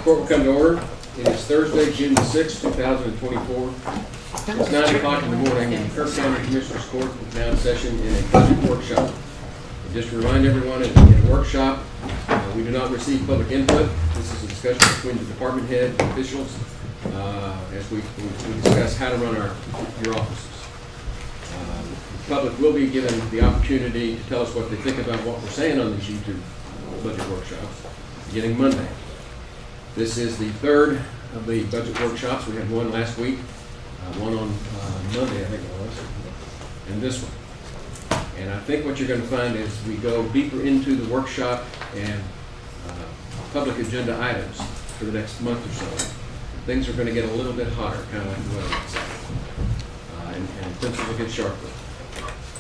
Court will come to order. It is Thursday, June the 6th, 2024. It's 9 o'clock in the morning, and the Kirk County Commissioners Court is now in session in a budget workshop. And just to remind everyone, in a workshop, we do not receive public input. This is a discussion between the department head and officials as we discuss how to run your offices. The public will be given the opportunity to tell us what they think about what we're saying on these YouTube budget workshops, beginning Monday. This is the third of the budget workshops. We had one last week, one on Monday, I think it was, and this one. And I think what you're going to find is we go deeper into the workshop and public agenda items for the next month or so. Things are going to get a little bit hotter, kind of like the weather outside, and pencils will get sharper.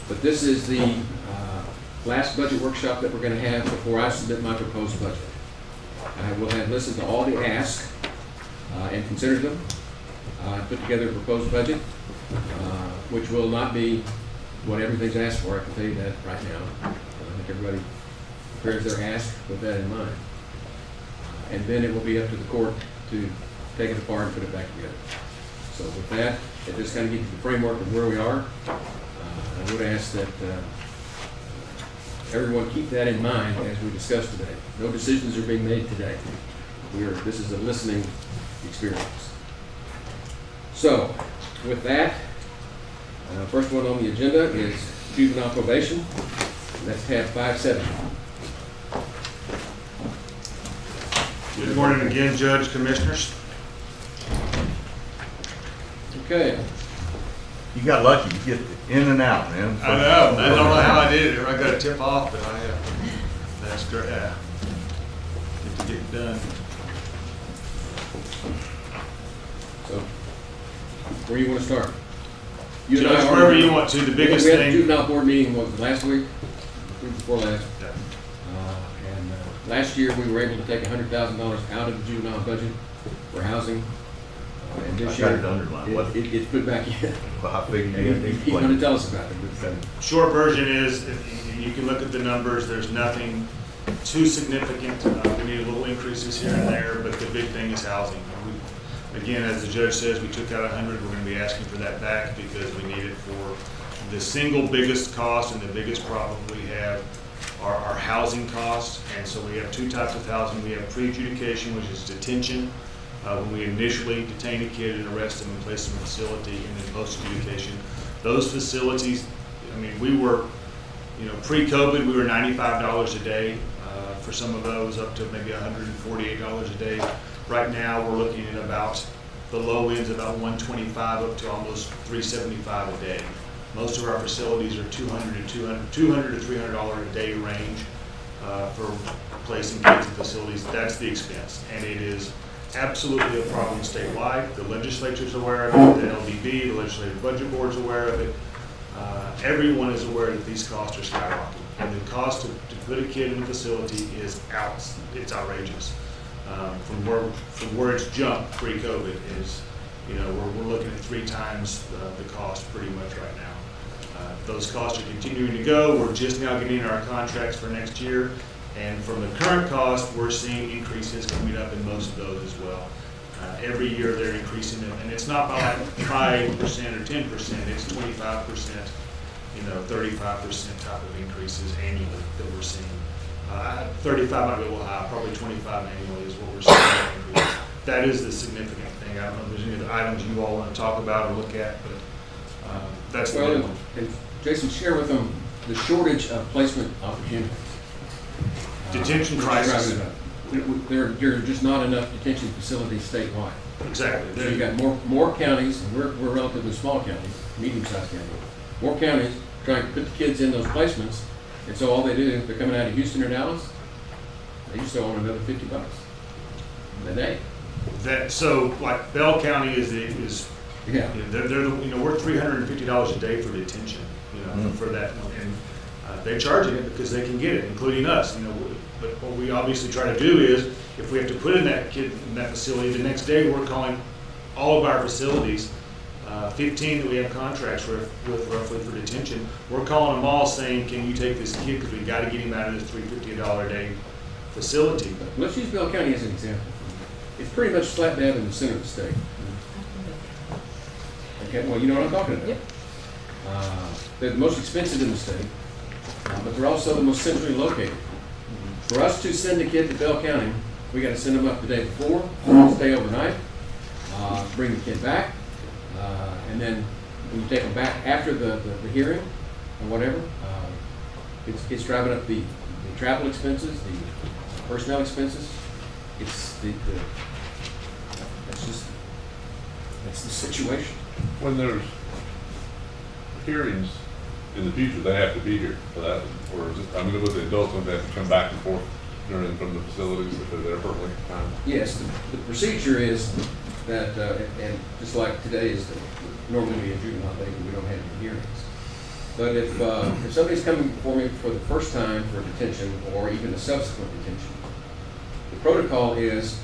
But this is the last budget workshop that we're going to have before I submit my proposed budget. I will have listened to all the asks and considered them. Put together a proposed budget, which will not be what everything's asked for. I can tell you that right now. I think everybody prepares their ask with that in mind. And then it will be up to the court to take it apart and put it back together. So with that, it just kind of gives you the framework of where we are. I would ask that everyone keep that in mind as we discuss today. No decisions are being made today. This is a listening experience. So, with that, first one on the agenda is juvenile probation. That's tab 570. Good morning again, Judge, Commissioners. Okay. You got lucky. You get in and out, man. I know. I don't know how I did it. I got a tip off, but that's great. Yeah. Get to get it done. So, where do you want to start? Judge, wherever you want to. The biggest we had thing. a juvenile board meeting was last week, week before last. Yeah. And last year we were able to take $100,000 out of the juvenile budget for housing. And this I got year it underlined. it's put back in. Well, how big do you He's explain? going to tell us about it. Short version is, if you can look at the numbers, there's nothing too significant. We need a little increases here and there, but the big thing is housing. Again, as the judge says, we took out 100. We're going to be asking for that back because we need it for the single biggest cost, and the biggest problem we have are our housing costs. And so we have two types of housing. We have pre-adjudication, which is detention. When we initially detain a kid and arrest them and place them in a facility, and then post-adjudication. Those facilities, I mean, we were, pre-COVID, we were $95 a day for some of those, up to maybe $148 a day. Right now, we're looking at about, the low end's about $125 up to almost $375 a day. Most of our facilities are $200 to $300 a day range for placing kids in facilities. That's the expense, and it is absolutely a problem statewide. The legislature's aware of it, the LDB, the Legislative Budget Board's aware of it. Everyone is aware that these costs are skyrocketing, and the cost to put a kid in a facility is it's outrageous. From where it's jumped pre-COVID is, we're looking at 3 times the cost pretty much right now. Those costs are continuing to go. We're just now getting our contracts for next year. And from the current cost, we're seeing increases coming up in most of those as well. Every year they're increasing them, and it's not by like 5% or 10%, it's 25%, 35% type of increases annually that we're seeing. 35 might be a little high, probably 25 annually is what we're seeing. That is the significant thing. I don't know if there's any other items you all want to talk about or look at, but that's the big one. And Jason, share with them the shortage of placement opportunities. Detention crisis. There are just not enough detention facilities statewide. Exactly. So you've got more counties, and we're relatively small counties, medium-sized counties. More counties trying to put the kids in those placements, and so all they do, they're coming out of Houston or Dallas, they just owe another $50 a day. So like Bell County is Yeah. we're $350 a day for detention, for that, and they're charging it because they can get it, including us, But what we obviously try to do is, if we have to put in that kid in that facility, the next day we're calling all of our facilities 15 that we have contracts with roughly for detention, we're calling them all saying, can you take this kid because we got to get him out of this $350 a day facility. Let's use Bell County as an example. It's pretty much slap dab in the center of the state. Okay, well, you know what I'm talking about. Yep. They're the most expensive in the state, but they're also the most centrally located. For us to send a kid to Bell County, we gotta send them up the day before, stay overnight, bring the kid back, and then when you take them back after the hearing or whatever, it's driving up the travel expenses, the personnel expenses. It's that's the situation. When there's hearings in the future, they have to be here for that, or is it, I mean, with the adults, when they have to come back and forth from the facilities if they're there for a length of time? Yes, the procedure is that, and just like today is normally a juvenile day, we don't have any hearings. But if somebody's coming before me for the first time for detention or even a subsequent detention, the protocol is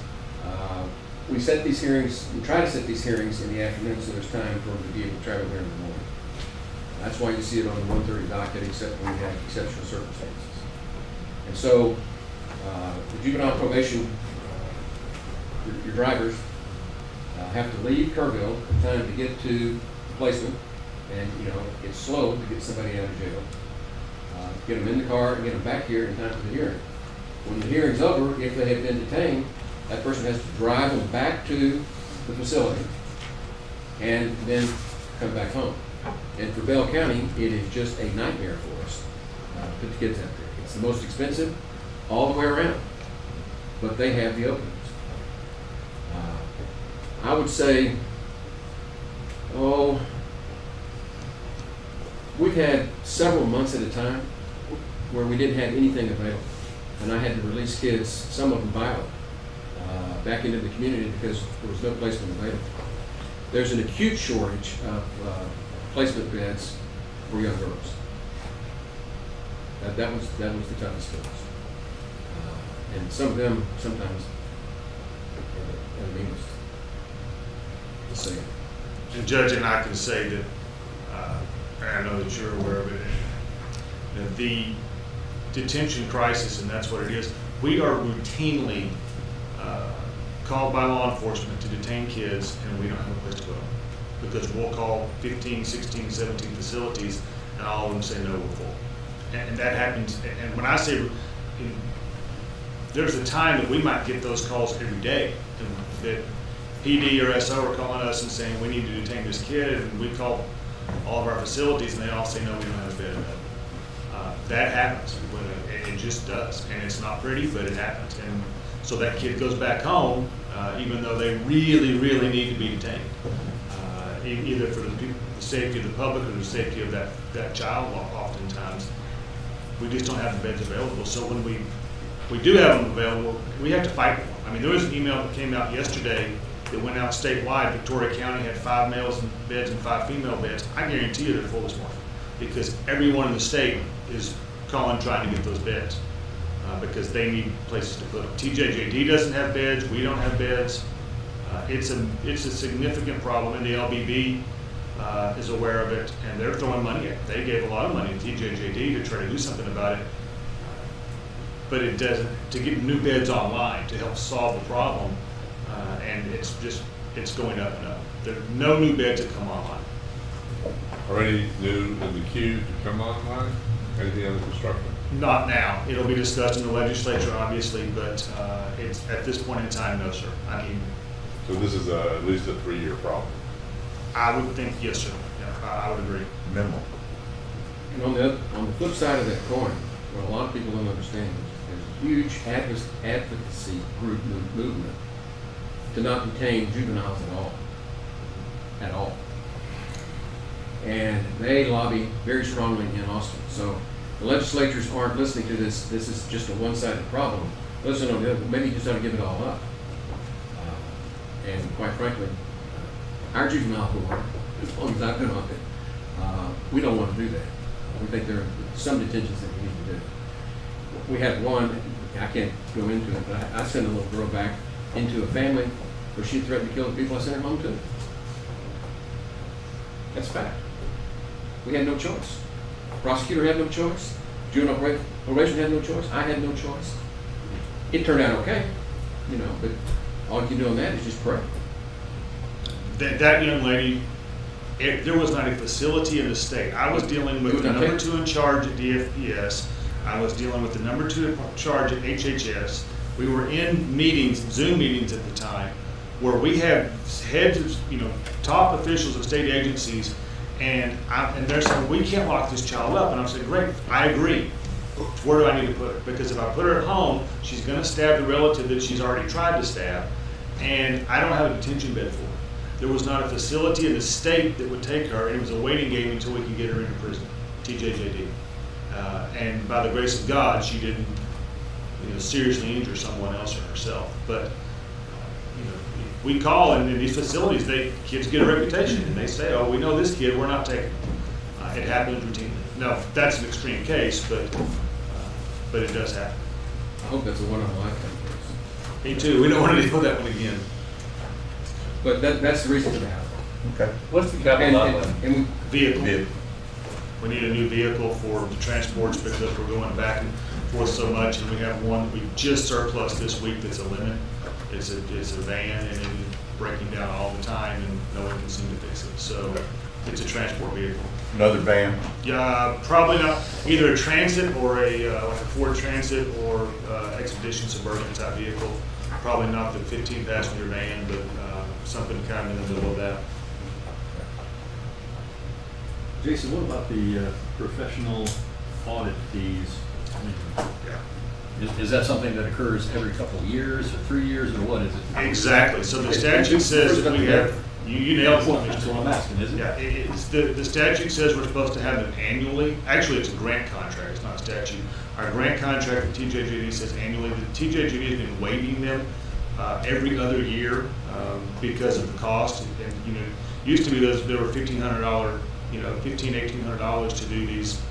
we set these hearings, we try to set these hearings in the afternoon so there's time for them to be able to travel here in the morning. That's why you see it on the 1:30 docket, except when we have exceptional circumstances. And so the juvenile probation, your drivers have to leave Kerrville in time to get to placement, and it's slow to get somebody out of jail. Get them in the car and get them back here in time for the hearing. When the hearing's over, if they have been detained, that person has to drive them back to the facility and then come back home. And for Bell County, it is just a nightmare for us to put the kids out there. It's the most expensive all the way around, but they have the openings. I would say, we've had several months at a time where we didn't have anything available. And I had to release kids, some of them violent, back into the community because there was no placement available. There's an acute shortage of placement beds for young girls. That was the toughest for us. And some of them sometimes are the meanest. To say it. And Judge and I can say that, and I know that you're aware of it, that the detention crisis, and that's what it is, we are routinely called by law enforcement to detain kids, and we don't have a place to go. Because we'll call 15, 16, 17 facilities, and all of them say, no, we're full. And that happens, and when I say, there's a time that we might get those calls every day, that PD or SO are calling us and saying, we need to detain this kid, and we call all of our facilities, and they all say, no, we don't have a bed. That happens, it just does, and it's not pretty, but it happens. And so that kid goes back home, even though they really, really need to be detained, either for the safety of the public or the safety of that child. Oftentimes, we just don't have the beds available. So when we do have them available, we have to fight for them. I mean, there was an email that came out yesterday that went out statewide. Victoria County had 5 males beds and 5 female beds. I guarantee you they're full this morning because everyone in the state is calling trying to get those beds because they need places to put them. TJJD doesn't have beds. We don't have beds. It's a significant problem, and the LBB is aware of it, and they're throwing money at it. They gave a lot of money to TJJD to try to do something about it, but it doesn't, to get new beds online to help solve the problem, and it's going up and up. There are no new beds that come online. Are any new in the queue to come online? Anything under construction? Not now. It'll be discussed in the legislature, obviously, but it's at this point in time, no, sir. I mean, So this is at least a 3-year problem. I would think yes, sir. Yeah, I would agree. Minimal. And on the flip side of that coin, what a lot of people don't understand is there's a huge advocacy group movement to not detain juveniles at all. And they lobby very strongly in Austin. So the legislatures aren't listening to this. This is just a one-sided problem. Listen on the other, maybe you just ought to give it all up. And quite frankly, our juvenile court, as long as I've been on it, we don't want to do that. We think there are some detentions that we need to do. We had one, I can't go into it, but I sent a little girl back into a family where she threatened to kill the people I sent her home to. That's fact. We had no choice. Prosecutor had no choice. Juvenile probation had no choice. I had no choice. It turned out okay, but All you can do on that is just pray. That young lady, there was not a facility in the state. I was dealing with the number 2 in charge at DFPS. I was dealing with the number 2 in charge at HHS. We were in meetings, Zoom meetings at the time, where we had heads of, top officials of state agencies, and they're saying, we can't lock this child up. And I'm saying, great, I agree. Where do I need to put her? Because if I put her at home, she's going to stab the relative that she's already tried to stab, and I don't have a detention bed for her. There was not a facility in the state that would take her, and it was a waiting game until we could get her into prison, TJJD. And by the grace of God, she didn't seriously injure someone else or herself. But we call, and in these facilities, kids get a reputation, and they say, oh, we know this kid, we're not taking him. It happens routinely. Now, that's an extreme case, but it does happen. I hope that's a one-in-a-lifetime case. Me too. We don't want to deal with that one again. But that's the reason for the house. Okay. What's the capital outlay? And Vehicle. We need a new vehicle for the transports because we're going back and forth so much, and we have one that we just surplus this week that's a limit. It's a van, and it's breaking down all the time, and no one can seem to fix it. So it's a transport vehicle. Another van? Yeah, probably not. Either a transit or like a Ford Transit or Expedition Suburban type vehicle. Probably not the 15-passenger van, but something kind of in the middle of that. Jason, what about the professional audit fees? I mean, Yeah. is that something that occurs every couple of years or 3 years, or what is it? Exactly. So the statute says that we have, you nailed it. That's what I'm asking, is it? Yeah, the statute says we're supposed to have them annually. Actually, it's a grant contract, it's not a statute. Our grant contract with TJJD says annually. The TJJD has been waiving them every other year because of the cost. And used to be there were $1,500, $1,800 to do these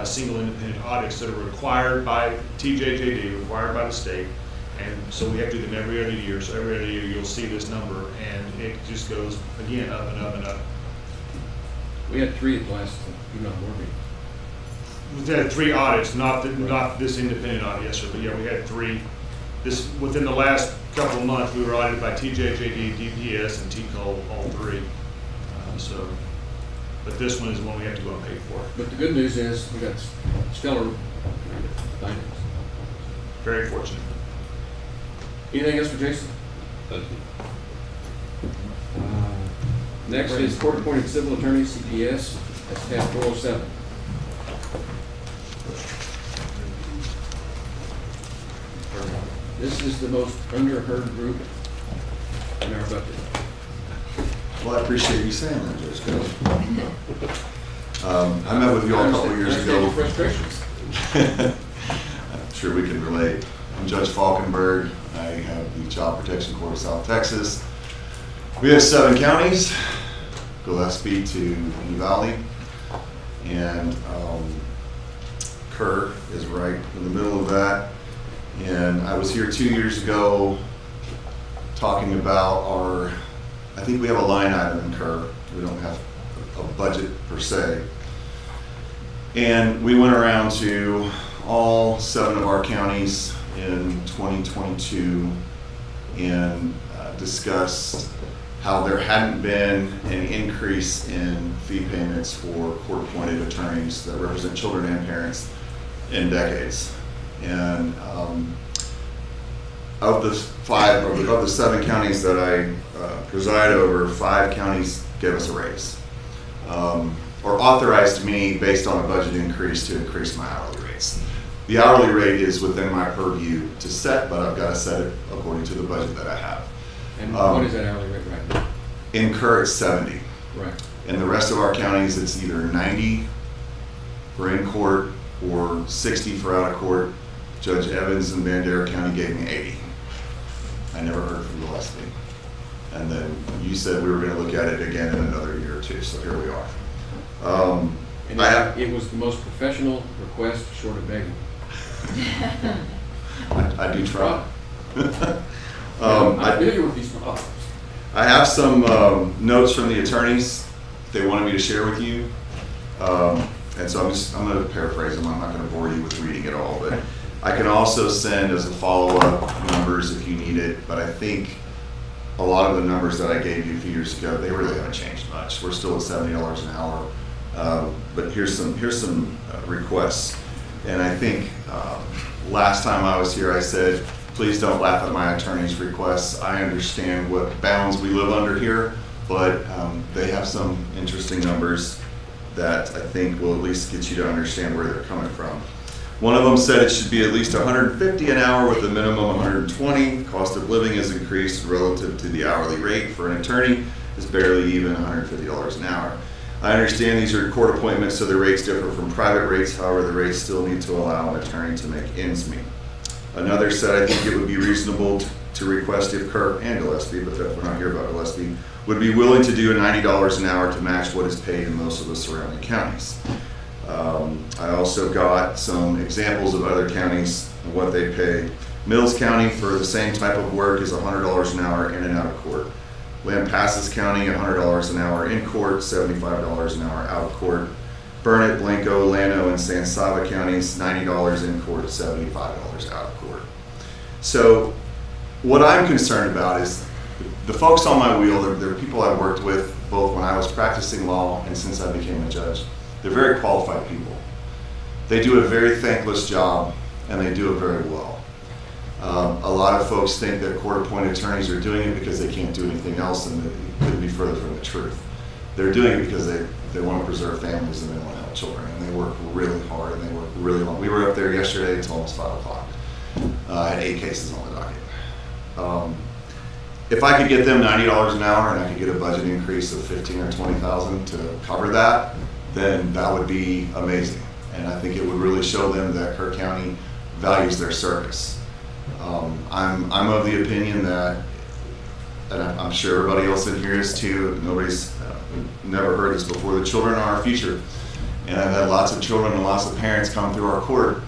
single independent audits that are required by TJJD, required by the state. And so we have to do them every other year. So every other year you'll see this number, and it just goes again up and up and up. we had 3 at the last juvenile board meeting. We've had 3 audits, not this independent audit, yes, sir, but yeah, we had 3. Within the last couple of months, we were audited by TJJD, DPS, and TCOL, all 3. But this one is one we have to go and pay for. But the good news is we got stellar findings. Very fortunate. Anything else for Jason? Thank you. Next is court-appointed civil attorney, CPS. That's tab 407. This is the most underheard group in our budget. Well, I appreciate you saying that, Judge Kelly. I met with you all a couple of years I understand your ago. frustrations. I'm sure we can relate. I'm Judge Falkenberg. I have the Child Protection Court of South Texas. We have 7 counties, Gillespie to Lee Valley, and Kerr is right in the middle of that. And I was here 2 years ago talking about I think we have a line item in Kerr. We don't have a budget per se. And we went around to all 7 of our counties in 2022 and discussed how there hadn't been an increase in fee payments for court-appointed attorneys that represent children and parents in decades. And of the 7 counties that I preside over, 5 counties gave us a raise, or authorized me based on a budget increase to increase my hourly rates. The hourly rate is within my purview to set, but I've got to set it according to the budget that I have. And what is that hourly rate right now? In Kerr, it's 70. Right. In the rest of our counties, it's either 90 for in court or 60 for out of court. Judge Evans in Bandera County gave me 80. I never heard from Gillespie. And then you said we were going to look at it again in another year or 2, so here we are. And it was the most professional request short of begging. I do try. I'm familiar with these problems. I have some notes from the attorneys they wanted me to share with you. And so I'm going to paraphrase them. I'm not going to bore you with reading it all, but I can also send as a follow-up numbers if you need it. But I think a lot of the numbers that I gave you a few years ago, they really haven't changed much. We're still at $70 an hour. But here's some requests. And I think last time I was here, I said, please don't laugh at my attorney's requests. I understand what bounds we live under here, but they have some interesting numbers that I think will at least get you to understand where they're coming from. One of them said it should be at least $150 an hour with a minimum $120. Cost of living has increased relative to the hourly rate for an attorney is barely even $150 an hour. I understand these are court appointments, so the rates differ from private rates. However, the rates still need to allow an attorney to make ends meet. Another said, I think it would be reasonable to request if Kirk and Gillespie, but we're not here about Gillespie, would be willing to do $90 an hour to match what is paid in most of the surrounding counties. I also got some examples of other counties and what they pay. Mills County for the same type of work is $100 an hour in and out of court. Lampasas County, $100 an hour in court, $75 an hour out of court. Burnett, Blanco, Llano, and San Saba counties, $90 in court, $75 out of court. So what I'm concerned about is the folks on my wheel, they're people I've worked with both when I was practicing law and since I became a judge. They're very qualified people. They do a very thankless job, and they do it very well. A lot of folks think that court-appointed attorneys are doing it because they can't do anything else, and it couldn't be further from the truth. They're doing it because they want to preserve families and they want to help children, and they work really hard and they work really long. We were up there yesterday until almost 5 o'clock. I had 8 cases on the docket. If I could get them $90 an hour and I could get a budget increase of $15,000 or $20,000 to cover that, then that would be amazing. And I think it would really show them that Kirk County values their service. I'm of the opinion that, and I'm sure everybody else in here is too, nobody's never heard this before, the children are our future. And I've had lots of children and lots of parents come through our court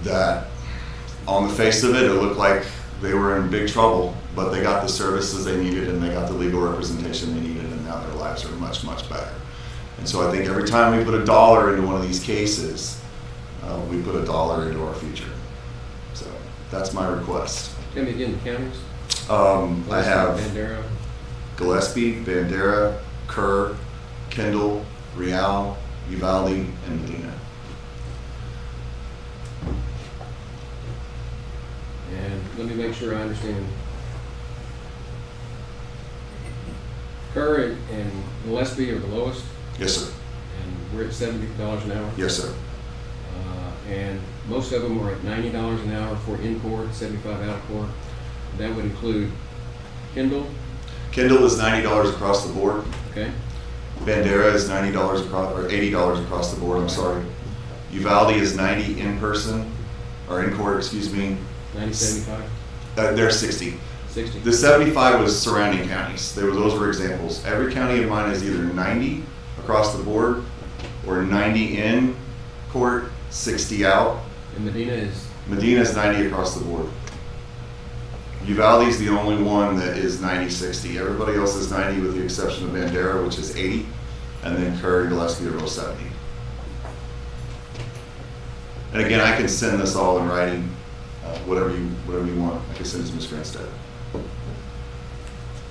that on the face of it, it looked like they were in big trouble, but they got the services they needed and they got the legal representation they needed, and now their lives are much, much better. And so I think every time we put $1 into one of these cases, we put $1 into our future. So that's my request. Tell me again, the counties? I have Bandera. Gillespie, Bandera, Kerr, Kendall, Real, Uvalde, and Medina. And let me make sure I understand. Kerr and Gillespie are the lowest, Yes, sir. and we're at $70 an hour. Yes, sir. And most of them are at $90 an hour for in court, 75 out of court. That would include Kendall, Kendall is $90 across the board. okay? Bandera is $90 across, or $80 across the board, I'm sorry. Uvalde is 90 in person, or in court, excuse me. 90, 75, They're 60. 60. The 75 was surrounding counties. Those were examples. Every county of mine is either 90 across the board or 90 in court, 60 out. And Medina is, Medina is 90 across the board. Uvalde is the only one that is 90-60. Everybody else is 90 with the exception of Bandera, which is 80, and then Curry and Gillespie are both 70. And again, I can send this all in writing, whatever you want. I can send it to Ms. Grinstead.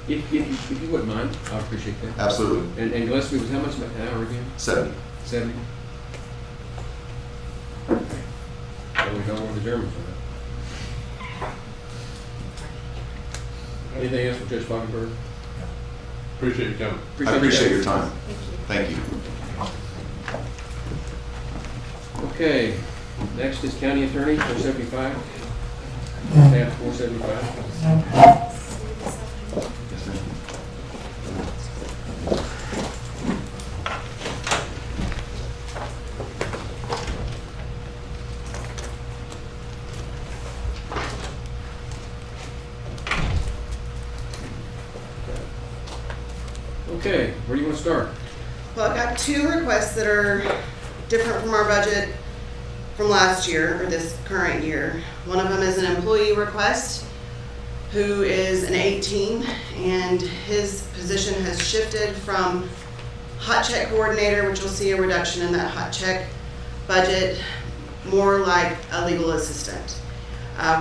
if you wouldn't mind, I would appreciate that. Absolutely. And Gillespie was how much an hour again? 70. 70? Okay. So we know where the Germans are. Anything else for Judge Falkenberg? Appreciate you coming. I appreciate your time. Thank you. Okay, next is County Attorney, 475. Tab 475. Okay, where do you want to start? Well, I've got 2 requests that are different from our budget from last year, or this current year. One of them is an employee request who is an 18, and his position has shifted from hot check coordinator, which will see a reduction in that hot check budget, more like a legal assistant.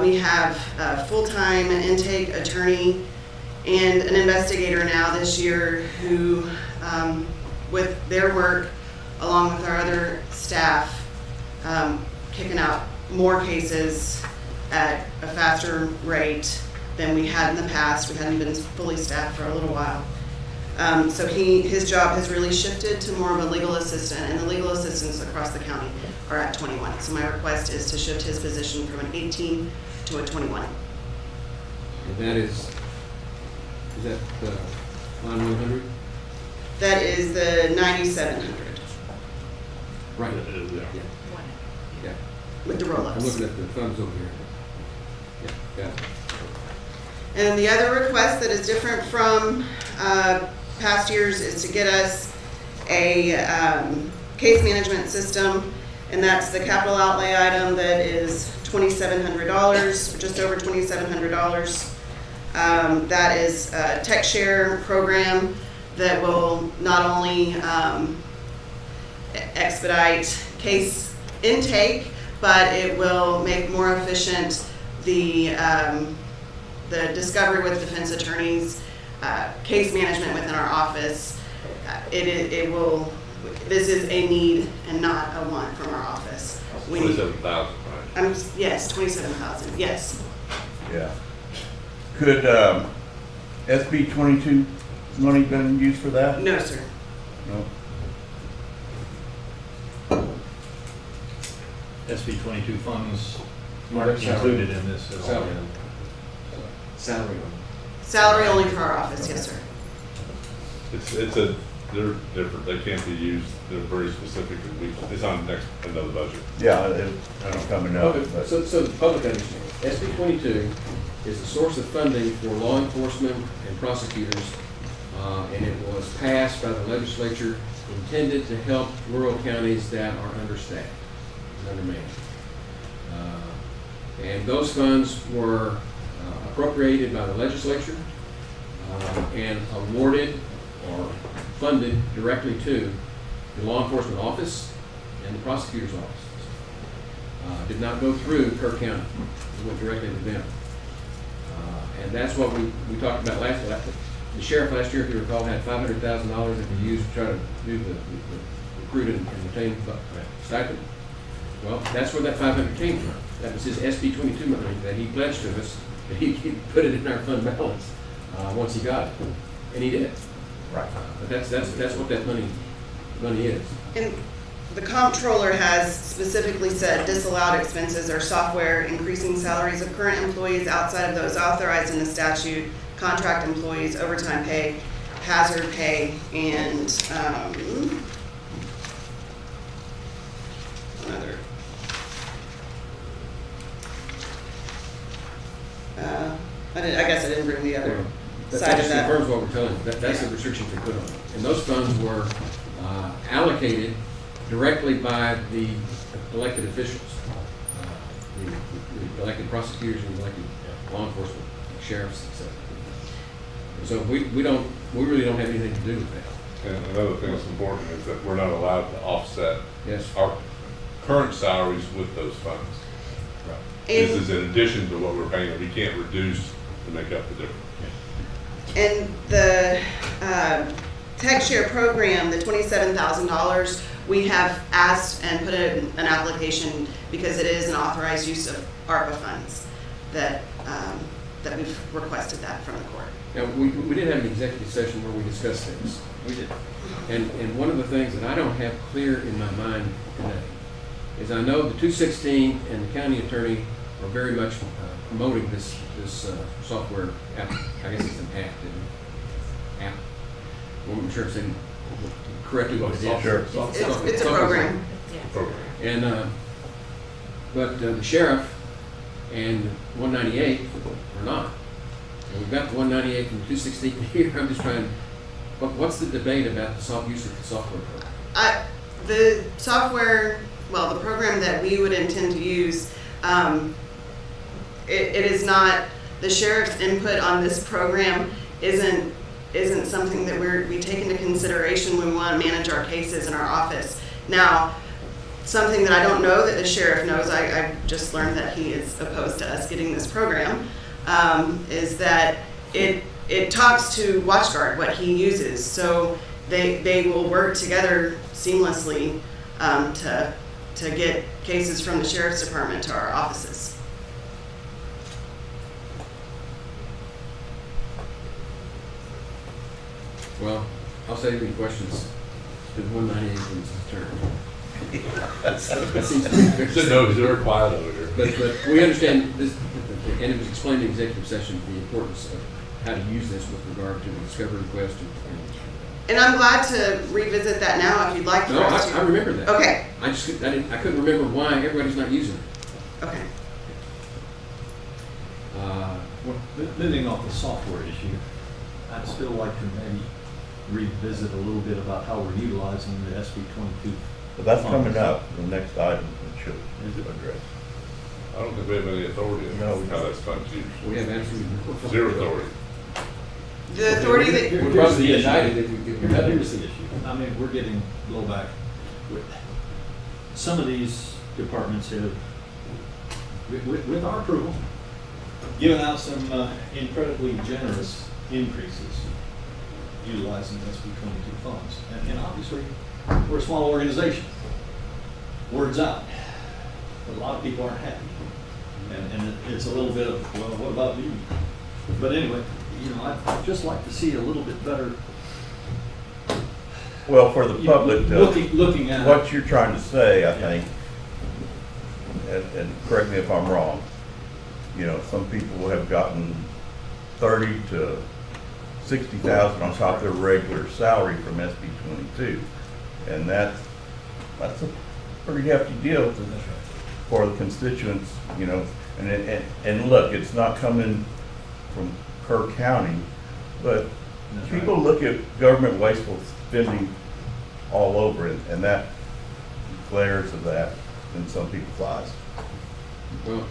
We have a full-time intake attorney and an investigator now this year who, with their work, along with our other staff, kicking out more cases at a faster rate than we had in the past. We hadn't been fully staffed for a little while. So his job has really shifted to more of a legal assistant, and the legal assistants across the county are at 21. So my request is to shift his position from an 18 to a 21. And that is that line 100? That is the 9,700 Right. Yeah. Yeah. with the I'm roll-ups. looking at the funds over here. Yeah, got it. And the other request that is different from past years is to get us a case management system, and that's the capital outlay item that is $2,700, just over $2,700. That is a tech share program that will not only expedite case intake, but it will make more efficient the discovery with defense attorneys, case management within our office. It will. This is a need and not a want from our office. We need. 27,000, right? Yes, 27,000. Yes. Yeah. Could SB 22 money been used for that? No, sir. No. SB 22 funds Well, aren't that's salary. included in this at all. Salary. Salary. Salary only for our office. Yes, sir. They're different, they can't be used, they're very specific, and it's on next, another budget. Yeah, it's coming up. Okay, but- so the public understands, SB 22 is the source of funding for law enforcement and prosecutors, and it was passed by the legislature, intended to help rural counties that are understaffed, undermanned. And those funds were appropriated by the legislature and awarded or funded directly to the law enforcement office and the prosecutor's office. Did not go through Kirk County. It went directly to them. And that's what we talked about last. The sheriff last year, if you recall, had $500,000 that he used to try to do the recruit and retain stipend. Well, that's where that 500 came from. That was his SB 22 money that he pledged to us, that he put it in our fund balance once he got it, and he did. Right. But that's what that money is. And the comptroller has specifically said disallowed expenses are software, increasing salaries of current employees outside of those authorized in the statute, contract employees, overtime pay, hazard pay, and another. I guess I didn't bring the other That side of just that. confirms what we're telling you. That's the restrictions we put on it. And those funds were allocated directly by the elected officials, the elected prosecutors and elected law enforcement, sheriffs, etc. So we really don't have anything to do with that. And another thing that's important is that we're not allowed to offset Yes. our current salaries with those funds. And- This is in addition to what we're paying, we can't reduce to make up the difference. And the tech share program, the $27,000, we have asked and put in an application because it is an authorized use of ARPA funds that we've requested that from the court. Now, we did have an executive session where we discussed things. We did. And one of the things that I don't have clear in my mind today is I know the 216 and the county attorney are very much promoting this software app. I guess it's an app, isn't it? App. I'm sure I'm saying correctly what it is. Sure. It's a program. Program. And but the sheriff and 198 are not. And we've got the 198 and 216 here. I'm just trying. What's the debate about the use of the software program? The software, well, the program that we would intend to use, it is not, the sheriff's input on this program isn't something that we take into consideration when we want to manage our cases in our office. Now, something that I don't know that the sheriff knows, I just learned that he is opposed to us getting this program, is that it it talks to WatchGuard, what he uses, so they will work together seamlessly to get cases from the sheriff's department to our offices. Well, I'll save any questions to 198 when it's turn. That seems to be fixed. Should know, because they're quiet over here. But we understand this, and it was explained in executive session, the importance of how to use this with regard to the discovery request. And I'm glad to revisit that now if you'd like for No, us to. I remember that. Okay, I couldn't remember why everybody's not using it. okay. Well, moving off the software issue, I'd still like to maybe revisit a little bit about how we're utilizing the SB 22. But that's coming up, the next item that should address. I don't think we have any authority in No, we how don't. that's fund's used. We have absolutely Zero authority. The authority that, We'd probably be indicted if we had Here's it. the issue. I mean, we're getting blowback. Some of these departments have, with our approval, given out some incredibly generous increases utilizing SB 22 funds. And obviously, we're a small organization. Word's out. But a lot of people aren't happy. And it's a little bit of, well, what about me? But anyway, you know, I'd just like to see a little bit better. Well, for the public, Looking at what you're trying to say, I think, and correct me if I'm wrong, you know, some people have gotten 30 to 60,000 on top of their regular salary from SB 22, and that's a pretty hefty deal for the constituents, you know. And look, it's not coming from Kerr County, but That's people right. look at government wasteful spending all over it, and that glares of that in some people's eyes. Well,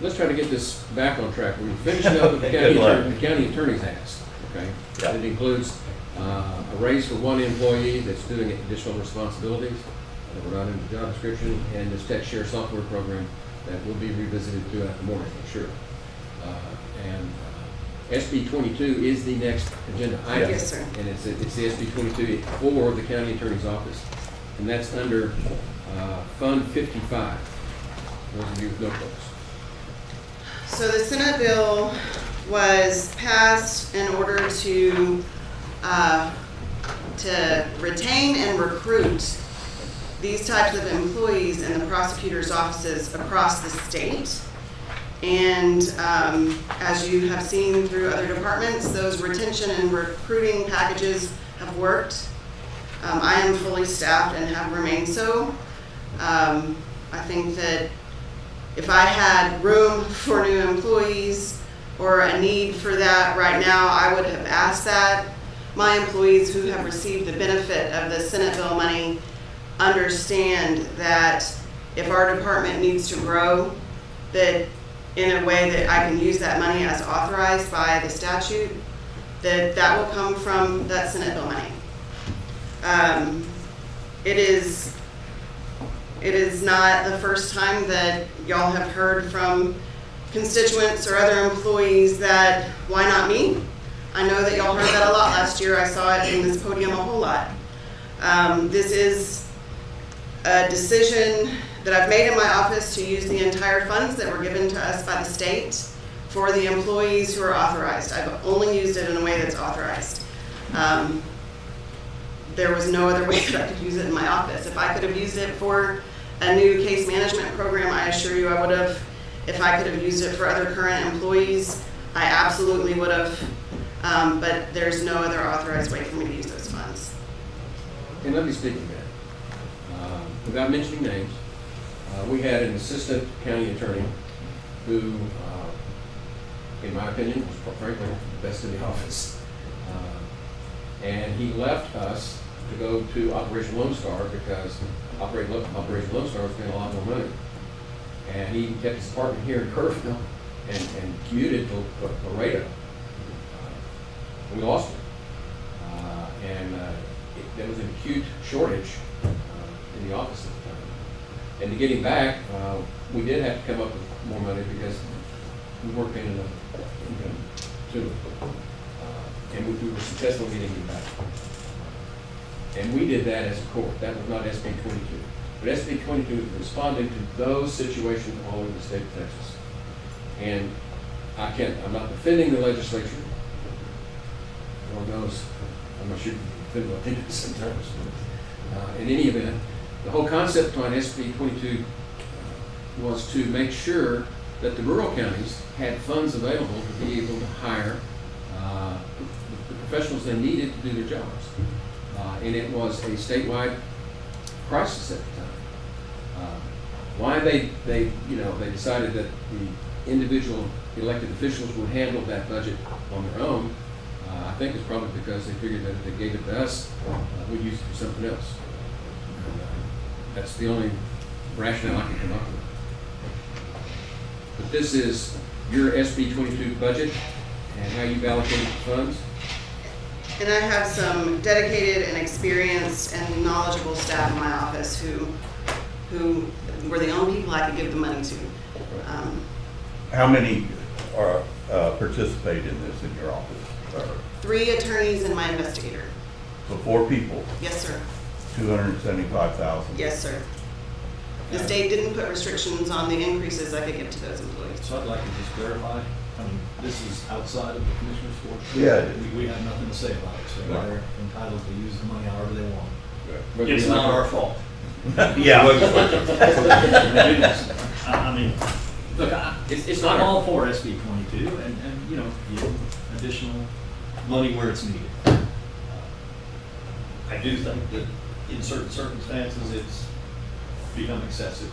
let's try to get this back on track. We're finishing up with the Good luck. county attorney's ask, okay? Yeah. It includes a raise for one employee that's doing additional responsibilities that were not in the job description, and this tech share software program that will be revisited throughout the morning, I'm sure. SB 22 is the next agenda item. Yes, sir. And it's the SB 22 for the county attorney's office, and that's under Fund 55. Those of you with notebooks. so the Senate bill was passed in order to retain and recruit these types of employees in the prosecutor's offices across the state. And as you have seen through other departments, those retention and recruiting packages have worked. I am fully staffed and have remained so. I think that if I had room for new employees or a need for that right now, I would have asked that. My employees who have received the benefit of the Senate bill money understand that if our department needs to grow, that in a way that I can use that money as authorized by the statute, that will come from that Senate bill money. It is not the first time that y'all have heard from constituents or other employees that, why not me? I know that y'all heard that a lot last year. I saw it in this podium a whole lot. This is a decision that I've made in my office to use the entire funds that were given to us by the state for the employees who are authorized. I've only used it in a way that's authorized. There was no other way that I could use it in my office. If I could have used it for a new case management program, I assure you I would have. If I could have used it for other current employees, I absolutely would have. But there's no other authorized way for me to use those funds. And let me speak to that. Without mentioning names, we had an assistant county attorney who, in my opinion, was frankly the best in the office. And he left us to go to Operation Lone Star because Operation Lone Star was paying a lot more money. And he kept his apartment here in Kerrville and commuted to Laredo. We lost him. There was an acute shortage in the office at the time. And to get him back, we did have to come up with more money because we weren't paying enough income to him. and we were successful in getting it back. And we did that as a court. That was not SB 22. But SB 22 is responding to those situations all over the state of Texas. And I'm not defending the legislature. Lord knows, I'm not sure you can defend what they do sometimes. In any event, the whole concept behind SB 22 was to make sure that the rural counties had funds available to be able to hire the professionals they needed to do their jobs. And it was a statewide crisis at the time. Why they decided that the individual elected officials would handle that budget on their own, I think is probably because they figured that if they gave it to us, we'd use it for something else. That's the only rationale I can come up with. But this is your SB 22 budget and how you've allocated the funds. And I have some dedicated and experienced and knowledgeable staff in my office who were the only people I could give the money to. How many are, participate in this in your office? 3 attorneys and my investigator. So 4 people, Yes, sir. 275,000. Yes, sir. The state didn't put restrictions on the increases I could give to those employees. So I'd like to just clarify, I mean, this is outside of the commissioner's court. Yeah. We have nothing to say about it, so Right. they're entitled to use the money however they want. But It's not our fault. Yeah. I mean, look, It's I'm not all for SB 22 and, you know, give additional money where it's needed. I do think that in certain circumstances, it's become excessive.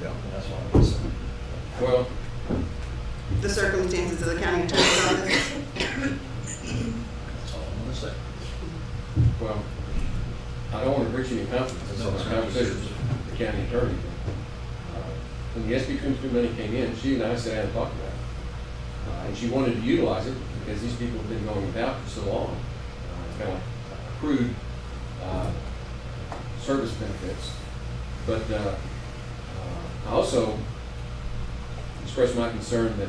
Yeah. And that's what I would say. Well, The circumstances of the county attorney's office. That's all I'm gonna say. well, I don't want to breach any confidence in this conversation with the county attorney. When the SB 22 money came in, she and I sat down and talked about it. And she wanted to utilize it because these people have been going without for so long. Kind of accrued service benefits. But I also expressed my concern that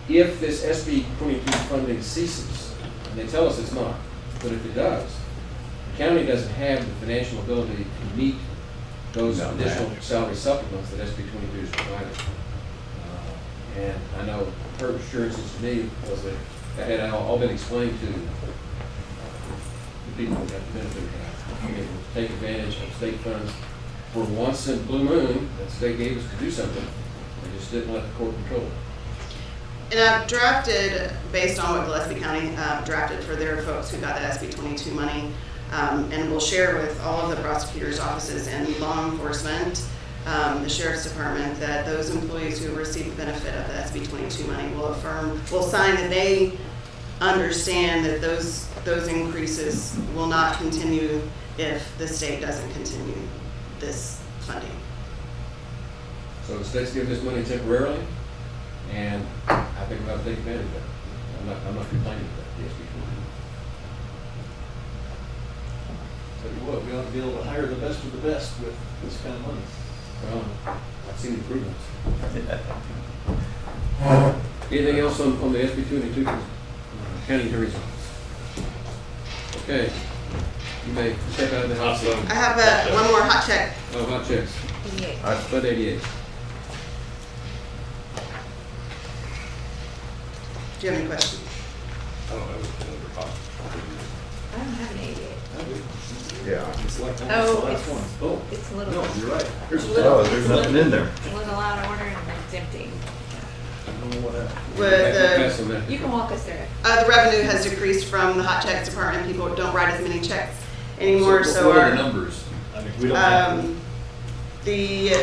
if this SB 22 funding ceases, and they tell us it's not, but if it does, the county doesn't have the financial ability to meet those No, additional match. salary supplements that SB 22 is providing. And I know her assurances to me was that that had all been explained to the people that got the benefit of that. Being able to take advantage of state funds for once in a blue moon that the state gave us to do something. They just didn't let the court control it. And I've drafted, based on what Gillespie County drafted for their folks who got the SB 22 money, and we'll share with all of the prosecutors' offices and law enforcement, the sheriff's department, that those employees who receive the benefit of the SB 22 money will sign that they understand that those increases will not continue if the state doesn't continue this funding. So the state's giving this money temporarily, and I think we ought to take advantage of it. I'm not complaining about the SB 22. Tell you what, we ought to be able to hire the best of the best with this kind of money. Well, I've seen improvements. Anything else on the SB 22 county attorney's office? Okay, you may step out of the house. I have one more hot check. Oh, hot checks. I- Bud 88. Do you have any questions? I don't know what the number cost. I don't have an 88. Yeah. It's like that. Oh, the last it's- one. Oh, It's a little, no, you're right. Here's a Oh, there's nothing in there. a little out of order and it's empty. I don't know what happened. With Pass on that. You can walk us through it. the revenue has decreased from the hot checks department. People don't write as many checks anymore, so what are our, the numbers? I mean, we don't have. the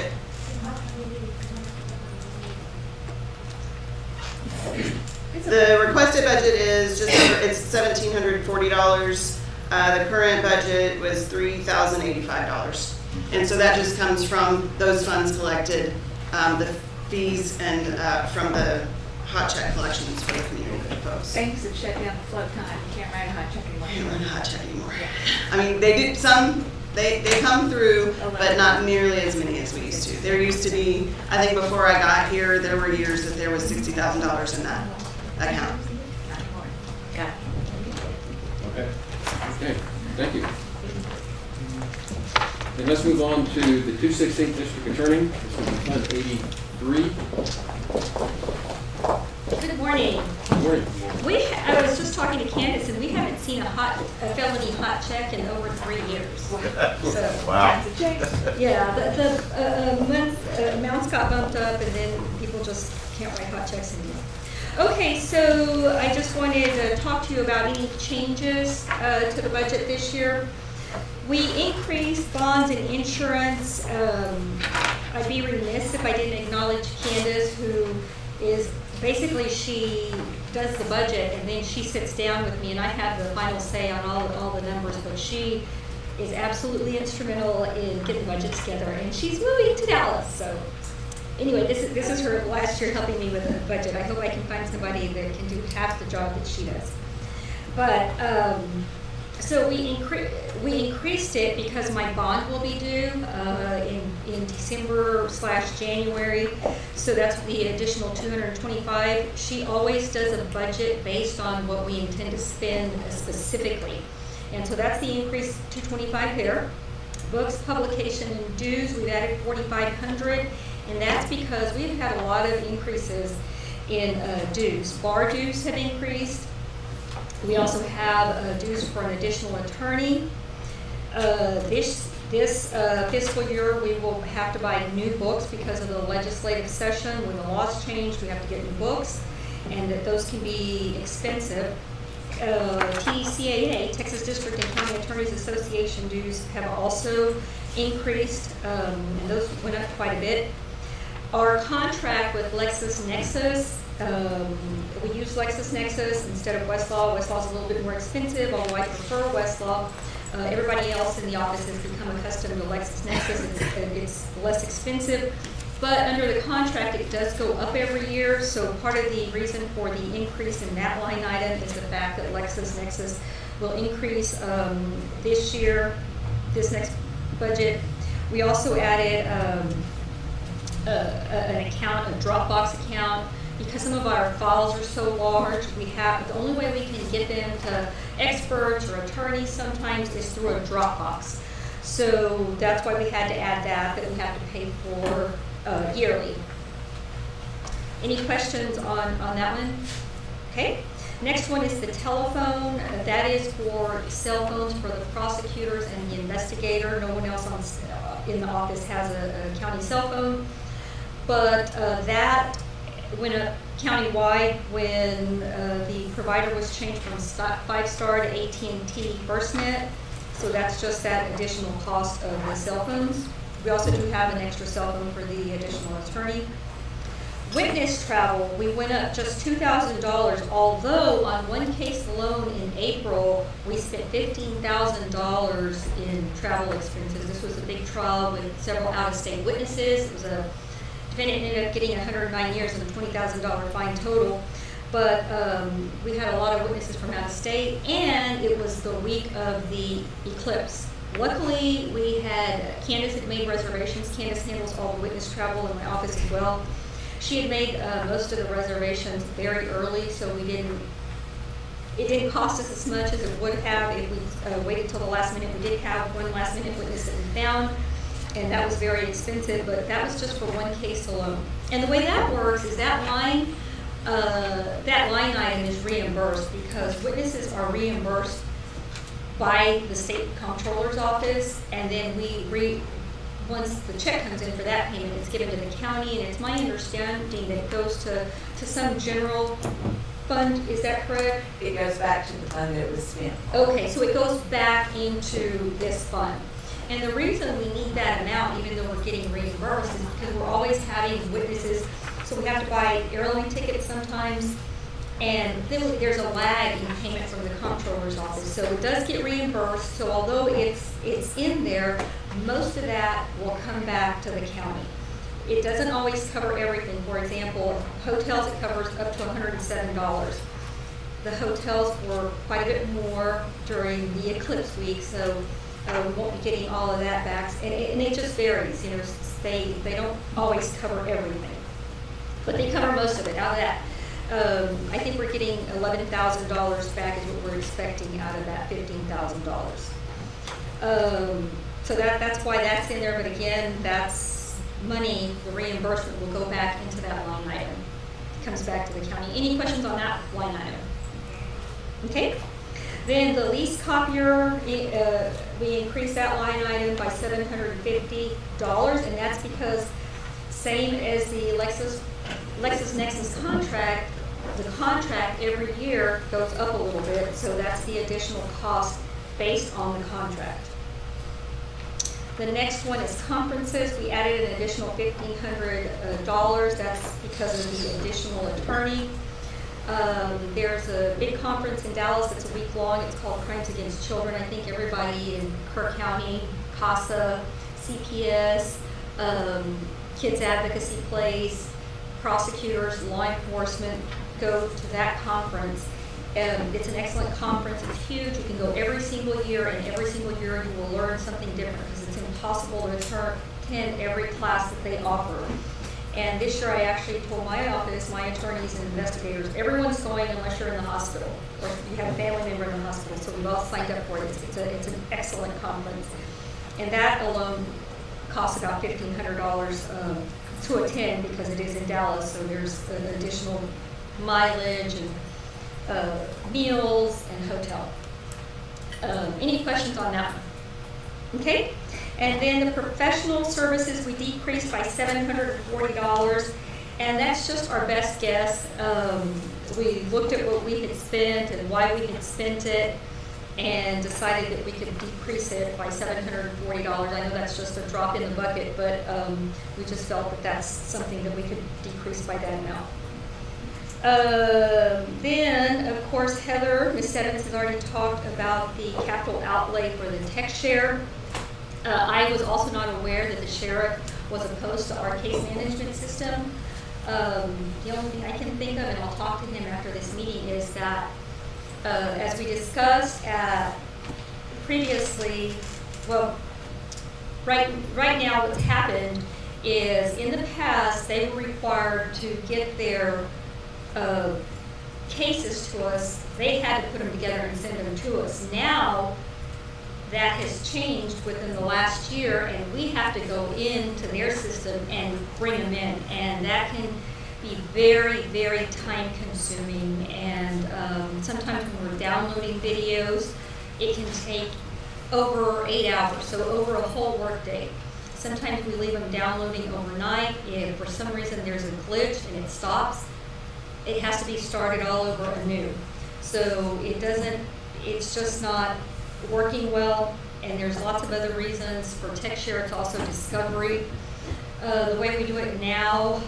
The requested budget is just over, it's $1,740. The current budget was $3,085. And so that just comes from those funds collected, the fees and from the hot check collections for the community folks. Banks have shut down the float time. You can't write a hot check anymore. I don't run a hot check anymore. I mean, they do some, they come through, but not nearly as many as we used to. There used to be, I think before I got here, there were years that there was $60,000 in that account. Not anymore. Thank you. Then let's move on to the 216th District Attorney. This will be Fund 83. Good morning. Good morning. I was just talking to Candace, and we haven't seen a felony hot check in over 3 years. So, Wow. yeah, the amounts got bumped up, and then people just can't write hot checks anymore. Okay, so I just wanted to talk to you about any changes to the budget this year. We increased bonds and insurance. I'd be remiss if I didn't acknowledge Candace, who is basically, she does the budget and then she sits down with me and I have the final say on all the numbers, but she is absolutely instrumental in getting the budget together, and she's moving to Dallas. So anyway, this is her last year helping me with the budget. I hope I can find somebody that can do half the job that she does. But so we increased it because my bond will be due in December/January. So that's the additional $225. She always does a budget based on what we intend to spend specifically. And so that's the increase, $225 there. Books, publication, and dues, we've added $4,500, and that's because we've had a lot of increases in dues. Bar dues have increased. We also have dues for an additional attorney. This fiscal year, we will have to buy new books because of the legislative session. When the laws change, we have to get new books, and that those can be expensive. TCAA, Texas District and County Attorneys Association dues have also increased, and those went up quite a bit. Our contract with LexisNexis, we use LexisNexis instead of Westlaw. Westlaw's a little bit more expensive, although I prefer Westlaw. Everybody else in the office has become accustomed to LexisNexis. It's less expensive, but under the contract it does go up every year, so part of the reason for the increase in that line item is the fact that LexisNexis will increase this year, this next budget. We also added an account, a Dropbox account, because some of our files are so large. The only way we can get them to experts or attorneys sometimes is through a Dropbox. So that's why we had to add that we have to pay for yearly. Any questions on that one? Okay. Next one is the telephone. That is for cell phones for the prosecutors and the investigator. No one else in the office has a county cell phone. But that went up countywide when the provider was changed from 5-star to AT&T FirstNet. So that's just that additional cost of the cell phones. We also do have an extra cell phone for the additional attorney. Witness travel, we went up just $2,000, although on one case alone in April, we spent $15,000 in travel expenses. This was a big trial with several out-of-state witnesses. It was a defendant ended up getting 109 years and a $20,000 fine total. But we had a lot of witnesses from out of state, and it was the week of the eclipse. Luckily, Candace had made reservations. Candace handles all the witness travel in my office as well. She had made most of the reservations very early, so it didn't cost us as much as it would have if we waited till the last minute. We did have one last minute witness that we found, and that was very expensive, but that was just for one case alone. And the way that works is that line item is reimbursed because witnesses are reimbursed by the state comptroller's office, and then once the check comes in for that payment, it's given to the county, and it's my understanding that it goes to some general fund. Is that correct? It goes back to the fund that it was spent. Okay, so it goes back into this fund. And the reason we need that amount, even though we're getting reimbursed, is because we're always having witnesses. So we have to buy airline tickets sometimes, and then there's a lag in payment from the comptroller's office. So it does get reimbursed. So although it's in there, most of that will come back to the county. It doesn't always cover everything. For example, hotels, it covers up to $107. The hotels were quite a bit more during the eclipse week, so we won't be getting all of that back. And it just varies. You know, they don't always cover everything, but they cover most of it. Out of that, I think we're getting $11,000 back is what we're expecting out of that $15,000. So that's why that's in there, but again, that's money, the reimbursement will go back into that line item. It comes back to the county. Any questions on that line item? Okay? Then the lease copier, we increased that line item by $750, and that's because same as the LexisNexis contract, the contract every year goes up a little bit, so that's the additional cost based on the contract. The next one is conferences. We added an additional $1,500. That's because of the additional attorney. There's a big conference in Dallas. It's a week long. It's called Crimes Against Children. I think everybody in Kerr County, CASA, CPS, Kids Advocacy Place, prosecutors, law enforcement go to that conference. It's an excellent conference. It's huge. You can go every single year, and every single year you will learn something different because it's impossible to attend every class that they offer. And this year I actually told my office, my attorneys and investigators, everyone's going unless you're in the hospital or you have a family member in the hospital. So we've all signed up for it. It's an excellent conference. And that alone costs about $1,500 to attend because it is in Dallas. So there's an additional mileage and meals and hotel. Any questions on that one? Okay, and then the professional services we decreased by $740, and that's just our best guess. We looked at what we had spent and why we had spent it, and decided that we could decrease it by $740. I know that's just a drop in the bucket, but we just felt that that's something that we could decrease by that amount. Then, of course, Heather, Ms. Stebbins has already talked about the capital outlay for the tech share. I was also not aware that the sheriff was opposed to our case management system. The only thing I can think of, and I'll talk to him after this meeting, is that as we discussed previously, well, right now what's happened is in the past they were required to get their cases to us. They had to put them together and send them to us. Now that has changed within the last year, and we have to go into their system and bring them in, and that can be very, very time consuming. And sometimes when we're downloading videos, it can take over 8 hours, so over a whole work day. Sometimes we leave them downloading overnight. If for some reason there's a glitch and it stops, it has to be started all over anew. So it's just not working well, and there's lots of other reasons. For TechShare, it's also discovery. The way we do it now,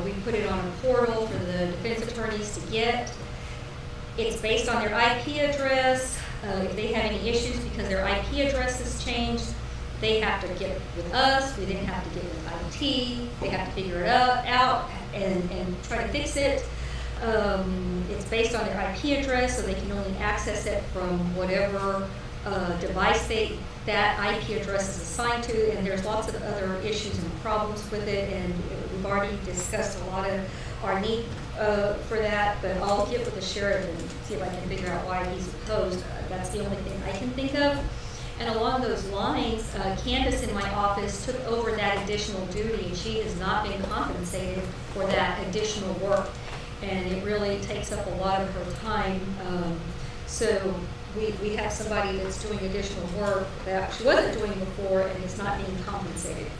we put it on a portal for the defense attorneys to get. It's based on their IP address. If they have any issues because their IP address has changed, they have to get with us. We then have to get with IT. They have to figure it out and try to fix it. It's based on their IP address, so they can only access it from whatever device that IP address is assigned to, and there's lots of other issues and problems with it, and we've already discussed a lot of our need for that, but I'll get with the sheriff and see if I can figure out why he's opposed. That's the only thing I can think of. And along those lines, Candace in my office took over that additional duty, and she has not been compensated for that additional work. And it really takes up a lot of her time. So we have somebody that's doing additional work that she wasn't doing before and is not being compensated.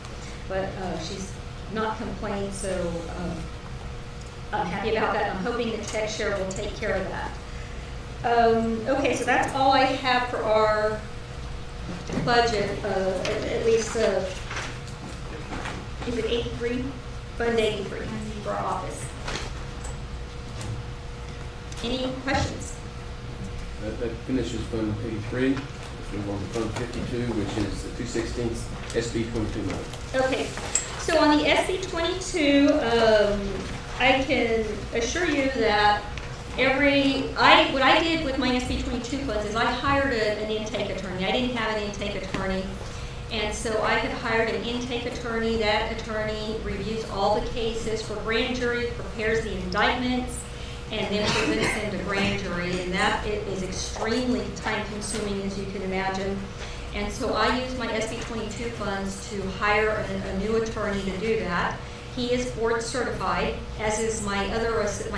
But she's not complained, so I'm happy about that. I'm hoping that TechShare will take care of that. Okay, so that's all I have for our budget, at least, is it 83? Fund 83 for our office. Any questions? That finishes Fund 83. Let's move on to Fund 52, which is the 2/16 SB 22 money. Okay, so on the SB 22, I can assure you that what I did with my SB 22 funds is I hired an intake attorney. I didn't have an intake attorney, and so I had hired an intake attorney. That attorney reviews all the cases for grand jury, prepares the indictments, and then presents them to grand jury, and that is extremely time consuming, as you can imagine. And so I used my SB 22 funds to hire a new attorney to do that. He is board certified, as is my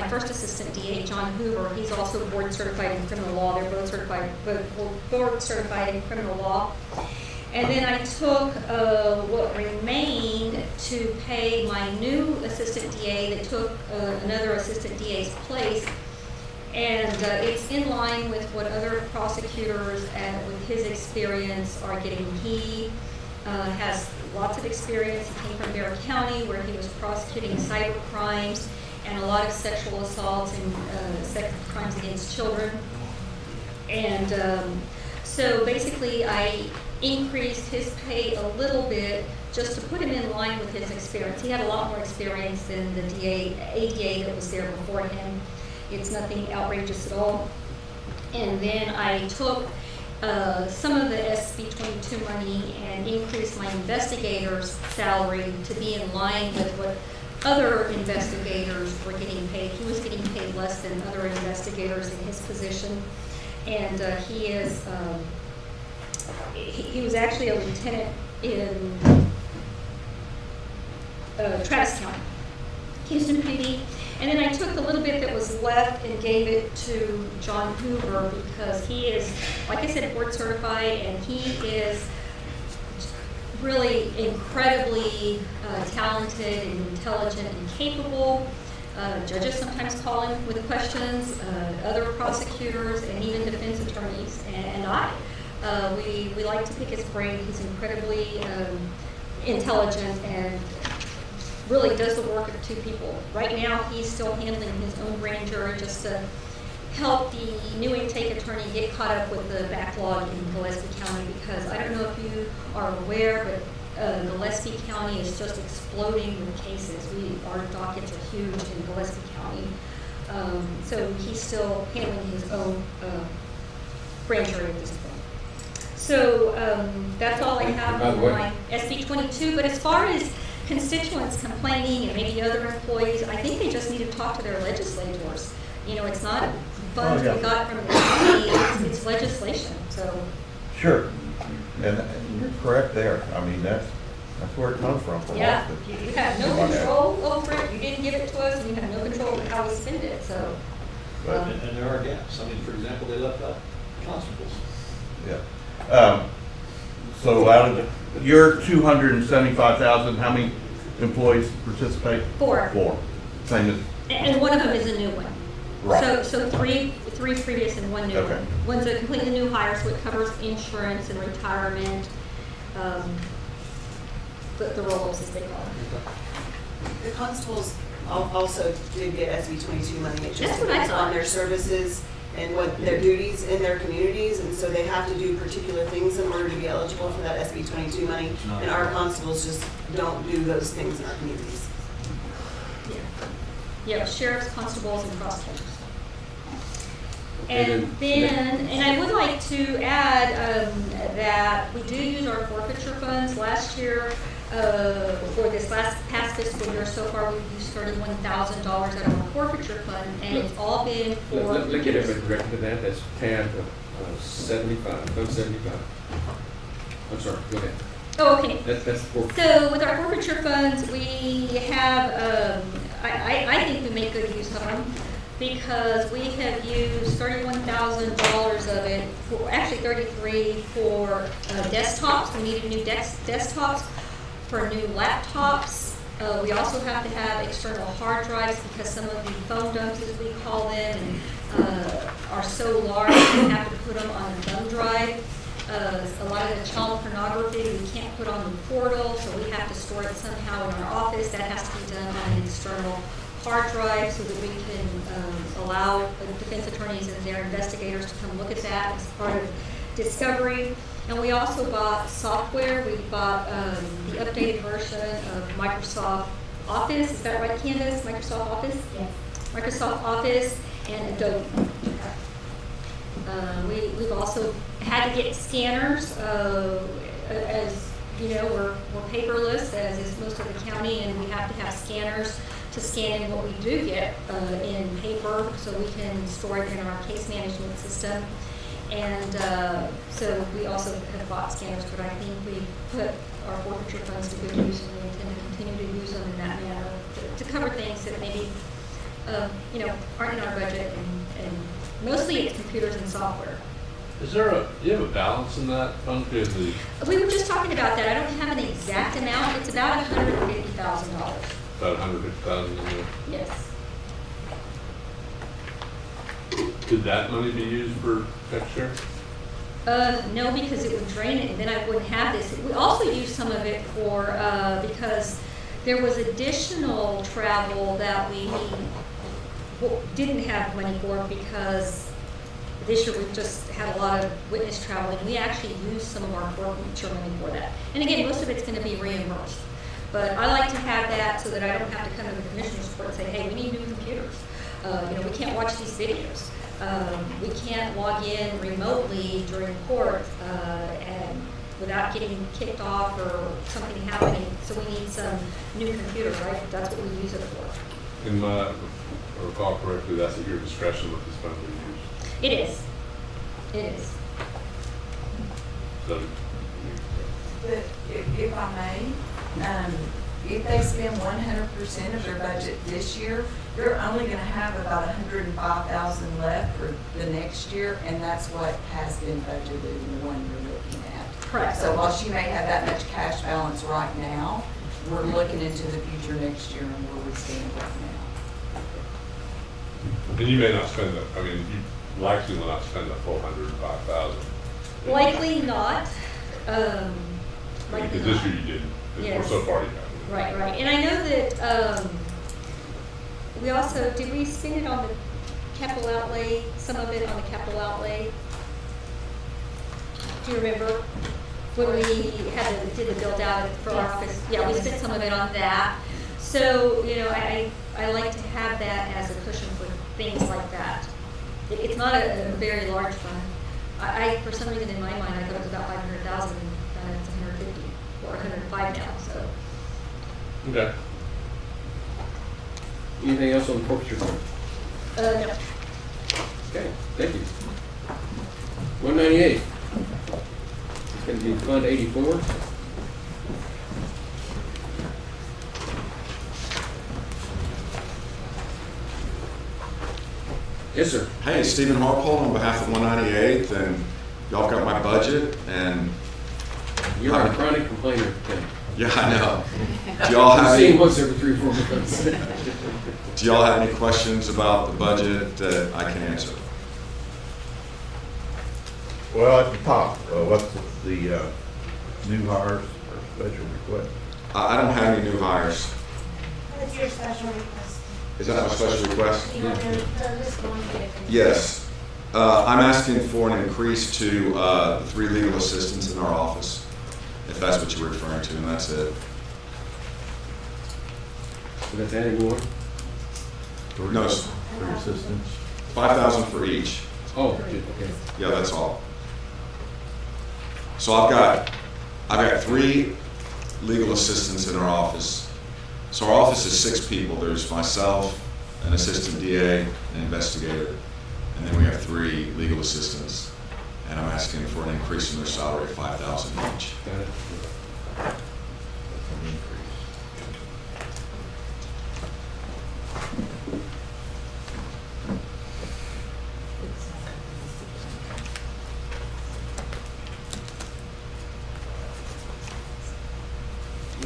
first assistant DA, John Hoover. He's also board certified in criminal law. They're both board certified in criminal law. And then I took what remained to pay my new assistant DA that took another assistant DA's place. And it's in line with what other prosecutors with his experience are getting. He has lots of experience. He came from Bear County, where he was prosecuting cyber crimes and a lot of sexual assaults and sex crimes against children. And so basically I increased his pay a little bit just to put him in line with his experience. He had a lot more experience than the ADA that was there before him. It's nothing outrageous at all. And then I took some of the SB 22 money and increased my investigator's salary to be in line with what other investigators were getting paid. He was getting paid less than other investigators in his position. And he was actually a lieutenant in Travis County, Houston PD. And then I took the little bit that was left and gave it to John Hoover because he is, like I said, board certified, and he is really incredibly talented and intelligent and capable. Judges sometimes call him with questions, other prosecutors, and even defense attorneys, and I. We like to pick his brain. He's incredibly intelligent and really does the work of two people. Right now, he's still handling his own grand jury just to help the new intake attorney get caught up with the backlog in Gillespie County, because I don't know if you are aware, but Gillespie County is just exploding with cases. Our dockets are huge in Gillespie County. So he's still handling his own grand jury at this point. So that's all I have on my SB 22. But as far as constituents complaining and maybe other employees, I think they just need to talk to their legislators. You know, it's not funds we got from the county, it's legislation, so. Sure, and you're correct there. I mean, that's where it comes from. Yeah, you have no control over it, you didn't give it to us, and you have no control over how we spend it, so. And there are gaps. I mean, for example, they left out constables. Yeah. So out of your 275,000, how many employees participate? 4. 4. Same as. And one of them is a new one. Right. So three previous and one new Okay. one. One's a completely new hire, so it covers insurance and retirement, the roles as they call it. The constables also did get SB 22 money. It just That's what I depends thought. on their services and what their duties in their communities, and so they have to do particular things in order to be eligible for that SB 22 money. And our constables just don't do those things in our communities. Yeah, sheriffs, constables, and prosecutors. Okay, And then, and I would like to add that we do use our forfeiture funds. Last year, for this past fiscal year, so far we've used $31,000 out of our forfeiture fund, and it's all been for. Let get everybody directed to that. That's tab 75, code 75. I'm sorry, go ahead. Oh, okay. That's for. So with our forfeiture funds, we have, I think we make good use of them, because we have used $31,000 of it, actually 33 for desktops. We needed new desktops for new laptops. We also have to have external hard drives because some of the phone dumps, as we call them, are so large we have to put them on a thumb drive. A lot of the child pornography we can't put on the portal, so we have to store it somehow in our office. That has to be done on an external hard drive so that we can allow defense attorneys and their investigators to come look at that as part of discovery. And we also bought software. We bought the updated version of Microsoft Office. Is that right, Candace? Microsoft Office? Yes. Microsoft Office and Adobe. We've also had to get scanners, as you know, we're paperless, as is most of the county, and we have to have scanners to scan in what we do get in paper so we can store it in our case management system. And So we also have bought scanners, but I think we put our forfeiture funds to good use, and we intend to continue to use them in that manner to cover things that maybe, you know, aren't in our budget, and mostly it's computers and software. Is there do you have a balance in that fund? Because the, We were just talking about that. I don't have an exact amount. It's about $150,000. about 150,000 in there. Yes. Could that money be used for tech share? No, because it would drain it, and then I wouldn't have this. We also used some of it for, because there was additional travel that we didn't have money for, because this year we've just had a lot of witness travel, and we actually used some of our forfeiture money for that. And again, most of it's gonna be reimbursed. But I like to have that so that I don't have to come to the commissioner's court and say, hey, we need new computers. You know, we can't watch these videos. We can't log in remotely during court and without getting kicked off or something happening. So we need some new computer, right? That's what we use it for. In my, if I recall correctly, that's at your discretion what this fund is used. It is. It is. So, But if I may, if they spend 100% of their budget this year, they're only gonna have about 105,000 left for the next year, and that's what has been budgeted in the one you're looking at. Correct. So while she may have that much cash balance right now, we're looking into the future next year and where we stand right now. and you may not spend that, I mean, you likely will not spend the full 105,000. Likely not. Likely Because this not. year you didn't, or Yes. so far you haven't. Right, right. And I know that we also, did we spend it on the capital outlay, some of it on the capital outlay? Do you remember when we did the build out for our office? Yeah, we spent some of it on that. So, you know, I like to have that as a cushion for things like that. It's not a very large fund. I, for some reason in my mind, I thought it was about 500,000, and it's 150 or 105 now, so. Okay. Anything else on the forfeiture fund? No. Okay, thank you. 198. It's going to be Fund 84. Yes, sir. Hey, Stephen Harpole on behalf of 198th, and y'all got my budget, and You're a chronic complainer, Tim. yeah, I know. Do y'all have I've seen any, once every 3 or 4 months. do y'all have any questions about the budget that I can answer? Well, at the top, what's the new hires or special request? I don't have any new hires. That's your special request. Is that my special request? You want the list going to get it. Yes. I'm asking for an increase to the 3 legal assistants in our office, if that's what you're referring to, and that's it. So that's adding more? No, Three assistants? 5,000 for each. Oh, okay. Yeah, that's all. So I've got 3 legal assistants in our office. So our office is 6 people. There's myself, an assistant DA, an investigator, and then we have 3 legal assistants. And I'm asking for an increase in their salary of 5,000 each. Got it.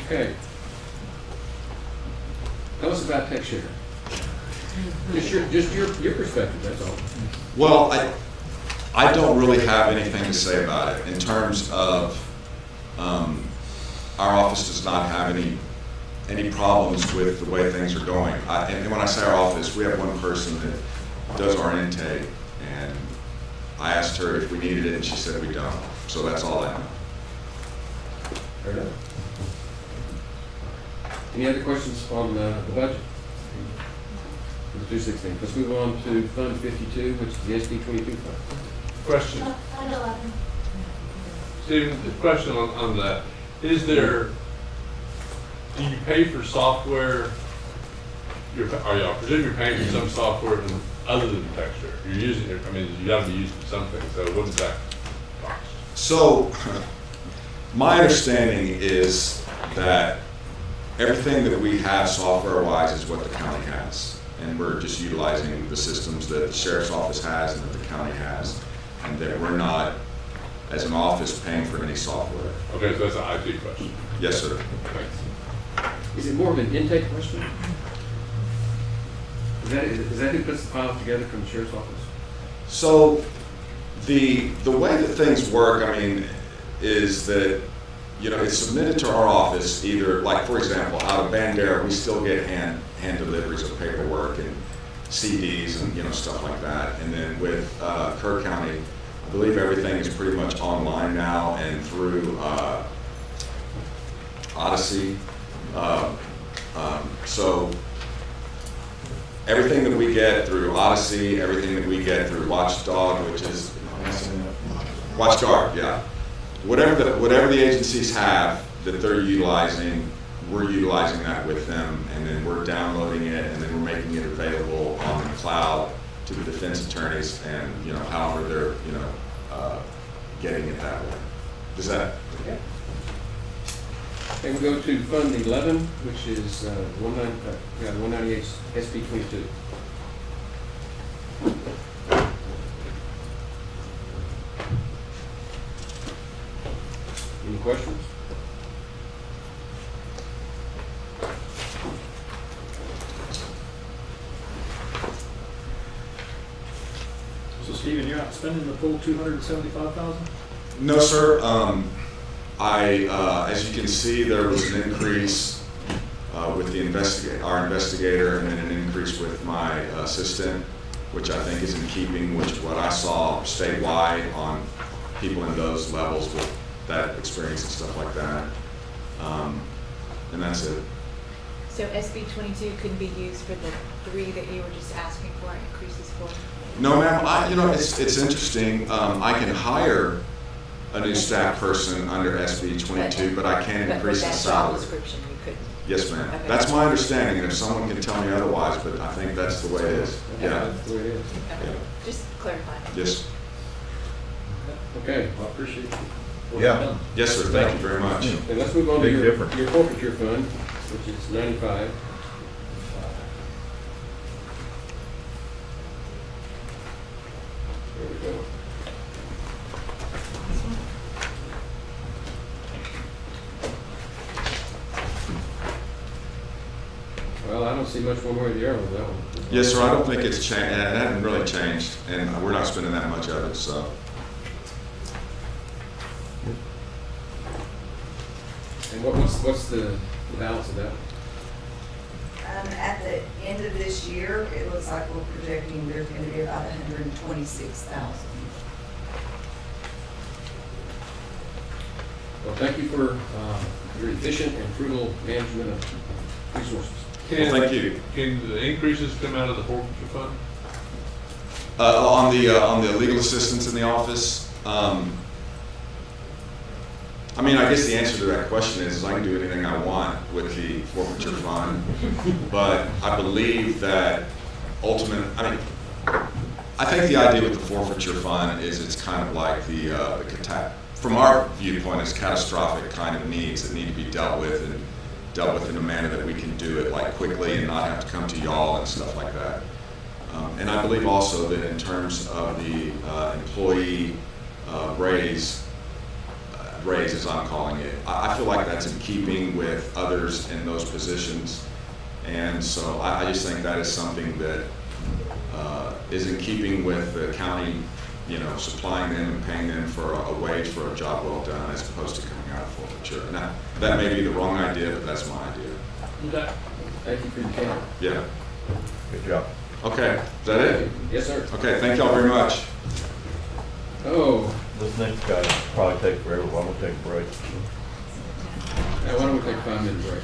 Okay. Tell us about tech share. Just your perspective, that's all. Well, I don't really have anything to say about it in terms of our office does not have any problems with the way things are going. And when I say our office, we have one person that does our intake, and I asked her if we needed it, and she said we don't. So that's all I know. Fair enough. Any other questions on the budget? The 216. Let's move on to Fund 52, which is the SD 22 fund. Question. Fund 11. Stephen, the question on that, is there, do you pay for software? I presume you're paying for some software other than texture. You're using it, I mean, you gotta be using something, so what does that cost? So, my understanding is that everything that we have software-wise is what the county has. And we're just utilizing the systems that the sheriff's office has and that the county has. And that we're not, as an office, paying for any software. Okay, so that's an IT question. Yes, sir. Thanks. Is it more of an intake question? Is that who puts the files together from the sheriff's office? So, the way that things work, I mean, is that, it's submitted to our office either, like, for example, out of Bandera, we still get hand deliveries of paperwork and CDs and, stuff like that. And then with Kerr County, I believe everything is pretty much online now and through Odyssey. So everything that we get through Odyssey, everything that we get through Watchdog, which is Watchguard, yeah. Whatever the agencies have that they're utilizing, we're utilizing that with them, and then we're downloading it, and then we're making it available on the cloud to the defense attorneys, and however they're getting it that way. Does that? Okay. And we go to Fund 11, which is 198 SB 22. Any questions? So Stephen, you're not spending the full 275,000? No, sir. As you can see, there was an increase with our investigator, and then an increase with my assistant, which I think is in keeping with what I saw statewide on people in those levels with that experience and stuff like that. And that's it. So SB 22 couldn't be used for the 3 that you were just asking for increases for? No, ma'am. It's interesting. I can hire a new staff person under SB 22, but I can't increase the But with that job salary. description, you couldn't? Yes, ma'am. Okay. That's my understanding, and if someone can tell me otherwise, but I think that's the way it is. Yeah. That's the way it is. Okay. Yeah. Just clarifying. Yes. Okay. Well, I appreciate you. Yeah. Yes, sir. Thank you very much. Then let's move on to Big your difference. forfeiture fund, which is 95. There we go. Well, I don't see much one way or the other with that one. Yes, sir. I don't think it's changed. It hasn't really changed, and we're not spending that much of it, so. And what's the balance of that? At the end of this year, it looks like we're projecting there's gonna be about 126,000. Well, thank you for your efficient and frugal management of resources. Well, thank you. Can the increases come out of the forfeiture fund? On the legal assistance in the office, I guess the answer to that question is I can do anything I want with the forfeiture fund, but I believe that I think the idea with the forfeiture fund is it's kind of like from our viewpoint, it's catastrophic kind of needs that need to be dealt with in a manner that we can do it like quickly and not have to come to y'all and stuff like that. And I believe also that in terms of the employee raise as I'm calling it, I feel like that's in keeping with others in those positions. And so I just think that is something that is in keeping with the county, supplying them and paying them for a wage for a job well done as opposed to coming out of forfeiture. Now, that may be the wrong idea, but that's my idea. Okay. Thank you for your time. Yeah. Good job. Okay, is that it? Yes, sir. Okay, thank y'all very much. Oh, This next guy probably take forever, but I'm gonna take a break. now why don't we take a 5-minute break?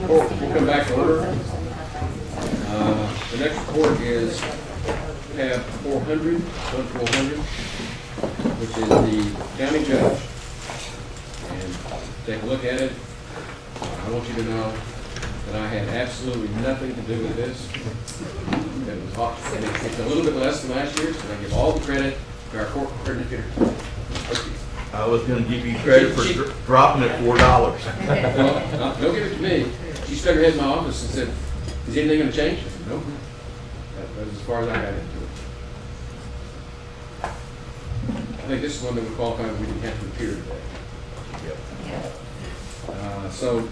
We'll come back to order. The next report is tab 400, 400, which is the county judge. And take a look at it. I want you to know that I had absolutely nothing to do with this. It was hot, and it's a little bit less than last year's, and I give all the credit to our court coordinator. I was gonna give you credit for dropping it $4. Well, don't give it to me. She stuck her head in my office and said, is anything gonna change? I said, nope. That was as far as I got into it. I think this is one that would qualify if we didn't have to appear today. So,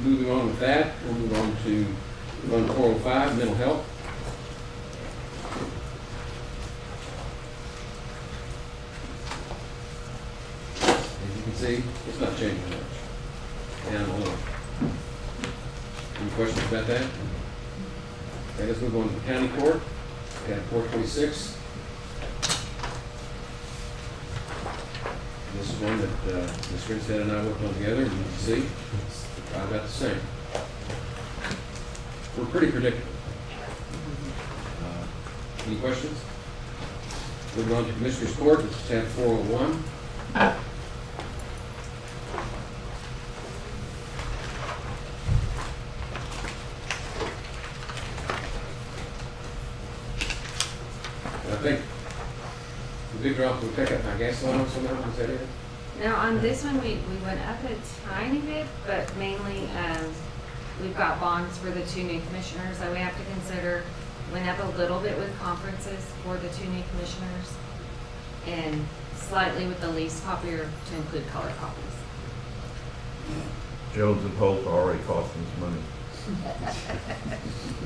moving on with that, we'll move on to Fund 405, mental health. As you can see, it's not changing much. Down a little. Any questions about that? Okay, let's move on to the county court. Tab 426. This is one that Ms. Grinstead and I worked on together, and you can see it's right about the same. We're pretty predictable. Any questions? Moving on to Commissioner's Court, which is tab 401. I think the big drop will pick up my gas line on some of them, is that it? Now, on this one, we went up a tiny bit, but mainly, we've got bonds for the 2 new commissioners that we have to consider. Went up a little bit with conferences for the 2 new commissioners, and slightly with the lease copier to include color copies. Jones and Holt are already costing us money.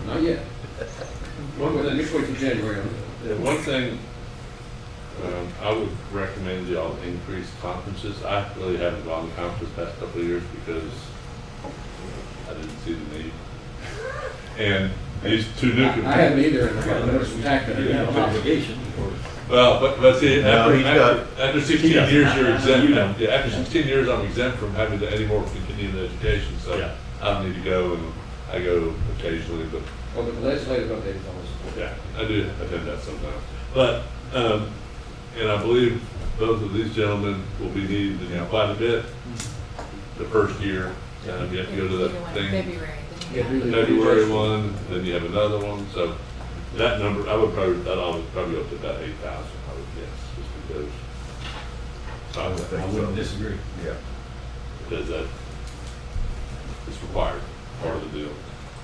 Not yet. Just wait till January on that. Yeah, one thing, I would recommend y'all increase conferences. I really haven't gone to conferences the past couple of years because I didn't see the need. And these 2 new I haven't either, and I got a notice from TAC that I didn't have. Obligation, Well, but see, No, he's after 16 years, you're exempt. Yeah, after 16 years, I'm exempt from having to any more continuing education, so Yeah. I don't need to go, and I go occasionally, but Oh, but the legislative update is always important. yeah, I do attend that sometimes. But, and I believe both of these gentlemen will be needed quite a bit the first year. You have to go to that thing, February one, then you have another one, so that number, that would probably up to about 8,000, I would guess, just because. I wouldn't disagree. Yeah. Because that is required, part of the deal.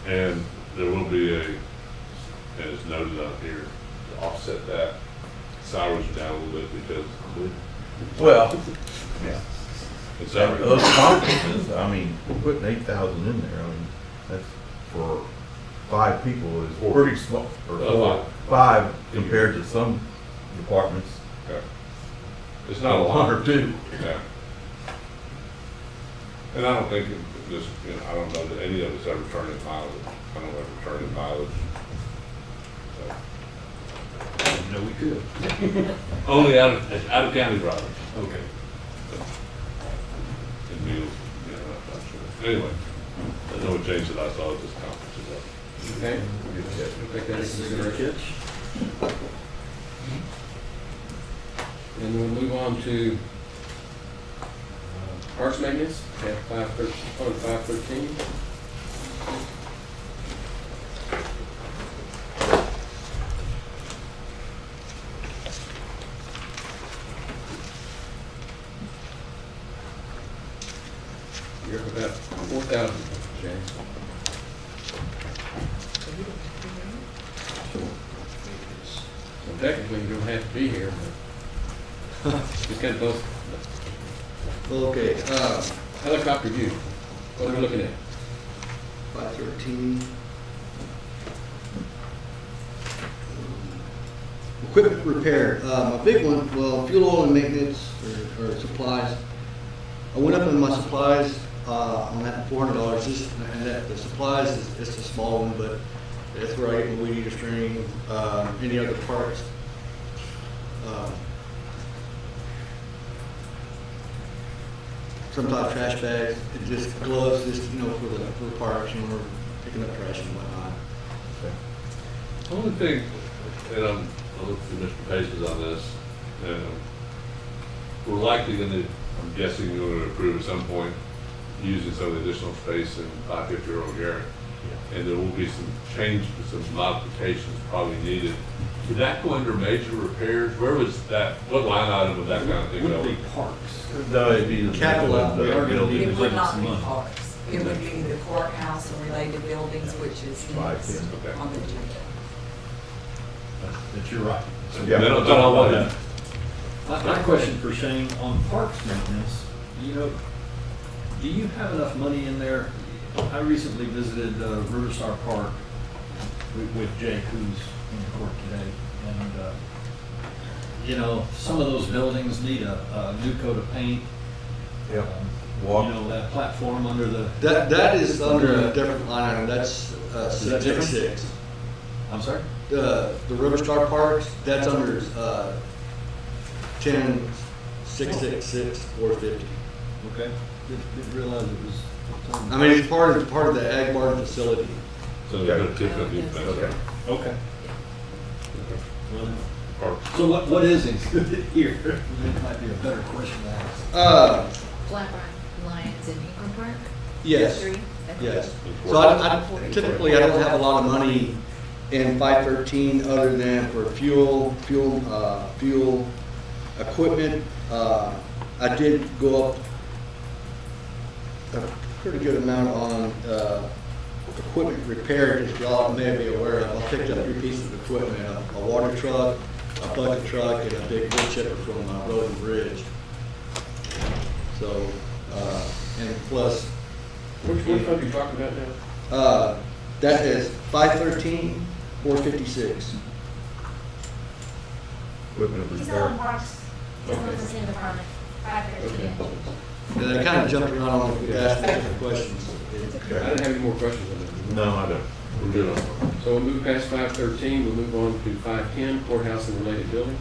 And there will be and it's noted on here, to offset that, salaries are down a little bit because. Well, yeah. And salaries. Those conferences, I mean, putting 8,000 in there, I mean, that's for 5 people is pretty small. Or 5 compared to some departments. Okay. It's not a lot. 1 or 2. Yeah. And I don't think this, I don't know that any of us ever turn in mileage. I don't ever turn in mileage. So. No, we could. Only out of county drivers. Okay. In meals, I'm not sure. Anyway, there's no change that I saw at this conference. Okay? We'll take that into consideration. And we'll move on to parks maintenance, tab 513. You're up about 4,000, James. So technically, you don't have to be here, but just kind of both. Okay, Helicopter view, what are we looking at? 513. Equipment repair, my big one, well, fuel oil and maintenance or supplies. I went up in my supplies, on that $400, and that the supplies is just a small one, but that's where I get my weed eater string, any other parts. sometimes trash bags, and just gloves, just, you know, for the parks, and we're picking up trash and whatnot. The only thing, and I'll look through Mr. Pace's on this, we're likely gonna, I'm guessing you're gonna approve at some point, using some of the additional space in 550 Garrett. And there will be some changes, some modifications probably needed. Would that go under major repairs? Where was that, what line item would that kind of thing go? Would be parks. No, it'd be the Capital outlay. We are gonna need It to would budget not some be money. parks. It would be the courthouse and related buildings, which is next Okay. on the agenda. But you're right. So Yeah. Then that's all I on wanted. My question for Shane, on parks maintenance, you know, do you have enough money in there? I recently visited Riverstar Park with Jake, who's in court today, and, you know, some of those buildings need a new coat of paint. Yep. You Walk. know, that platform under the. That is under a different line item, that's, Is that different? 6. I'm sorry? The Riverstar Parks, that's under, 10-666-450. Okay. Didn't realize it was. I mean, it's part of the ag barn facility. So they're gonna tip that new fence. Okay. Okay. Well, Parks. so what is included here? That might be a better question to ask. Flat Lions in Ingram Park? Yes, 3? yes. So I typically, I don't have a lot of money in 513 other than for fuel equipment. I did go up a pretty good amount on equipment repair, as y'all may be aware of. I picked up 3 pieces of equipment, a water truck, a bucket truck, and a big wood chipper from Road and Bridge. So, and plus, Which fund are you talking about now? that is 513, 456. Equipment He's repair. on parks, he's on the same department, 513. And I kind of jumped around on the asked different questions. I didn't have any more questions on that. No, I don't. We're good on that. So we'll move past 513, we'll move on to 510, courthouse and related buildings.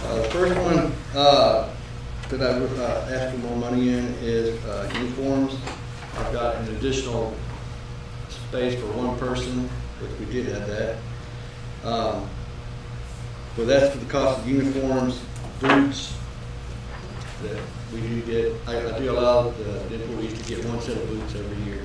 The first one that I asked for more money in is uniforms. I've got an additional space for one person, which we did have that. So that's for the cost of uniforms, boots that we do get. I do allow the employees to get one set of boots every year.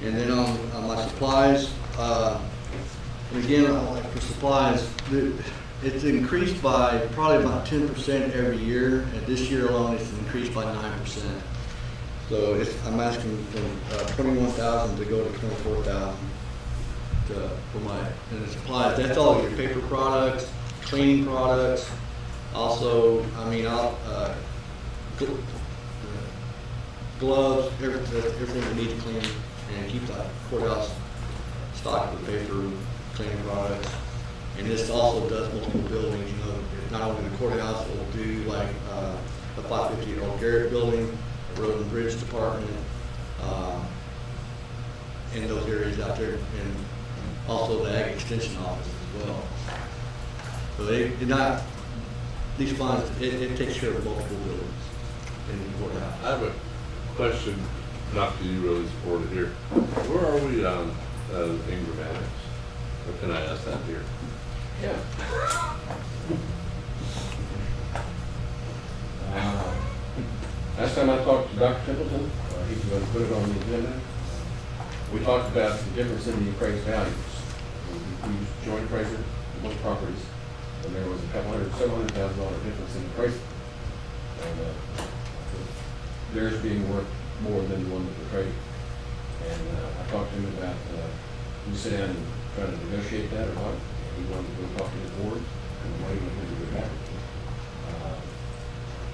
And then on my supplies, and again, like for supplies, it's increased by probably about 10% every year, and this year alone, it's increased by 9%. So I'm asking from 21,000 to go to 24,000 for my, and the supplies, that's all your paper products, cleaning products, also, I mean, gloves, everything we need to clean and keep the courthouse stocked with paper, cleaning products. And this also does multiple buildings, you know, not only the courthouse, it will do like the 550 Old Garrett building, the Road and Bridge Department, in those areas out there, and also the Ag Extension Office as well. So they did not, these funds, it takes care of multiple buildings in the courthouse. I have a question, not that you really supported here. Where are we on Ingram Annex? Or can I ask that here? Yeah. Last time I talked to Dr. Templeton, he was going to put it on the agenda. We talked about the difference in the appraised values. We used joint appraiser in both properties, and there was a $700,000 difference in appraisal. And theirs being worth more than the one that we're trading. And I talked to him about, we sit down and try to negotiate that or what. He wanted to go talk to the board and waiting on him to get back.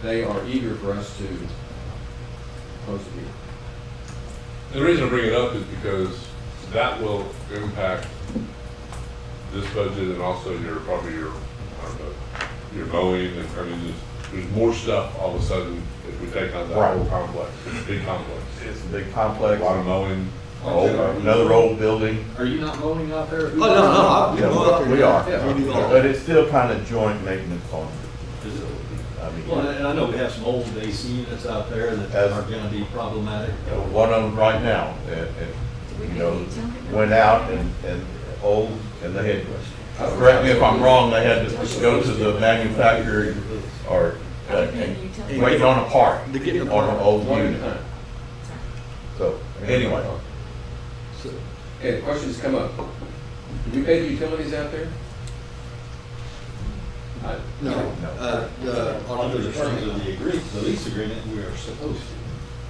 They are eager for us to supposed to be. The reason I bring it up is because that will impact this budget and also probably your, I don't know, your mowing, and I mean, there's more stuff all of a sudden if we take on that whole complex. It's a big complex. It's a big A complex, lot of mowing. another old building. Are you not mowing out there? Oh, no, Yeah, go out there. we are, Yeah, we do all but that. it's still kind of joint maintenance on the facility. I mean, Well, and I know we have some old AC units out there that As- are gonna be problematic. one of them right now, went out and old, and they had, correct me if I'm wrong, they had to go to the manufacturer or waiting on a part To get in the on an part. old One at a unit. time. So, anyway, Okay, the questions come up. Do we pay the utilities out there? No, Under the terms of the lease agreement, we are supposed to.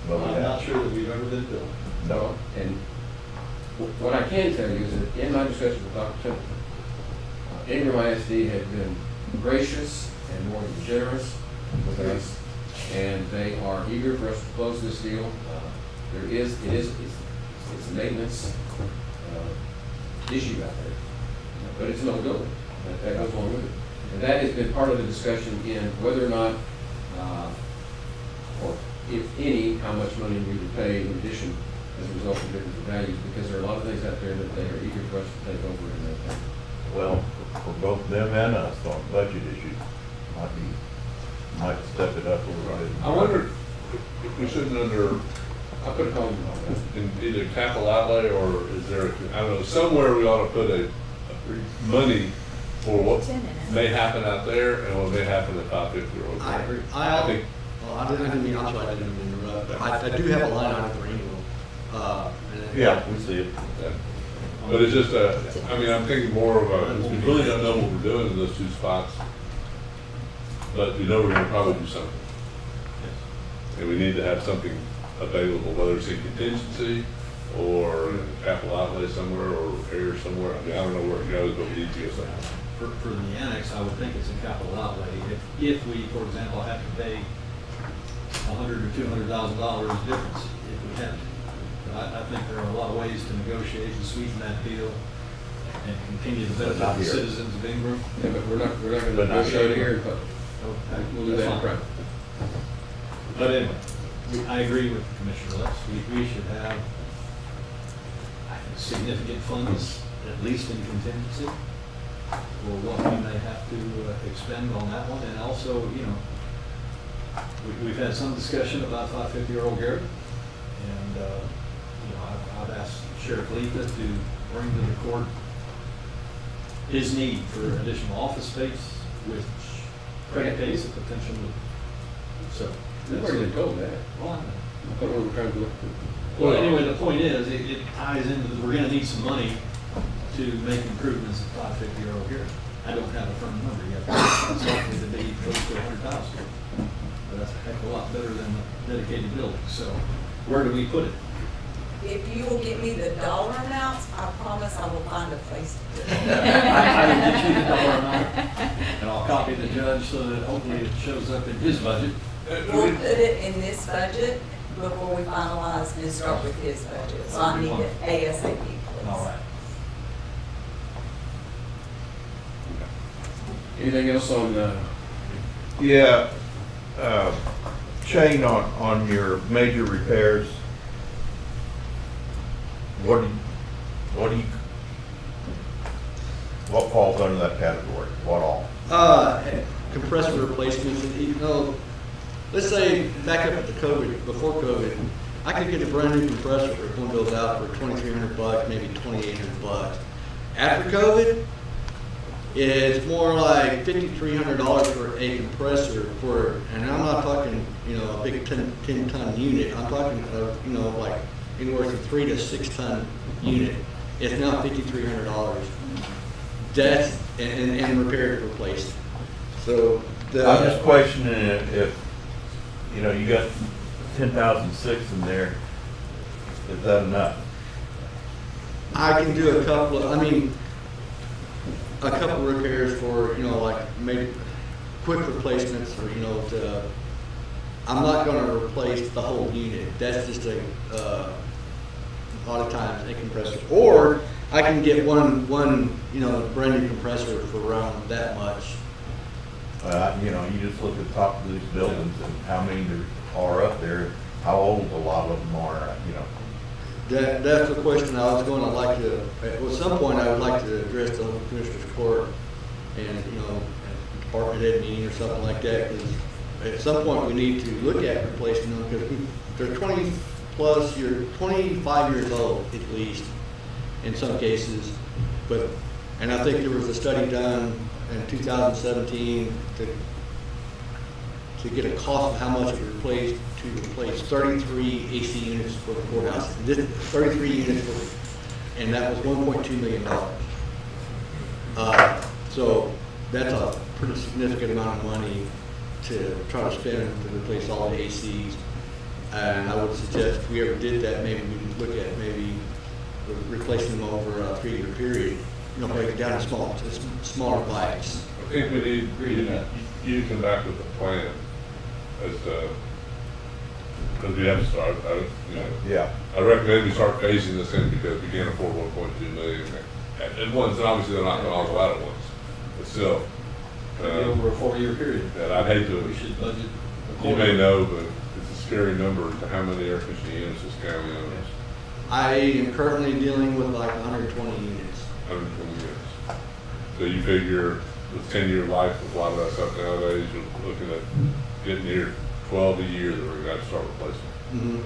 but we I'm not have, sure that we've ever been billed. no. And what I can tell you is that in my discussion with Dr. Temple, Ingram ISD has been gracious and more than generous with us, and they are eager for us to close this deal. It's a maintenance issue out there, but it's an old building. That goes along with it. And that has been part of the discussion in whether or not, or if any, how much money we would pay in addition as a result of difference in values, because there are a lot of things out there that they are eager for us to take over and make happen. Well, for both them and us on budget issues, might step it up a little bit. I wonder if we shouldn't I'll put a call in on that. in either capital outlay or is there, I don't know, somewhere we ought to put a money for what may happen out there and what may happen at 550 Road. I agree. I think, Well, I didn't mean, I'm sorry, I didn't mean to interrupt, but I do have a line item for annual. Yeah, we see it. but it's just I mean, I'm thinking more of we really don't know what we're doing in those two spots, but we know we're gonna probably do something. And we need to have something available, whether it's in contingency or capital outlay somewhere or repair somewhere. I mean, I don't know where it goes, but we need to go somewhere. For the annex, I would think it's a capital outlay. If we, for example, have to pay $100,000 or $200,000 difference, if we have to. But I think there are a lot of ways to negotiate and sweeten that deal and continue to benefit not the here. citizens of Ingram. Yeah, but we're not gonna But not negotiate here. here in public. Okay, We'll do that in that's fine. private. But anyway, I agree with Commissioner Letts. We should have, I think, significant funds, at least in contingency, for what we may have to expend on that one. And also, you know, we've had some discussion about 550 Earl Garrett. And, you know, I've asked Sheriff Letha to bring to the court his need for additional office space, which predicates a potential move. So. We've already been told that. Well, I know. I thought we were trying to look. Well, anyway, the point is, it ties into, we're gonna need some money to make improvements at 550 Earl Garrett. I don't have a firm number yet, it's likely to be close to 100,000. But that's a heck of a lot better than a dedicated building, so where do we put it? If you will give me the dollar amounts, I promise I will find a place to put it. I will get you the dollar amount, and I'll copy the judge so that hopefully it shows up in his budget. We'll put it in this budget before we finalize and start with his budget, so I need it ASAP, please. All right. Anything else on, Yeah, Shane, on your major repairs, what falls under that category? What all? Compressor replacements, and, you know, let's say back up at the COVID, before COVID, I could get a brand new compressor for one goes out for $2,300, maybe $2,800. After COVID, it's more like $5,300 for a compressor for, and I'm not talking, you know, a big 10-ton unit. I'm talking, you know, like anywhere from 3 to 6 ton unit. It's now $5,300. That's and repaired and replaced. So I'm just questioning if, you know, you got 10,006 in there, is that enough? I can do a couple of, a couple of repairs for, you know, like maybe quick replacements or, you know, I'm not gonna replace the whole unit. That's just a lot of times a compressor. Or I can get one, you know, brand new compressor for around that much. You know, you just look at the top of these buildings and how many there are up there, how old a lot of them are, you know. That's the question I was going to like to, at some point I would like to address the Commissioner's Court and, you know, at department head meeting or something like that, because at some point we need to look at replacing them, because they're 25 years old at least, in some cases. But, and I think there was a study done in 2017 to get a cost of how much it replaced to replace 33 AC units for the courthouse. 33 units for, and that was $1.2 million. So that's a pretty significant amount of money to try to spend to replace all the ACs. And I would suggest if we ever did that, maybe we could look at maybe replacing them over a 3-year period. You know, break it down to smaller bites. I think we need, you to come back with a plan as to, because we have to start, you know. Yeah. I recommend we start phasing this in because we can't afford 1.2 million at once, and obviously they're not going to all go out at once, but still. Over a 4-year period. And I'd hate to, We should budget. you may know, but it's a scary number to how many air conditioning units this county owns. I am currently dealing with like 120 units. 120 units. So you figure with 10-year life of a lot of that stuff nowadays, you're looking at getting near 12 a year that we're going to have to start replacing. Mm-hmm.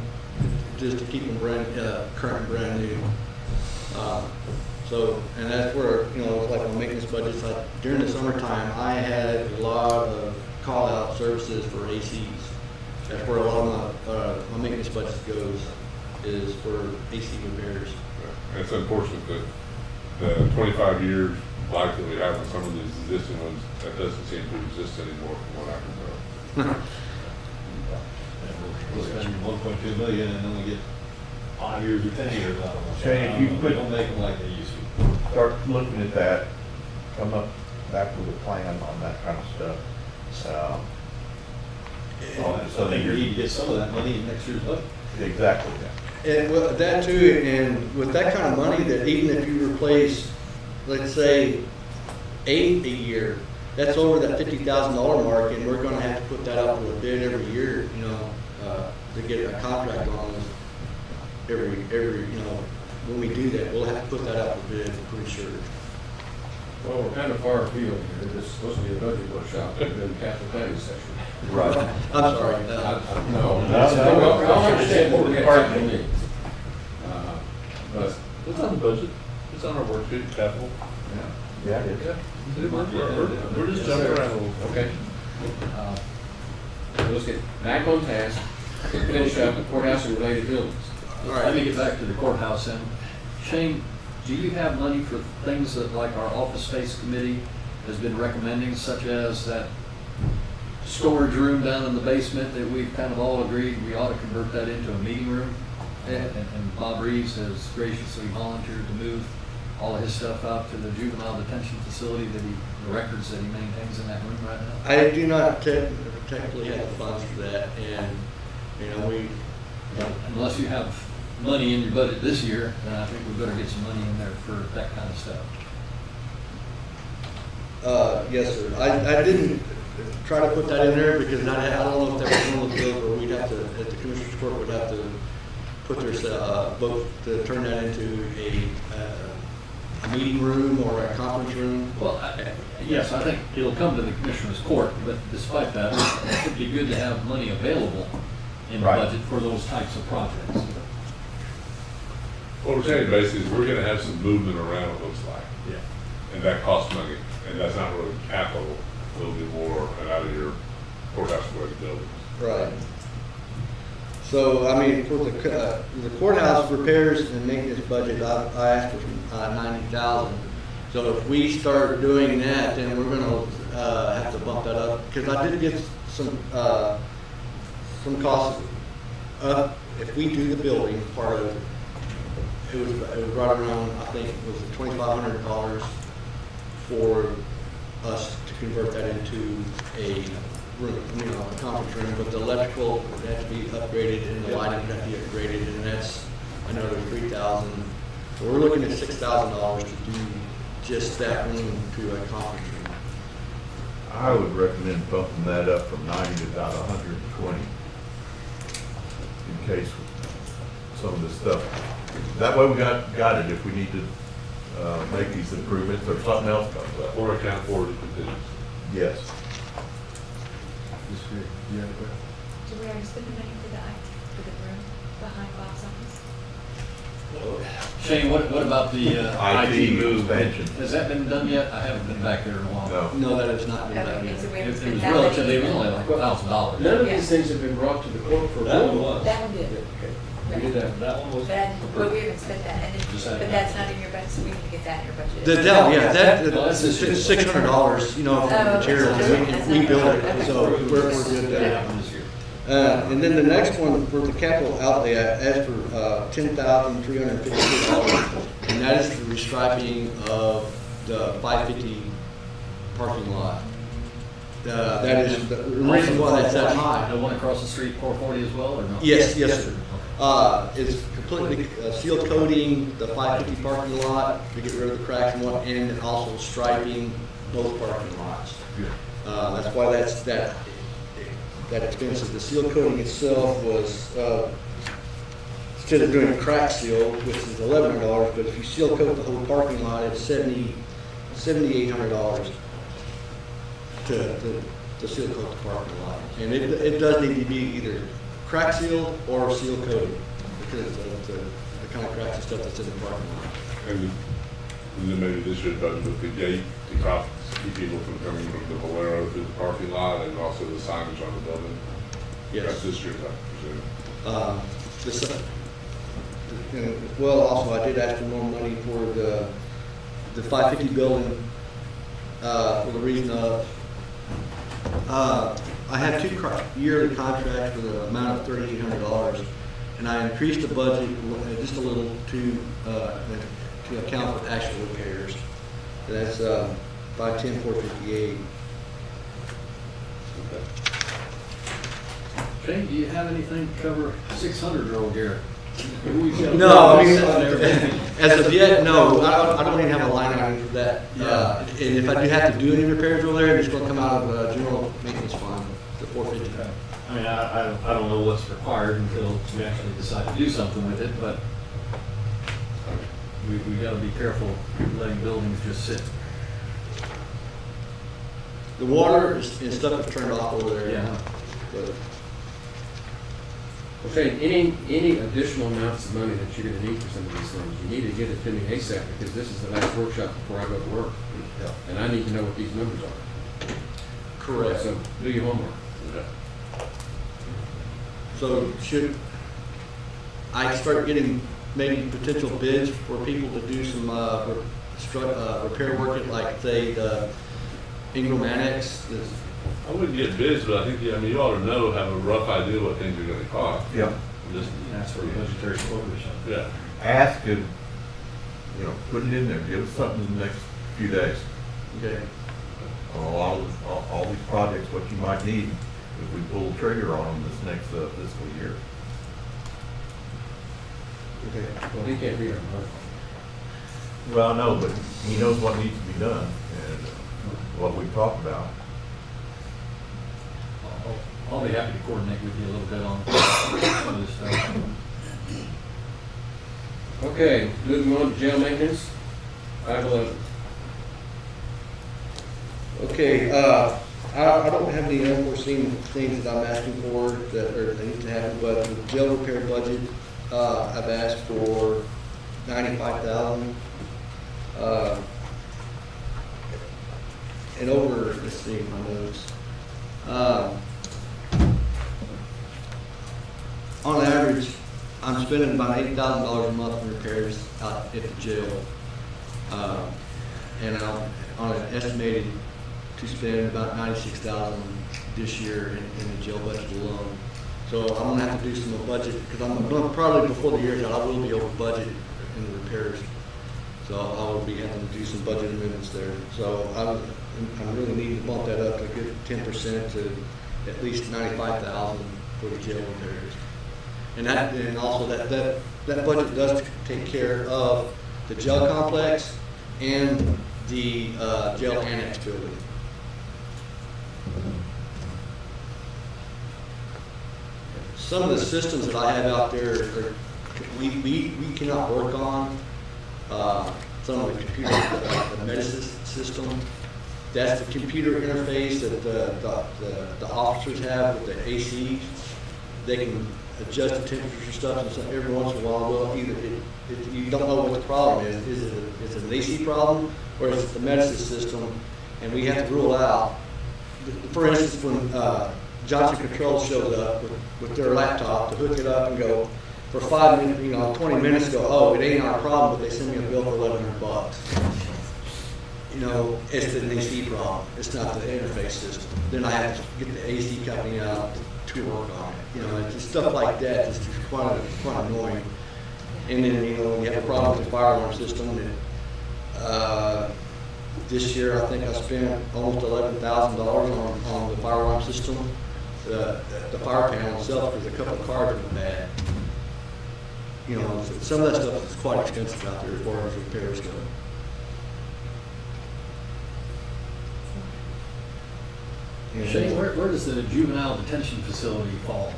Just to keep them current, brand new. So, and that's where, you know, it's like my maintenance budgets, like during the summertime, I had a lot of call-out services for ACs. That's where a lot of my maintenance budget goes, is for AC repairs. And it's unfortunate that the 25 years life that we have on some of these existing ones, that doesn't seem to exist anymore from what I can tell. We'll spend 1.2 million and then we get 5 years or 10 years out of them. Shane, if you They don't make them like they used to. Start looking at that, come up back with a plan on that kind of stuff. So they need to get some of that money in next year's budget. Exactly. And with that too, and with that kind of money, that even if you replace, let's say, 8 a year, that's over that $50,000 mark, and we're gonna have to put that out for a bid every year, you know, to get a contract on this. Every, you know, when we do that, we'll have to put that out for bid, I'm pretty sure. Well, we're kind of far afield here. This is supposed to be a budget workshop, we're doing capital planning session. Right. I'm sorry. No, I understand what the argument means. But It's on the budget. It's on our worksheet, capital. Yeah, it is. We're just jumping around a little. okay. Let's get back on task and finish up the courthouse and related buildings. All right, let me get back to the courthouse then. Shane, do you have money for things that like our office space committee has been recommending, such as that storage room down in the basement that we've kind of all agreed we ought to convert that into a meeting room? And Bob Reeves has graciously volunteered to move all of his stuff out to the juvenile detention facility the records that he maintains in that room right now. I do not technically have the funds for that, and, you know, Unless you have money in your budget this year, then I think we better get some money in there for that kind of stuff. Yes, sir. I didn't try to put that in there because I don't know if that was one of the bills where we'd have to, at the Commissioner's Court, would have to put their vote to turn that into a meeting room or a conference room. Well, yes, I think it'll come to the Commissioner's Court, but despite that, it would be good to have money available in the Right. budget for those types of projects. What we're saying basically is we're gonna have some movement around, it looks like. Yeah. And that costs money, and that's not really capital, it'll be more out of your courthouse related buildings. Right. So, I mean, for the courthouse repairs and maintenance budget, I asked for $90,000. So if we start doing that, then we're gonna have to bump that up, because I did get some costs. If we do the building part of it, it was right around, I think it was $2,500 for us to convert that into a room, a conference room, but the electrical would have to be upgraded and the lighting would have to be upgraded, and that's another $3,000. So we're looking at $6,000 to do just that room to a conference room. I would recommend bumping that up from 90 to about 120 in case some of this stuff. That way we got it if we need to make these improvements or something else comes up. Or account for the contingency. Yes. You have a question? Do we already spend the money for the room behind Bob's office? Shane, what about the IT move? expansion. Has that been done yet? I haven't been back there in a while. No. No, that is not been done Okay, yet. so we It haven't was spent that relatively, it was money. only like $1,000. None of Yeah. these things have been brought to the court for That one approval. was. That one did. Okay. Right. We did that. That one was. But we haven't spent that, and Just it, had but it. that's not in your budget, so we need to get that in your budget. That's $600, for materials, and we build it, so we're good there. And then the next one, for the capital outlay, I asked for $10,352, and that is for restriping of the 550 parking lot. That is, the reason why that's that high. The one across the street, 440 as well, or no? Yes, sir. It's completely seal coating the 550 parking lot to get rid of the cracks and also striping both parking lots. That's why that's that expensive. The seal coating itself was, instead of doing a crack seal, which is $1,100, but if you seal coat the whole parking lot, it's $7,800 to seal coat the parking lot. And it does need to be either crack seal or seal coated because of the kind of cracks and stuff that's in the parking lot. And then maybe this should budget with the gate to keep people from coming from the Bolero through the parking lot and also the signage on the building. Yes. That's this year, I presume. Well, also I did ask for more money for the 550 building for the reason of I have two yearly contracts for the amount of $3,800, and I increased the budget just a little to account for actual repairs. That's 510,458. Shane, do you have anything to cover 600-year-old Garrett? No, I mean, as of yet, no. I don't even have a line item for that. And if I do have to do any repairs over there, it's going to come out of general maintenance fund, the 450. I mean, I don't know what's required until we actually decide to do something with it, but we got to be careful letting buildings just sit. The water and stuff is turned off over there. Yeah. But Okay, any additional amounts of money that you're gonna need for some of these things, you need to get it to me ASAP, because this is the last workshop before I go to work. And I need to know what these numbers are. correct. So do your homework. So should I start getting maybe potential bids for people to do some repair work at, like, say, the Ingram Annex? I wouldn't get bids, but I think, I mean, you ought to know, have a rough idea what things are gonna cost. Yeah. Just, That's for a budgetary quote or something. yeah. Ask and, put it in there, give us something in the next few days. Okay. On all these projects, what you might need if we pull the trigger on them this next fiscal year. Okay. Well, he can't read our mind. Well, I know, but he knows what needs to be done and what we've talked about. I'll be happy to coordinate with you a little bit on some of this stuff. Okay, moving on to jail maintenance, 511. Okay, I don't have any unforeseen things that I'm asking for that need to happen, but the jail repair budget, I've asked for $95,000. And over, let's see my notes. On average, I'm spending about $8,000 a month on repairs out at the jail. And I'm on an estimated to spend about $96,000 this year in the jail budget alone. So I'm gonna have to do some more budget, because I'm gonna, probably before the year's out, I will be over budget in the repairs. So I will be having to do some budget amendments there. So I'm really needing to bump that up a good 10% to at least 95,000 for the jail repairs. And also that budget does take care of the jail complex and the jail annex building. Some of the systems that I have out there, we cannot work on. Some of the computer, the medicine system, that's the computer interface that the officers have with the ACs. They can adjust the temperature and stuff, and so every once in a while, well, either you don't know what the problem is. Is it an AC problem, or is it the medicine system? And we have to rule out. For instance, when Johnson Controls shows up with their laptop to hook it up and go for 5 minutes, 20 minutes, go, oh, it ain't our problem, but they send me a bill for $1,100. It's the AC problem. It's not the interface system. Then I have to get the AC company out to work on it. It's just stuff like that. It's quite annoying. And then, when you have a problem with the fire alarm system, this year I think I spent almost $11,000 on the fire alarm system. The fire panel itself, because a couple of cars were bad. Some of that stuff is quite expensive out there as far as repairs go. Shane, where does the juvenile detention facility fall?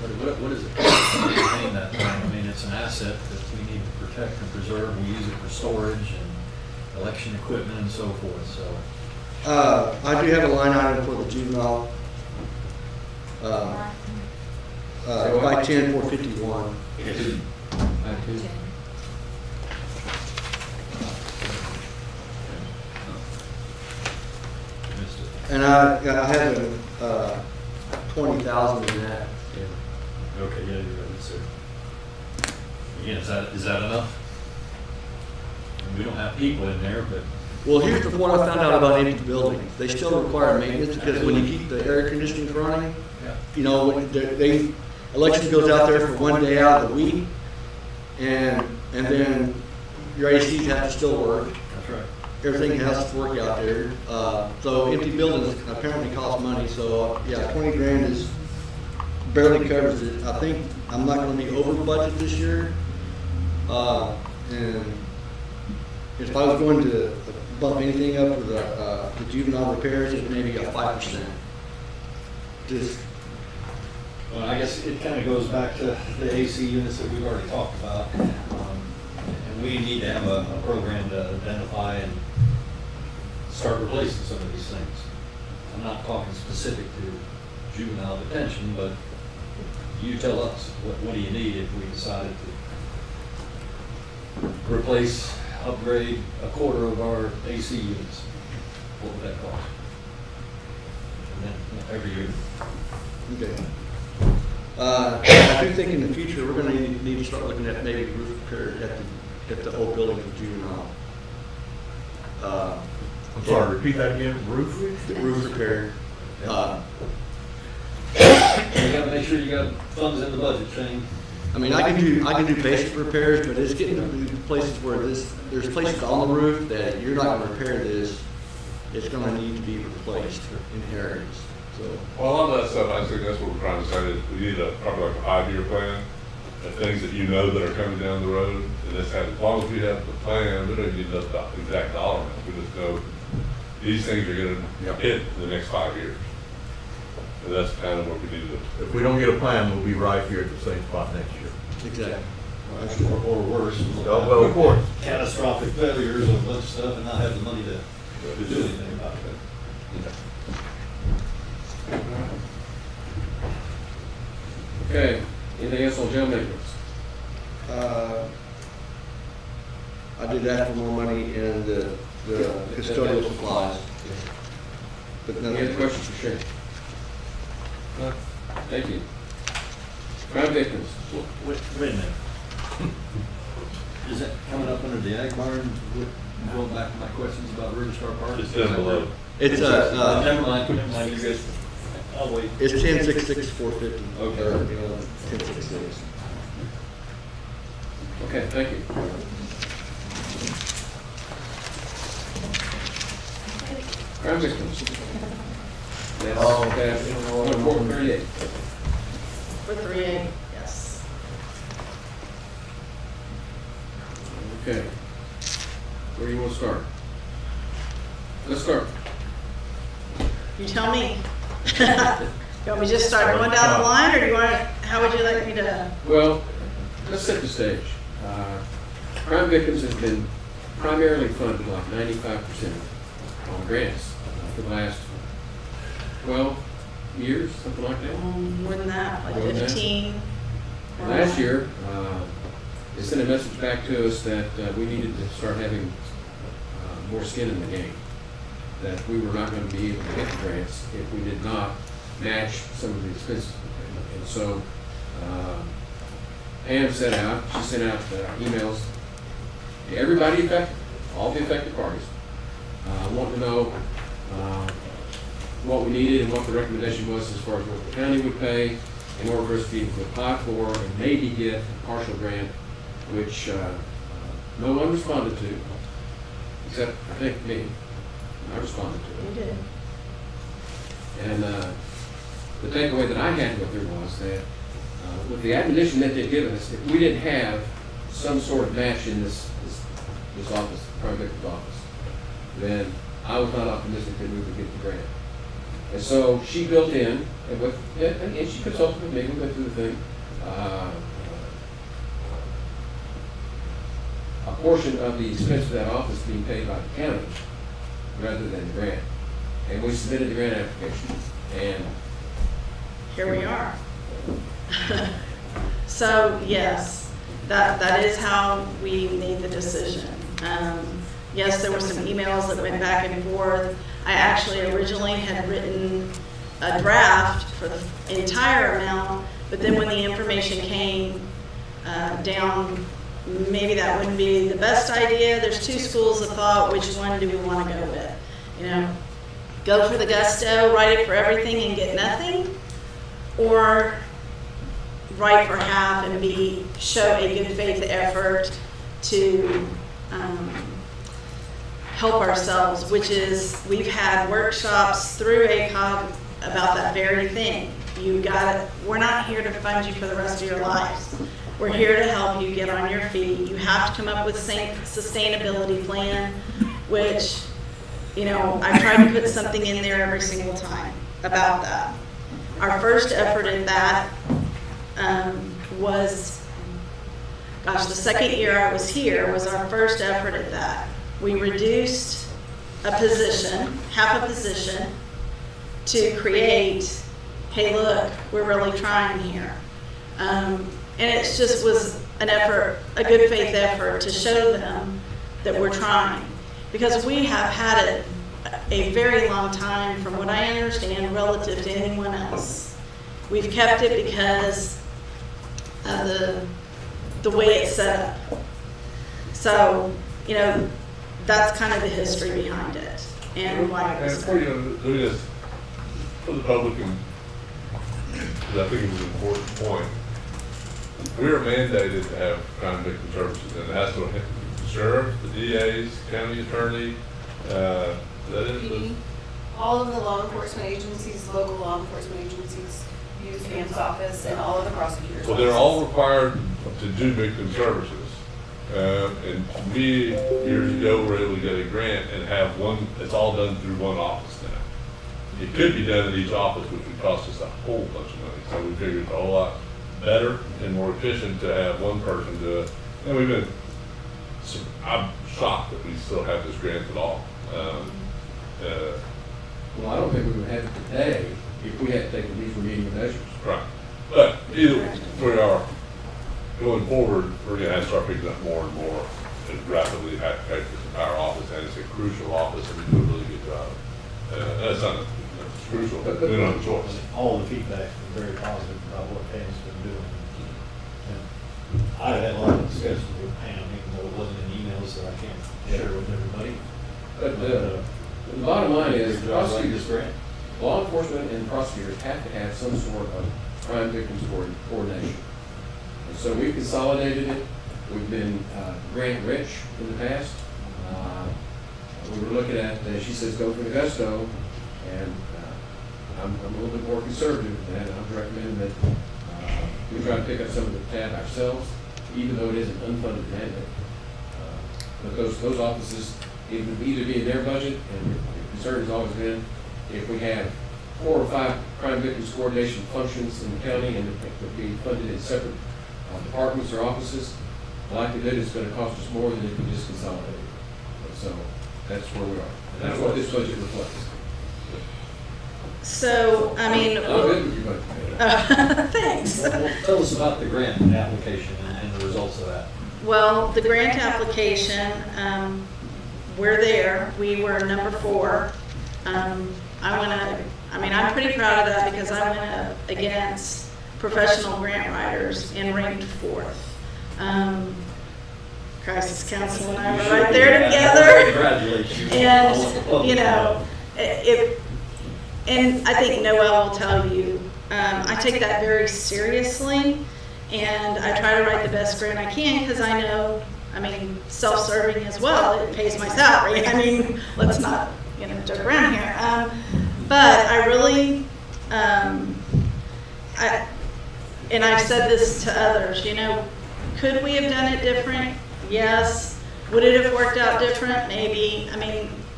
What is it to maintain that thing? I mean, it's an asset that we need to protect and preserve. We use it for storage and election equipment and so forth, so. I do have a line item for the juvenile. 510, 451. And I have 20,000 in that. Okay, yeah, you're right, sir. Again, is that enough? I mean, we don't have people in there, but. Well, here's what I found out about empty buildings. They still require maintenance because when you keep the air conditioning running, election goes out there for 1 day out of the week, and then your ACs have to still work. That's right. Everything has to work out there. So empty buildings apparently cost money. So yeah, 20 grand is barely covers it. I think I'm not going to be over budget this year. And if I was going to bump anything up for the juvenile repairs, it may be a 5%. Well, I guess it kind of goes back to the AC units that we've already talked about. And we need to have a program to identify and start replacing some of these things. I'm not talking specific to juvenile detention, but you tell us, what do you need if we decided to replace, upgrade a quarter of our AC units? What would that cost? And then every year. Okay. I do think in the future we're going to need to start looking at maybe roof repair at the old building of juvenile. I'm sorry, repeat that again, roof? The roof repair. You gotta make sure you got funds in the budget, Shane. I mean, I can do basic repairs, but it's getting to places where there's places on the roof that you're not going to repair this. It's going to need to be replaced in areas. So. Well, on that stuff, I think that's what we're trying to say, is we need probably like a 5-year plan of things that that are coming down the road. And as long as we have the plan, we don't need the exact dollar amount. We just know these things are going to hit in the next 5 years. And that's kind of what we need to do. If we don't get a plan, we'll be right here at the same spot next year. Exactly. Or worse. Oh, well, of course. Catastrophic failures of a bunch of stuff and not have the money to do anything about it. Okay, anything else on jail maintenance? I did ask for more money in the custodial supplies. But Any other questions for Shane? Thank you. Crime victims. Wait a minute. Is that coming up under the ag barn? Going back to my questions about Riverstar Park? It's down below. It's never mind, you guys. I'll wait. It's 1066-450. Okay. Or, 1066. Okay, thank you. Crime victims. That's, Oh. that's 138. For 3A, yes. Okay. Where do you want to start? Let's start. You tell me. You want me to just start going down the line, or do you want, how would you like me to? Well, let's set the stage. Crime victims have been primarily funded like 95% on grants for the last 12 years, something like that. More than that, like More than that. 15. Last year, they sent a message back to us that we needed to start having more skin in the game. That we were not going to be able to get the grants if we did not match some of the expenses. And so Pam she sent out emails to everybody affected, all the affected parties, wanting to know what we needed and what the recommendation was as far as what the county would pay in order for us to be able to apply for and maybe get a partial grant, which no one responded to, except I think me. I responded to it. You did. And the takeaway that I had with her was that with the admonition that they've given us, if we didn't have some sort of match in this office, crime victim's office, then I was not optimistic that we would get the grant. And so she built in, and she consulted with me, we went through the thing, a portion of the expense of that office being paid by the county rather than the grant. And we submitted the grant application, and Here we are. So, yes, that is how we made the decision. Yes, there were some emails that went back and forth. I actually originally had written a draft for the entire amount, but then when the information came down, maybe that wouldn't be the best idea. There's two schools of thought, which one do we want to go with? You know, go for the gusto, write it for everything and get nothing, or write for half and show a good faith effort to help ourselves, which is, we've had workshops through ACOG about that very thing. We're not here to fund you for the rest of your lives. We're here to help you get on your feet. You have to come up with a sustainability plan, which, you know, I try to put something in there every single time about that. Our first effort at that was, gosh, the second year I was here was our first effort at that. We reduced a position, half a position, to create, hey, look, we're really trying here. And it just was an effort, a good faith effort to show them that we're trying. Because we have had it a very long time, from what I understand, relative to anyone else. We've kept it because of the way it's set up. So, you know, that's kind of the history behind it and why it was. For the public, and 'cause I think it was an important point, we're mandated to have crime victim services, and it has to have the sheriff, the DAs, county attorney, that is the. All of the law enforcement agencies, local law enforcement agencies use Pam's office, and all of the prosecutors' Well, they're offices. all required to do victim services. And we, years ago, were able to get a grant and have one, it's all done through one office now. It could be done at each office, which would cost us a whole bunch of money. So we figured it's a whole lot better and more efficient to have one person do it. And I'm shocked that we still have this grant at all. well, I don't think we would have it today if we had taken these remedial measures. Right. But either we are going forward, we're going to have to start picking up more and more and rapidly affect this entire office, and it's a crucial office, and we do a really good job. That's not it's crucial, but we don't have a choice. All the feedback is very positive about what Pam's been doing. And I had a lot of discussions with Pam, even though it wasn't in emails that I can't share with everybody. But the bottom line is, prosecutors, grant. law enforcement and prosecutors have to have some sort of crime victims coordination. And so we've consolidated it. We've been grant rich in the past. We were looking at, she says, go for the gusto, and I'm a little bit more conservative than that. I'm recommending that we try to pick up some of the tab ourselves, even though it is an unfunded mandate. But those offices, either be in their budget, and the concern has always been, if we have 4 or 5 crime victims coordination functions in the county and it would be funded in separate departments or offices, the likelihood is going to cost us more than if we just consolidate. So that's where we are. And that's what this budget reflects. So, I mean. I'm good with your budget. Thanks. Well, tell us about the grant application and the results of that. Well, the grant application, we're there. We were number 4. I'm pretty proud of that because I went up against professional grant writers and ranked 4th. Crisis Council and I were right there together. Congratulations. And, you know, and I think Noel will tell you, I take that very seriously, and I try to write the best grant I can because I know, self-serving as well, it pays my salary. Let's not, joke around here. But I really, and I've said this to others, could we have done it different? Yes. Would it have worked out different? Maybe.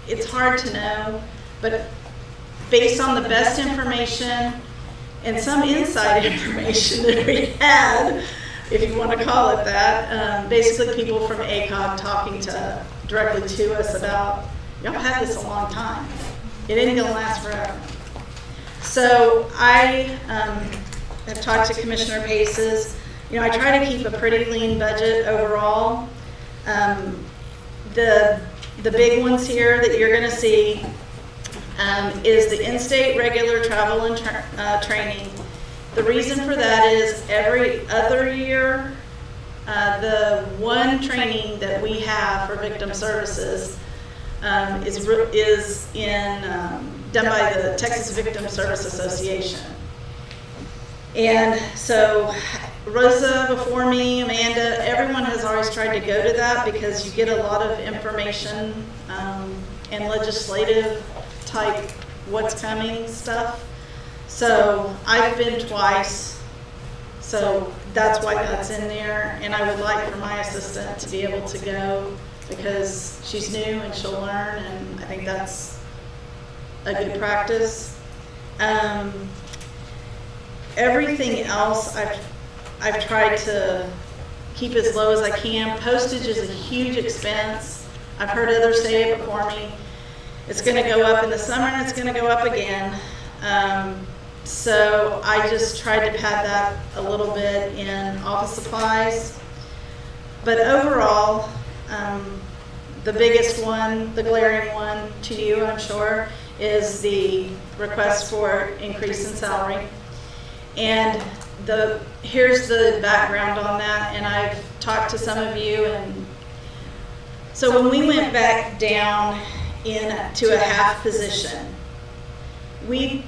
It's hard to know, but based on the best information and some inside information that we had, if you want to call it that, basically people from ACOG talking directly to us about, y'all had this a long time. It ain't going to last forever. So I have talked to Commissioner Paces. I try to keep a pretty lean budget overall. The big ones here that you're going to see is the in-state regular travel and training. The reason for that is every other year, the one training that we have for victim services is done by the Texas Victim Service Association. And so Rosa before me, Amanda, everyone has always tried to go to that because you get a lot of information and legislative type what's coming stuff. So I've been twice, so that's why that's in there. And I would like for my assistant to be able to go because she's new and she'll learn, and I think that's a good practice. Everything else I've tried to keep as low as I can. Postage is a huge expense. I've heard others say it before me. It's going to go up in the summer and it's going to go up again. So I just tried to pad that a little bit in office supplies. But overall, the biggest one, the glaring one to you, I'm sure, is the request for increase in salary. And here's the background on that, and I've talked to some of you, and so when we went back down to a half position, we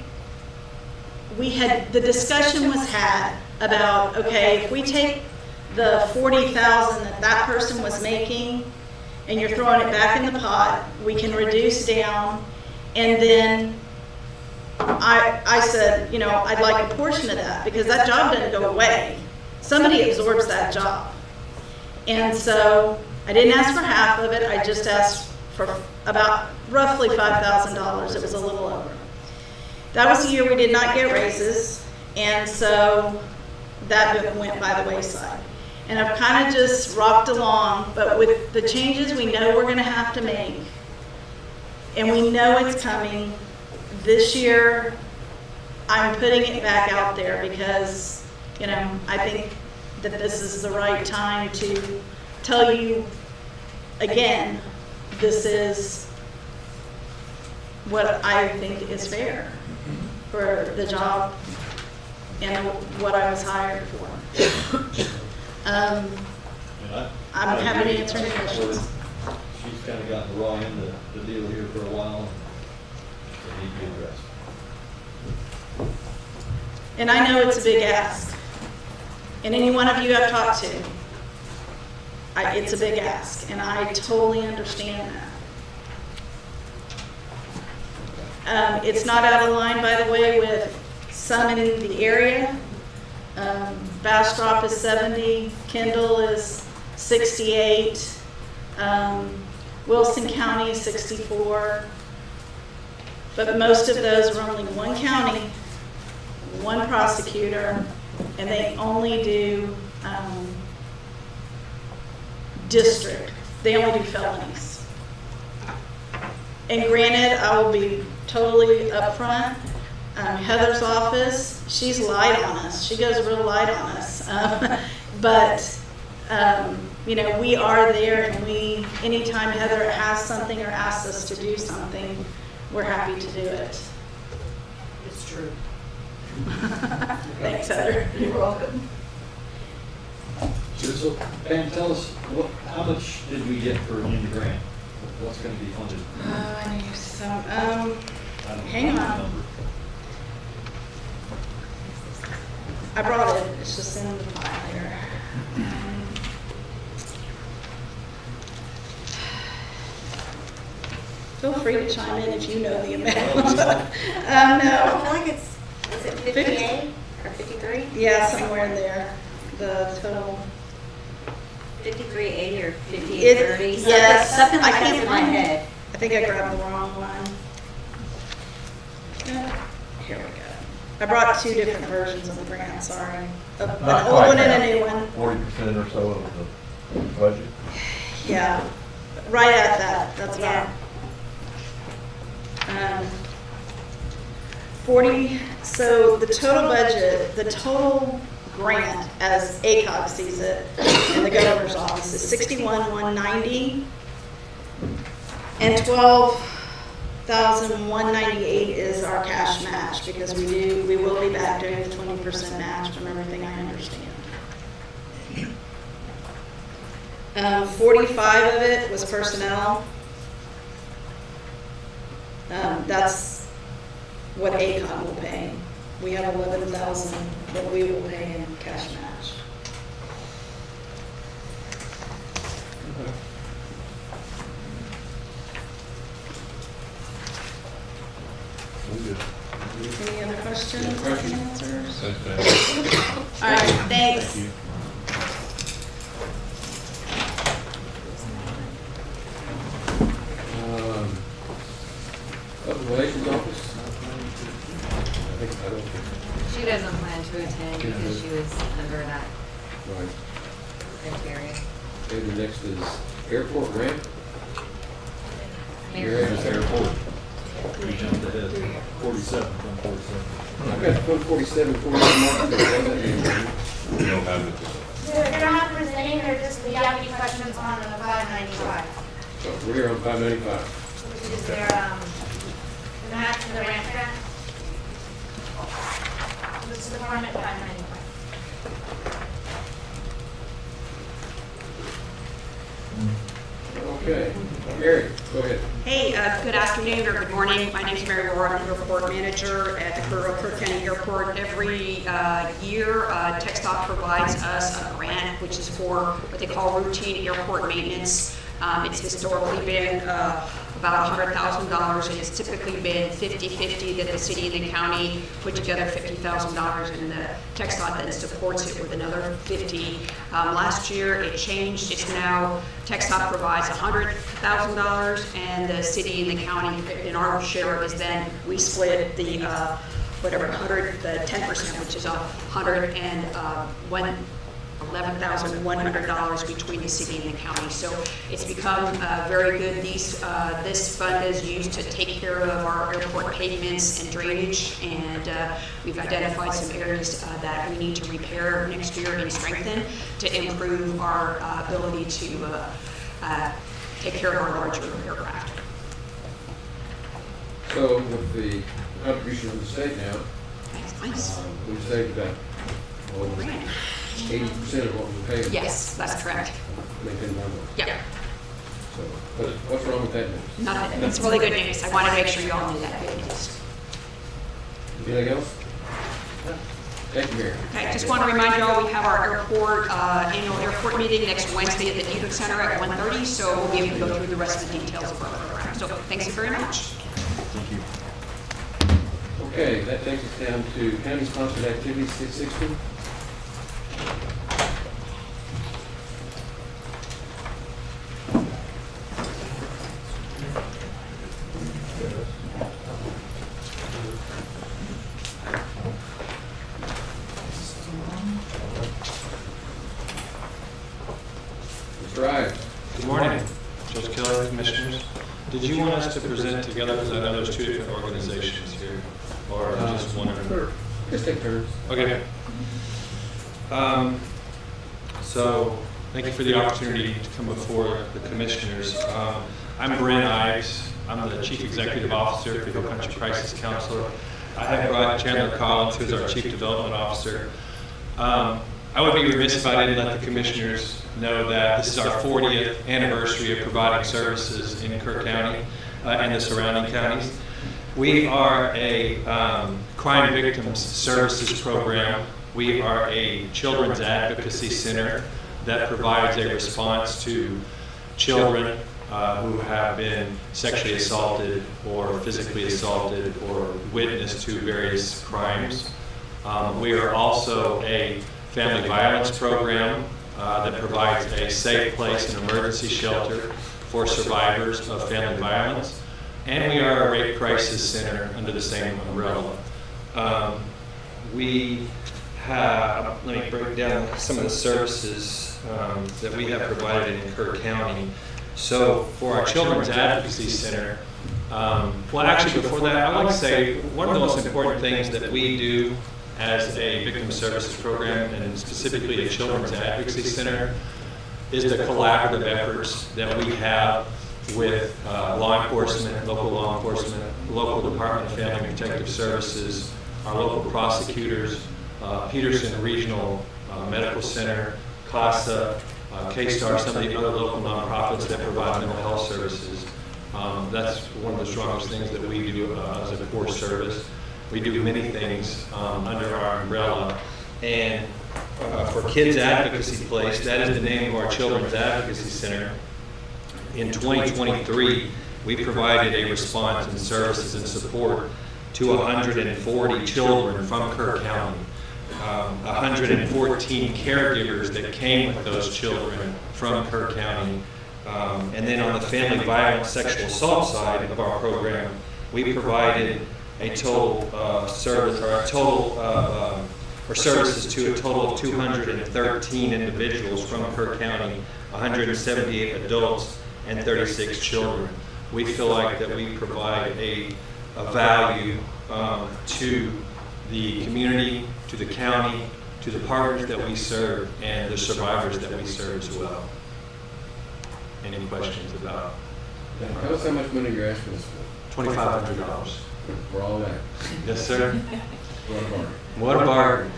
had, the discussion was had about, okay, if we take the $40,000 that person was making and you're throwing it back in the pot, we can reduce down, and then I said, I'd like a portion of that because that job doesn't go away. Somebody absorbs that job. And so I didn't ask for half of it. I just asked for about roughly $5,000. It was a little over. That was the year we did not get raises. And so that went by the wayside. And I've kind of just rocked along, but with the changes we know we're going to have to make, and we know it's coming, this year, I'm putting it back out there because, I think that this is the right time to tell you again, this is what I think is fair for the job and what I was hired for. I'm happy to answer any questions. She's kind of gotten the raw end of the deal here for a while. Need to be addressed. And I know it's a big ask. And any one of you I've talked to, it's a big ask, and I totally understand that. It's not out of line, by the way, with some in the area. Bastrop is 70, Kendall is 68, Wilson County is 64. But most of those are only one county, one prosecutor, and they only do district. They only do felonies. And granted, I will be totally upfront. Heather's office, she's light on us. She goes real light on us. But you know, we are there, and anytime Heather has something or asks us to do something, we're happy to do it. It's true. Thanks, Heather. You're welcome. So, Pam, tell us, how much did we get for in the grant? What's going to be funded? Oh, I need some. I don't Hang know the on. number. I brought it. It's just in the file here. Feel free to chime in if you know the amount. I No. feel like is it 58 or 53? Yeah, somewhere in there. The total. 5380 or It- 5830? yes. Something like I that can't in my find it. head. I think I grabbed the wrong one. Here we go. I brought two different versions of the grant, sorry. An Not old quite one and that. a new one. 40% or so of the budget. Yeah, right at that, that's Yeah. about. 40, so the total budget, the total grant as ACOG sees it in the governor's office is 61,190, and 12,198 is our cash match, because we will be back doing the 20% match from everything I understand. 45 of it was personnel. That's what ACOG will pay. We have 11,000 that we will pay in cash match. Any other questions? Any questions? Answers? Thanks, man. All right, thanks. Thank you. Public Relations Office? I don't think, She doesn't plan to attend because she was under that right. criteria. Okay, the next is airport ramp. Mayor. Mayor, is airport. We jumped ahead, 47 from 47. I've got 147, 48 marked. What does that mean? We don't have it. They're not presenting, they're just, we have any questions on the 595, So we're here on 595. which is their, the match for the ramp grant. This is Department 595. Okay, Mary, go ahead. Hey, good afternoon or good morning. My name is Mary Rohr. I'm the airport manager at the Kirk County Airport. Every year, TxDOT provides us a grant, which is for what they call routine airport maintenance. It's historically been about $100,000, and it's typically been 50-50 that the city and the county put together $50,000, and the TxDOT then supports it with another 50. Last year it changed. It's now TxDOT provides $100,000, and the city and the county, in our share, is then we split the whatever 100, the 10%, which is $11,100 between the city and the county. So it's become very good. This fund is used to take care of our airport pavements and drainage, and we've identified some areas that we need to repair next year and strengthen to improve our ability to take care of our larger aircraft. So with the contribution from the state now, Nice. we've saved about 80% of what we're paying. Yes, that's correct. Maintain one. Yeah, So what's wrong with that news? nothing. It's really good news. I wanted to make sure you all knew that good news. Anything else? Thank you, Mary. Okay, just want to remind you all, we have our airport, annual airport meeting next Wednesday at the Deacon Center at 1:30, so we'll be able to go through the rest of the details of our program. So thanks very much. Thank you. Okay, that takes us down to county-sponsored activities, 660. Mr. Ives. Good morning, Judge Keller, Commissioners. Did you want us to present together, because I know there's two different organizations here, or just one? Just take turns. Okay. So, thank you for the opportunity to come before the Commissioners. I'm Brent Ives. I'm the Chief Executive Officer for Hill Country Crisis Counselor. I have brought Chandler Collins, who's our Chief Development Officer. I would be remiss if I didn't let the Commissioners know that this is our 40th anniversary of providing services in Kerr County and the surrounding counties. We are a crime victims services program. We are a children's advocacy center that provides a response to children who have been sexually assaulted or physically assaulted or witnessed to various crimes. We are also a family violence program that provides a safe place and emergency shelter for survivors of family violence. And we are a rape crisis center under the same umbrella. We have, let me break down some of the services that we have provided in Kerr County. So for our Children's Advocacy Center, well actually before that, I would say one of the most important things that we do as a victim services program, and specifically a Children's Advocacy Center, is the collaborative efforts that we have with law enforcement, local Department of Family and Protective Services, our local prosecutors, Peterson Regional Medical Center, CASA, K-STAR, some of the other local nonprofits that provide mental health services. That's one of the strongest things that we do as a core service. We do many things under our umbrella. And for Kids Advocacy Place, that is the name of our Children's Advocacy Center. In 2023, we provided a response and services and support to 140 children from Kerr County. 114 caregivers that came with those children from Kerr County. And then on the family violence sexual assault side of our program, we provided a total service, or a total or services to a total of 213 individuals from Kerr County, 178 adults and 36 children. We feel like that we provide a value to the community, to the county, to the partners that we serve, and the survivors that we serve as well. Any questions about? Tell us how much money you're asking us for. $2,500. For all that. Yes, sir. What a bargain. What a bargain.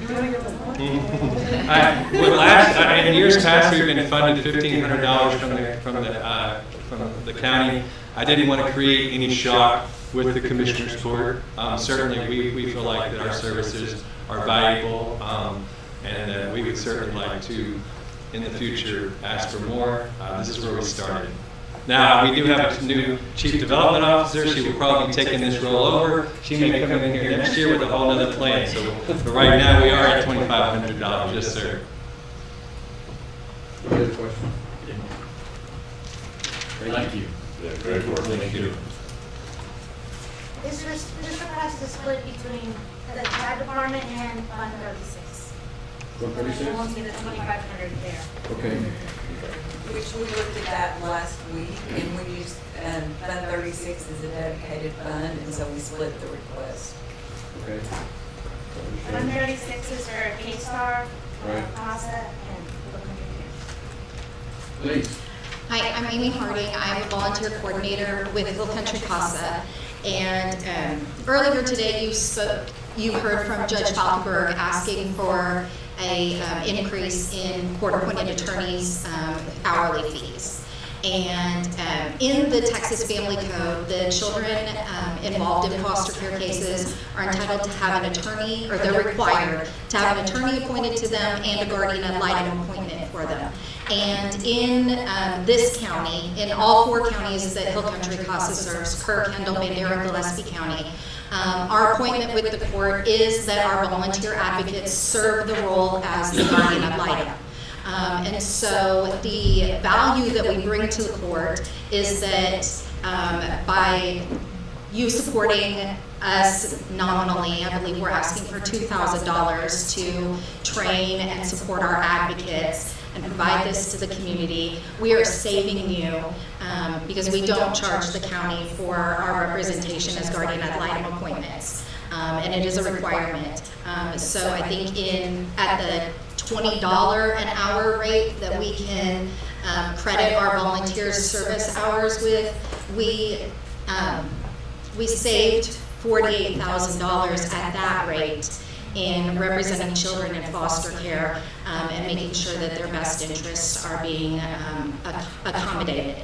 In years past, we've been funded $1,500 from the county. I didn't want to create any shock with the Commissioner's Court. Certainly, we feel like that our services are valuable, and we would certainly like to, in the future, ask for more. This is where we started. Now, we do have a new Chief Development Officer. She will probably be taking this role over. She may come in here next year with a whole other plan. So, but right now, we are at $2,500. Yes, sir. Any other questions? Thank you. Yeah, great work. Thank you. This request is split between the fire department and Fund 36. 136? You won't see the 2,500 there. Okay. Which we looked at that last week, and we used Fund 36 as a dedicated fund, and so we split the request. Okay. Fund 36 is for K-STAR, Right. CASA, and Hill Country Care. Please. Hi, I'm Amy Harding. I'm a volunteer coordinator with Hill Country CASA. And earlier today, you heard from Judge Falkenberg asking for an increase in court-appointed attorneys' hourly fees. And in the Texas Family Code, the children involved in foster care cases are entitled to have an attorney, or they're required to have an attorney appointed to them and a guardian ad litem appointment for them. And in this county, in all 4 counties that Hill Country CASA serves, Kerr, Kendall, Bandera, Gillespie County, Our appointment with the court is that our volunteer advocates serve the role as the guardian ad litem. And so the value that we bring to the court is that by you supporting us nominally, I believe we're asking for $2,000 to train and support our advocates and provide this to the community. We are saving you because we don't charge the county for our representation as guardian ad litem appointments. And it is a requirement. So I think at the $20 an hour rate that we can credit our volunteer service hours with, we saved $48,000 at that rate in representing children in foster care and making sure that their best interests are being accommodated.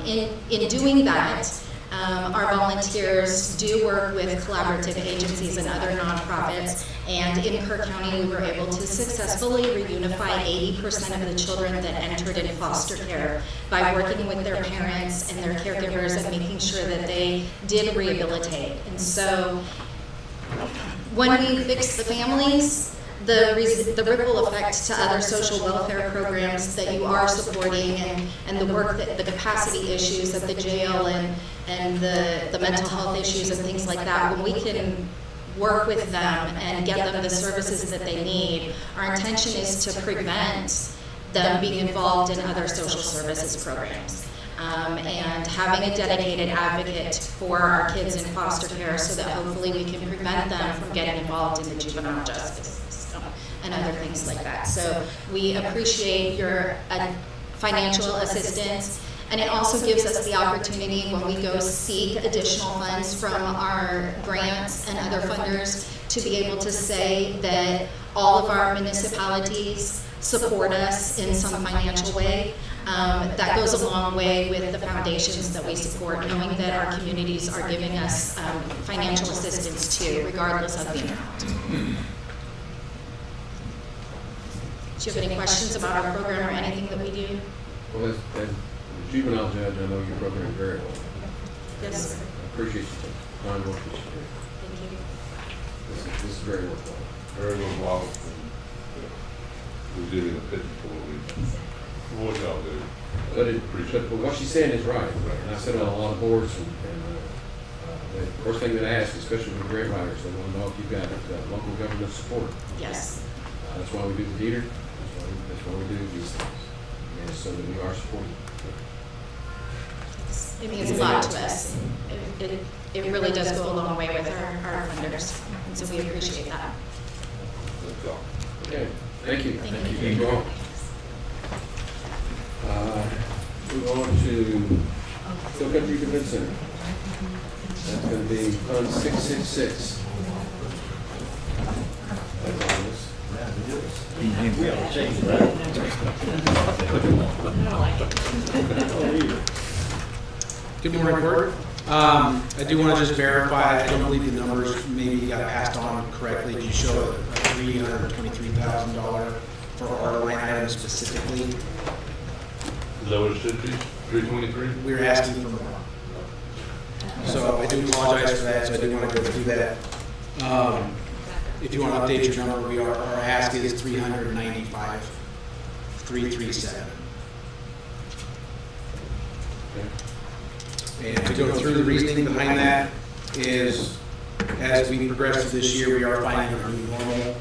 In doing that, our volunteers do work with collaborative agencies and other nonprofits, and in Kerr County we were able to successfully reunify 80% of the children that entered in foster care by working with their parents and their caregivers and making sure that they did rehabilitate. And so when we fix the families, the ripple effect to other social welfare programs that you are supporting and the work that the capacity issues at the jail and the mental health issues and things like that, when we can work with them and get them the services that they need, our intention is to prevent them being involved in other social services programs. And having a dedicated advocate for our kids in foster care so that hopefully we can prevent them from getting involved in the juvenile justice system and other things like that. So we appreciate your financial assistance, and it also gives us the opportunity when we go seek additional funds from our grants and other funders to be able to say that all of our municipalities support us in some financial way. That goes a long way with the foundations that we support, knowing that our communities are giving us financial assistance too, regardless of the amount. Do you have any questions about our program or anything that we do? Well, as the juvenile judge, I know your program very well. Yes, sir. I appreciate the fine work that you do. Thank you. This is very worthwhile. Very worthwhile. We did in a pit for what y'all do. But what she's saying is right. And I sit on a lot of boards, and the first thing that I ask, especially with grant writers, they want to know if you've got local government support. Yes. That's why we do the theater. That's why we do these things. And so that we are supported. It means a lot to us. It really does go a long way with our funders, and so we appreciate that. Okay, thank you. Thank you. Thank you all. Move on to Hill Country Convention Center. That's going to be Fund 666. That's all this. We ought to change that. Good morning, Court. I do want to just verify, I don't believe the numbers maybe got passed on correctly. Did you show a $323,000 for our line item specifically? Is that what it should be? 323? We were asking for more. So I do apologize for that, so I do want to go through that. If you want to update your number, our ask is 395,337. And to go through the reasoning behind that is, as we progress through this year, we are finding our new normal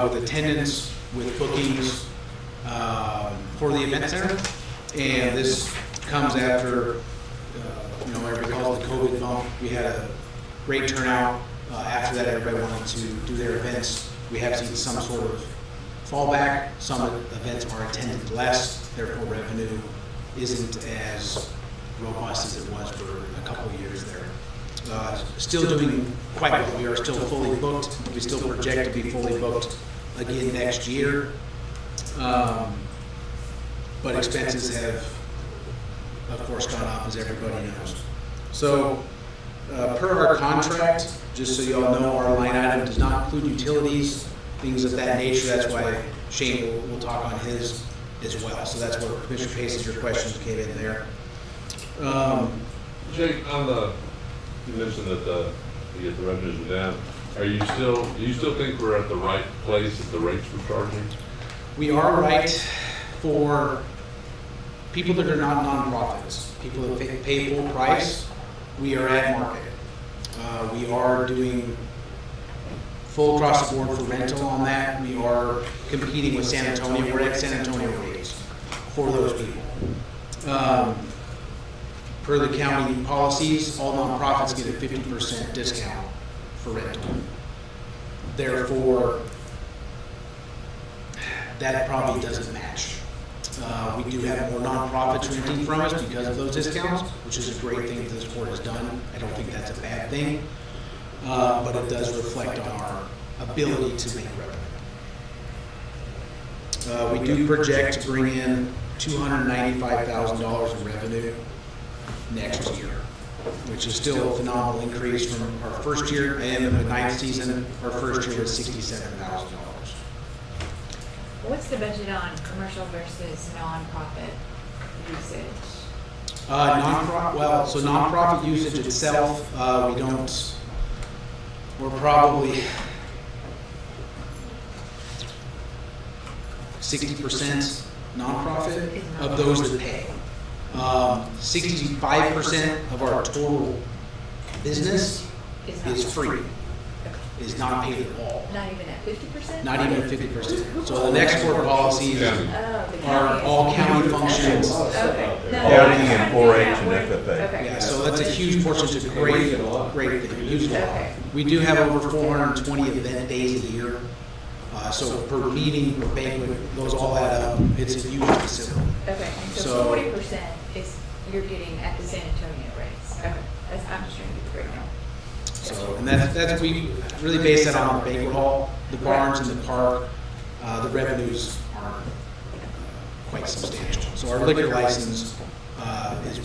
with attendance, with bookings for the event center. And this comes after, everybody calls the COVID bump. We had a great turnout. After that, everybody wanted to do their events. We have seen some sort of fallback. Some events are attended less, therefore revenue isn't as robust as it was for a couple of years there. Still doing quite well. We are still fully booked. We still project to be fully booked again next year. But expenses have, of course, gone up, as everybody knows. So, per our contract, just so you all know, our line item does not include utilities, things of that nature. That's why Shane will talk on his as well. So that's where Commissioner Pace's, your questions came in there. Jake, you mentioned that to get the revenues down. Do you still think we're at the right place at the rates we're charging? We are right for people that are not nonprofits, people that pay full price. We are at market. We are doing full across the board for rental on that. We are competing with San Antonio. We're at San Antonio rates for those people. Per the county policies, all nonprofits get a 50% discount for rental. Therefore, that probably doesn't match. We do have more nonprofits renting from us because of those discounts, which is a great thing that this board has done. I don't think that's a bad thing, but it does reflect on our ability to make revenue. We do project to bring in $295,000 in revenue next year, which is still a phenomenal increase from our first year, and in the ninth season, our first year was $67,000. What's the budget on commercial versus nonprofit usage? So nonprofit usage itself, we're probably 60% nonprofit of those that pay. 65% of our total business is free, is not paid at all. Not even at 50%? Not even at 50%. So the next four policies are all county functions. Okay. County and 4-H and FFA. Okay. Yeah, so that's a huge portion. It's a great thing. Use it all. We do have over 420 event days a year. So per meeting, per banquet, those all add up. It's a huge facility. Okay, and so 40% is you're getting at the San Antonio rates. Okay, I'm just trying to get the breakdown. So, and that's we really base that on the banquet hall, the barns and the park. The revenues are quite substantial. So our liquor license is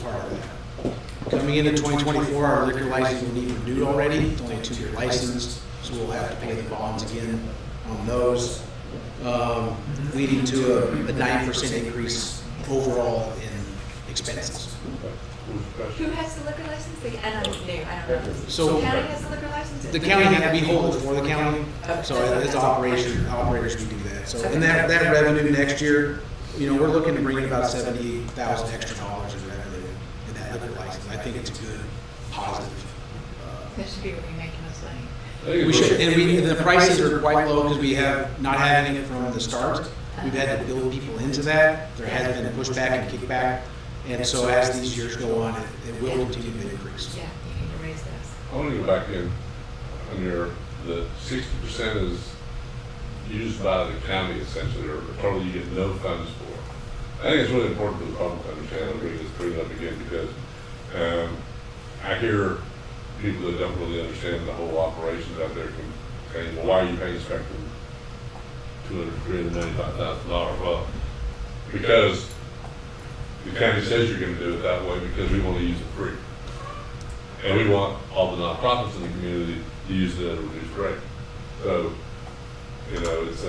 part of that. Coming into 2024, our liquor license will need renewed already. It's only a 2-year license, so we'll have to pay the bonds again on those, leading to a 9% increase overall in expenses. Who has the liquor license? I don't know. So the county has the liquor license? The county, we hold it for the county, so as operators we do that. So, and that revenue next year, we're looking to bring in about $70,000 extra dollars in revenue in that liquor license. I think it's a good, positive. That should be where you're making us money. We should, and the prices are quite low because we have not having it from the start. We've had to build people into that. There has been pushback and kickback, and so as these years go on, it will continue to increase. Yeah, you need to raise those. I want to go back in on the 60% is used by the county essentially, or totally you get no funds for. I think it's really important for the public to understand. I'm bringing this up again because I hear people that don't really understand the whole operations out there saying, well, why are you paying Spectrum $395,000? Well, because the county says you're going to do it that way because we want to use it free. And we want all the nonprofits in the community to use it at a reduced rate. So, it's,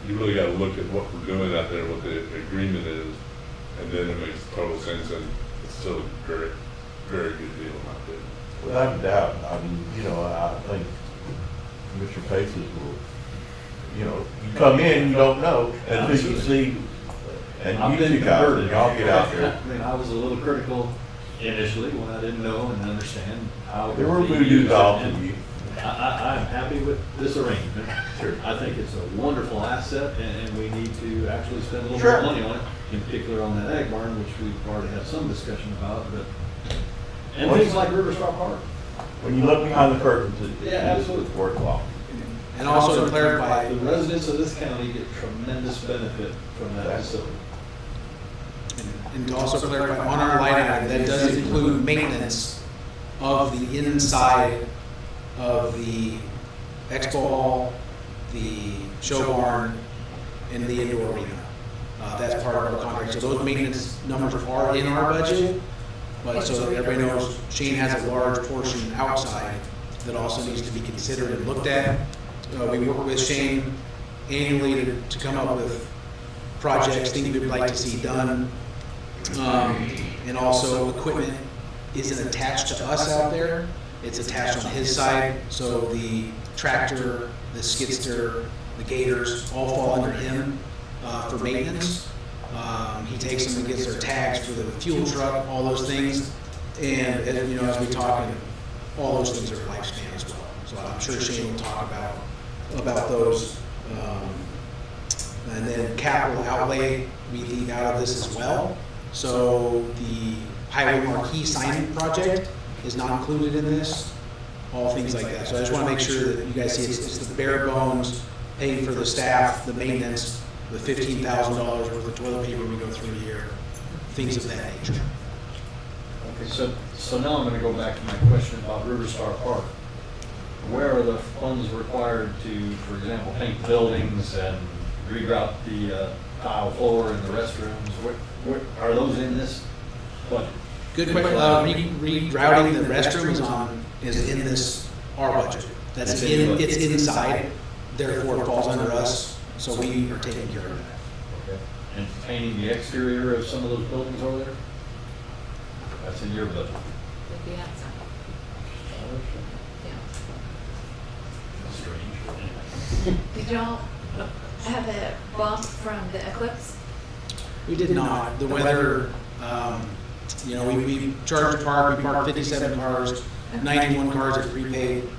you really got to look at what we're doing out there, what the agreement is, and then it makes total sense, and it's still a very, very good deal out there. Without a doubt, I think Mr. Paces will, you come in, you don't know until you see, and you two guys, and y'all get out there. I mean, I was a little critical initially when I didn't know and understand how. There were voodoo dolls in you. I'm happy with this arrangement. Sure. I think it's a wonderful asset, and we need to actually spend a little Sure. more money on it, in particular on that egg barn, which we've already had some discussion about, and things like Riverstar Park. When you look behind the curtains, Yeah, absolutely. it's worthwhile. And also to clarify, The residents of this county get tremendous benefit from that facility. and to also clarify, on our line item, that does include maintenance of the inside of the expo hall, the show barn, and the indoor arena. That's part of our contract. So those maintenance numbers are in our budget, but so that everybody knows, Shane has a large portion outside that also needs to be considered and looked at. We work with Shane annually to come up with projects, things we'd like to see done. And also equipment isn't attached to us out there. it's attached on his side, so the tractor, the skidster, the gators all fall under him for maintenance. He takes them and gets their tags for the fuel truck, all those things. And as we talk, all those things are lifespan as well. So I'm sure Shane will talk about those. And then capital outlay, we leave out of this as well. So the highway marquee signing project is not included in this, all things like that. So I just want to make sure that you guys see it's the bare bones, paying for the staff, the maintenance, the $15,000 worth of toilet paper we go through a year, things of that nature. Okay, so now I'm gonna go back to my question about River Star Park. Where are the funds required to, for example, paint buildings and regrout the tile floor in the restrooms? What are those in this budget? Good question. Rerouting the restroom is in this, our budget. It's inside, therefore it falls under us, so we are taking care of that. Okay. And painting the exterior of some of those buildings over there? That's in your budget. It'd be outside. Strange. Did y'all have a bump from the eclipse? We did not. The weather, we charged the park, we parked 57 cars, 91 cars are prepaid.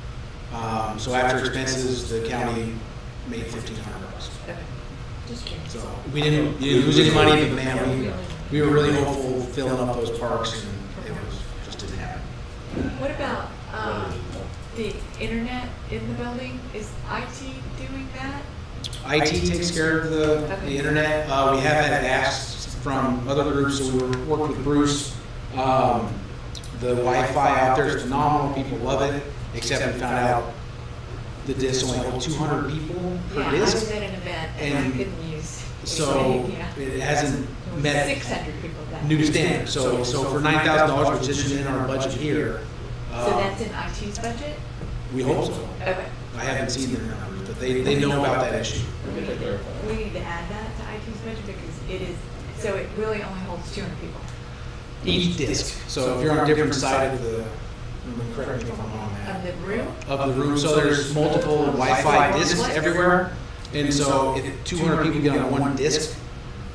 So after expenses, the county made $1,500. Okay. Just curious. So we didn't lose any money, but man, we were really hopeful filling up those parks, and it just didn't happen. What about the internet in the building? Is IT doing that? IT takes care of the internet. We have had asks from other groups, so we worked with Bruce. The Wi-Fi out there is phenomenal. People love it, except we found out the disc only holds 200 people per disc. I was at an event and I couldn't use. So it hasn't met 600 people that new standards. So for $9,000, which isn't in our budget here. So that's in IT's budget? We hope so. Okay. I haven't seen their numbers, but they know about that issue. We need to add that to IT's budget because it is, so it really only holds 200 people. Each disc. So if you're on a different side of the, correct me if I'm wrong, Of the room? of the room, so there's multiple Wi-Fi discs everywhere. And so if 200 people get on one disc,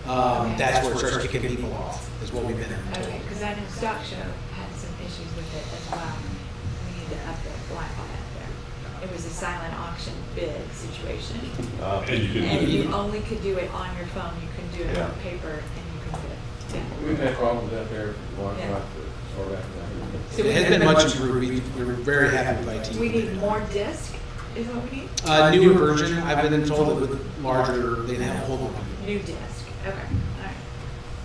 that's where it starts kicking people off, is what we've been told. Okay, because I know Stock Show had some issues with it as well. We need to up the Wi-Fi up there. It was a silent auction bid situation. And you only could do it on your phone, you couldn't do it on paper, and you couldn't do it. Yeah. We've had problems out there for a long time, far back So It has been much improved. We're very happy with IT. we need more disc, is what we need? Newer version, I've been told that with larger, they have a whole lot. New disc, okay, all right.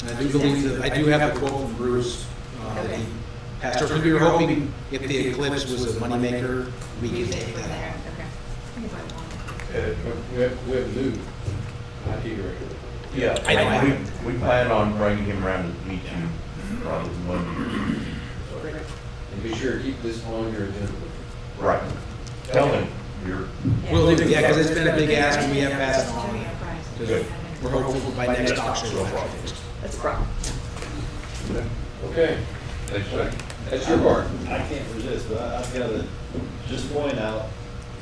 And I do believe that, I do have a quote from Bruce, that he passed over. We were hoping if the eclipse was a moneymaker, we could take that out. Okay. We have a new IT director. Yeah, I know. we plan on bringing him around to meet you probably Monday. And be sure to keep this on your agenda. Right. Tell him you're. We'll do, yeah, because it's been a big ask, and we have passed it on. Good. We're hopeful by next auction we'll have it fixed. That's a problem. Okay, Thanks, Jack. that's your part. I can't resist, but I've got to just point out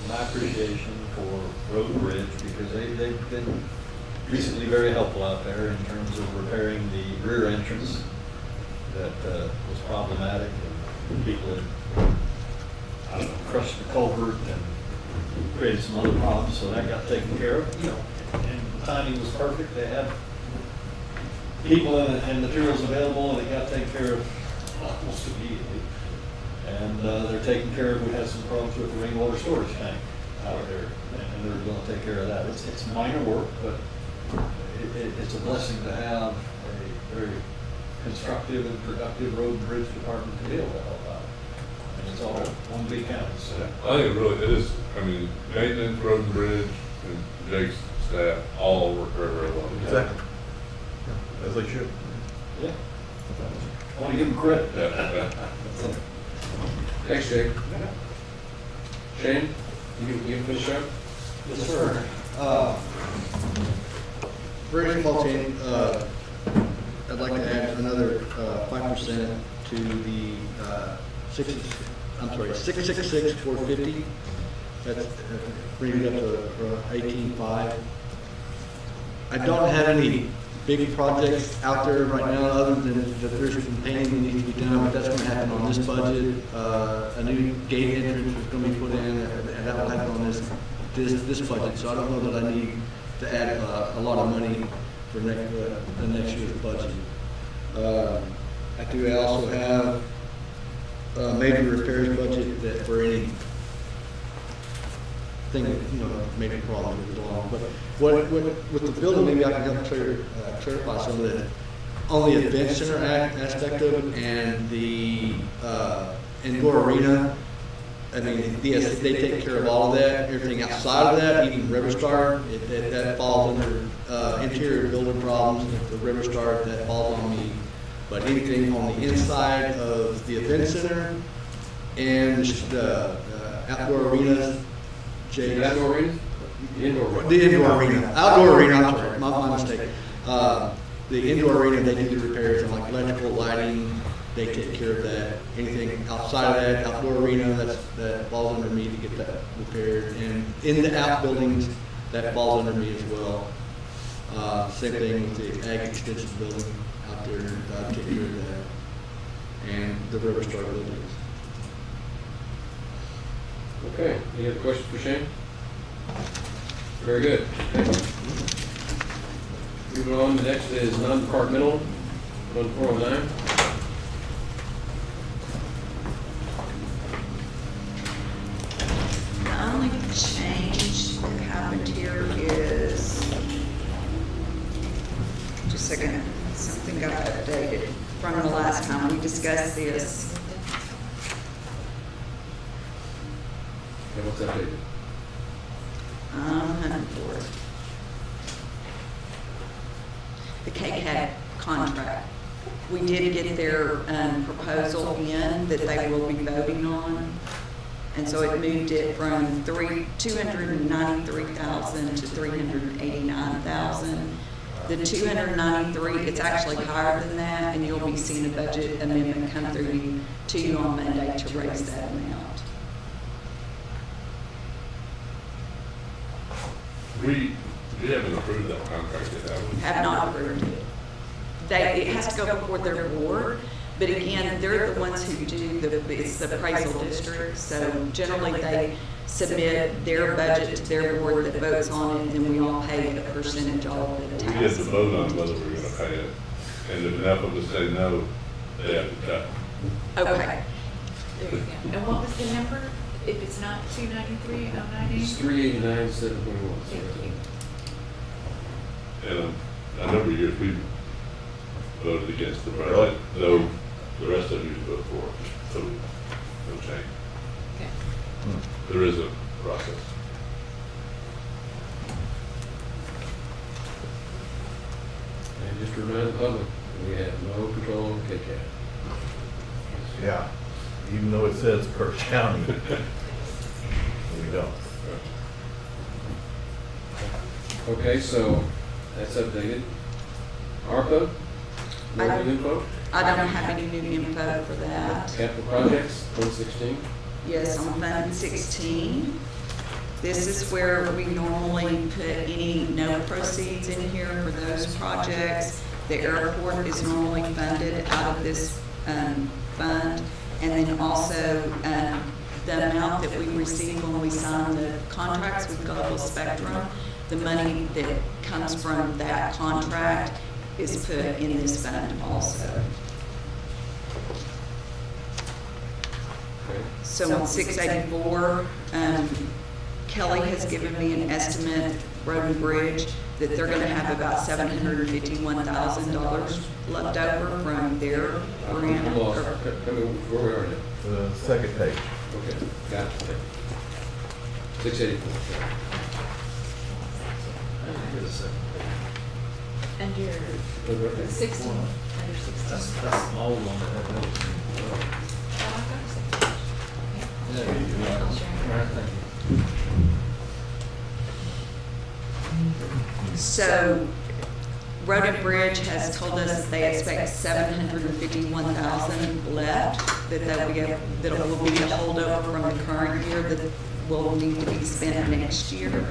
my appreciation for Road and Bridge because they've been recently very helpful out there in terms of repairing the rear entrance that was problematic and people had crushed the culvert and created some other problems, so that got taken care of. And the timing was perfect. They had people and materials available, and it got taken care of almost immediately. And they're taking care of, we had some problems with the rainwater storage tank out there, and they're going to take care of that. It's minor work, but it's a blessing to have a very constructive and productive road and bridge department to be able to help out. And it's all one big county, so. I think it is, I mean, maintenance, road and bridge, and Jake's staff all work very, very well. Exactly. As they should. Yeah. I want to give them credit. Yeah. Thanks, Jake. Shane, you can finish up? Yes, sir. Very small change. I'd like to add another 5% to the I'm sorry, 666,450. That's bringing it up to 18,500. I don't have any big projects out there right now, other than that there's some painting that needs to be done, but that's going to happen on this budget. A new gate entrance is going to be put in, and that will happen on this budget. So I don't know that I need to add a lot of money for the next year's budget. I also have a major repairs budget that for any thing that, major problem that goes along. But with the building, maybe I can help clarify some of that. On the event center aspect of it and the indoor arena, I mean, yes, they take care of all of that. Everything outside of that, even River Star, that falls under interior building problems. The River Star, that falls on me. But anything on the inside of the event center and the outdoor arenas, The outdoor arena? The indoor arena. The indoor arena. Outdoor arena, I'm sorry, my mistake. The indoor arena, they do the repairs on like electrical, lighting, they take care of that. Anything outside of that, outdoor arena, that falls under me to get that repaired. And in the outbuildings, that falls under me as well. Same thing with the ag extension building out there, I take care of that. And the River Star buildings. Okay, any other questions for Shane? Very good. Thank you. Moving on, the next is non-departmental, on 409. The only change that happened here is, just a second, something got updated from the last time we discussed this. Okay, what's updated? Hunting for it. The KCAD contract. We did get their proposal in that they will be voting on. And so it moved it from $293,000 to $389,000. The 293, it's actually higher than that, and you'll be seeing a budget amendment come through to you on Monday to raise that amount. We haven't approved that contract yet, have we? Have not approved it. It has to go before their board, but again, they're the ones who do it's the appraisal district, so generally they submit their budget to their board that votes on it, and then we all pay a percentage of the tax. We get to vote on whether we're gonna pay it, and if enough of us say no, they have to cut. Okay. There you go. And what was the number? If it's not 293,090? It's 389,721. Thank you. And a number of years, we voted against the project, though the rest of you vote for it, so no change. Okay. There is a process. And just to remind the public, we have no control on KCAD. Yeah, even though it says Kirk County, we don't. Okay, so that's updated. ARPA, no new info? I don't have any new info for that. Capital projects, 2016. Yes, on Fund 16. This is where we normally put any no proceeds in here for those projects. The airport is normally funded out of this fund. And then also the amount that we receive when we sign the contracts with Global Spectrum, the money that comes from that contract is put in this fund also. So on 684, Kelly has given me an estimate, Road and Bridge, that they're gonna have about $751,000 left over from their grant. Where we are now? The second page. Okay, got it. 684. And you're 16, under 16. That's the old one that had those. So Road and Bridge has told us that they expect 751,000 left, that'll be a holdover from the current year that will need to be spent next year.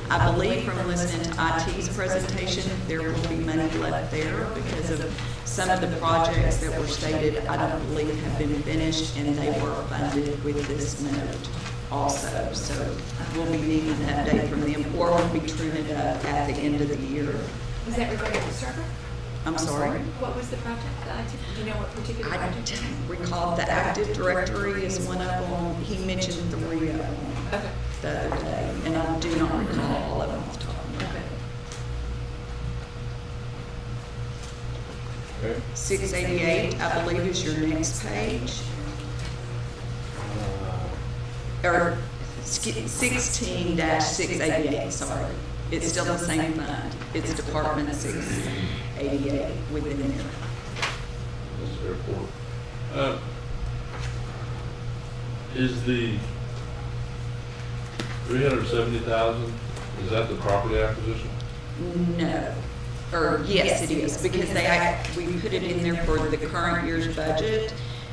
I believe from listening to IT's presentation, there will be money left there because of some of the projects that were stated, I don't believe have been finished, and they were funded with this note also. So we'll be needing an update from them, or we'll be truing it up at the end of the year. Was that regarding the server? I'm sorry? What was the project? Do you know what particular I project? don't recall. The Active Directory is one of them. He mentioned 3 of them the other day, and I do not recall all of them off the top of my head. Okay. 688, I believe, is your next page. Or 16-688, sorry. It's still the same fund. It's Department 688 within there. This airport. Is the 370,000, is that the property acquisition? No. Or yes, it is, because we put it in there for the current year's budget.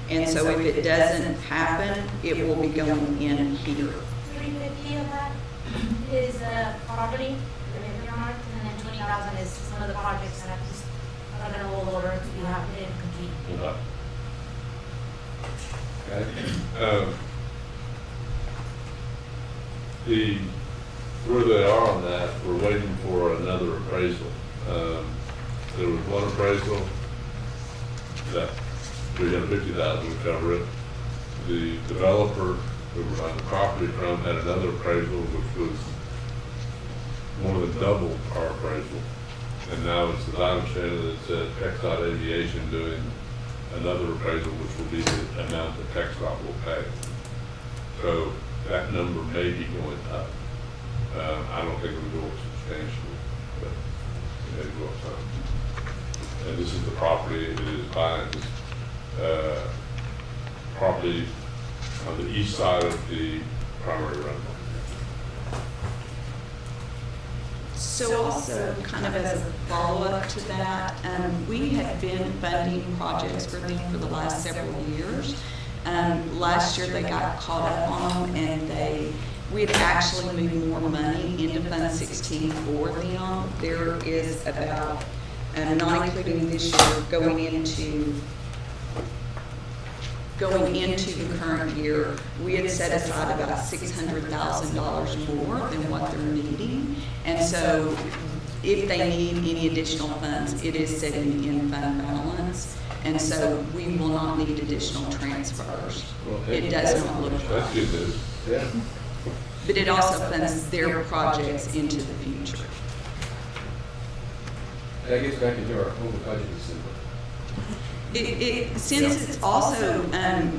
And so if it doesn't happen, it will be going in here. 350 of that is property, the yard, and then 20,000 is some of the projects that I've just put in a little order to be happening and complete. Where they are on that, we're waiting for another appraisal. There was one appraisal that 350,000 would cover it. The developer who we're buying the property from had another appraisal which was more than double our appraisal. And now it's, as I understand it, it's TxDOT Aviation doing another appraisal which will be the amount that TxDOT will pay. So that number may be going up. I don't think it will go up substantially, but it may go up some. And this is the property, it is buying this property on the east side of the primary runway. So also, kind of as a follow-up to that, we have been funding projects for them for the last several years. Last year they got caught up on them, and we had actually moved more money into Fund 16 for them. There is about, not including this year, going into the current year, we had set aside about $600,000 more than what they're needing. And so if they need any additional funds, it is sitting in fund balance. And so we will not need additional transfers. It does not look like. That's good news. Yeah. But it also funds their projects into the future. That gets back into our whole budget assembly. Since it's also,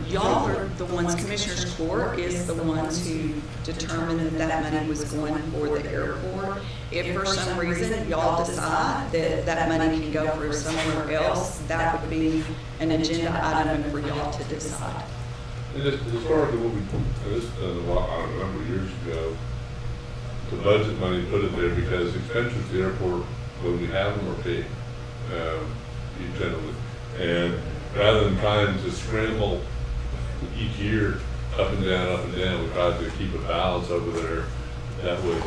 y'all are the ones, Commissioners Court is the ones who determined that money was going for the airport. If for some reason y'all decide that money can go for somewhere else, that would be an agenda item for y'all to decide. And historically, what we, this done a while, I don't remember years ago, the budget money put it there because expenses at the airport, when we have them, are paid, generally. And rather than trying to scramble each year up and down, we tried to keep a balance over there. That would,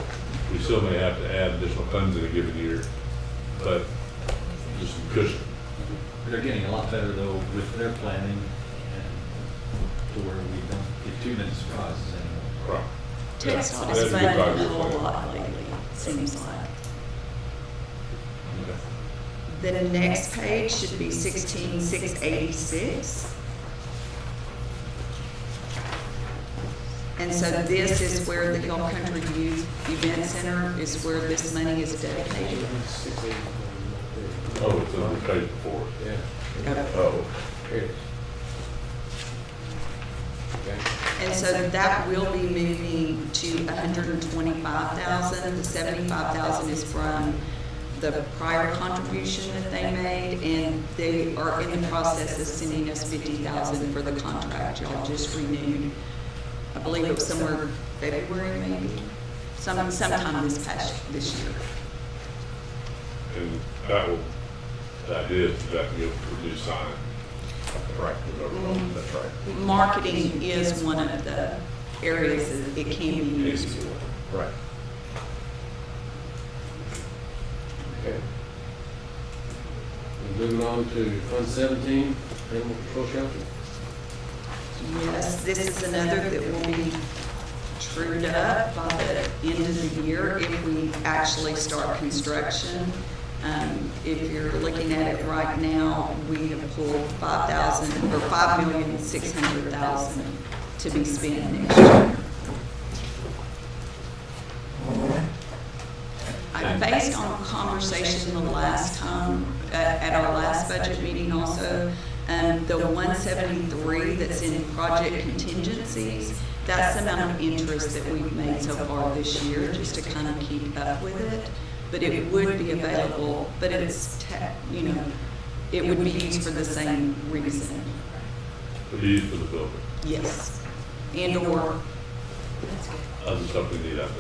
we still may have to add additional funds in a given year, but just some cushion. They're getting a lot better though with their planning, and to where we don't get too many surprises anymore. Right. TxDOT is funding a whole lot lately, it seems like. The next page should be 16,686. And so this is where the Hill Country Youth Event Center is where this money is dedicated. Oh, it's on the page before. Yeah. Oh. Here it is. And so that will be moving to 125,000. The 75,000 is from the prior contribution that they made, and they are in the process of sending us 50,000 for the contract y'all just renewed. I believe it was somewhere February maybe, sometime this year. And that will, the idea is that you have to produce sign. Right, that's right. Marketing is one of the areas that it can be used for. Right. Okay. Moving on to Fund 17, Animal Control Shelter. Yes, this is another that will be trued up by the end of the year if we actually start construction. If you're looking at it right now, we have pulled 5,000 or 5,600,000 to be spent next year. Based on conversation the last time, at our last budget meeting also, the 173 that's in project contingencies, that's the amount of interest that we've made so far this year, just to kind of keep up with it. But it would be available, but it's, it would be used for the same reason. To be used for the building. Yes. And/or Other stuff we need out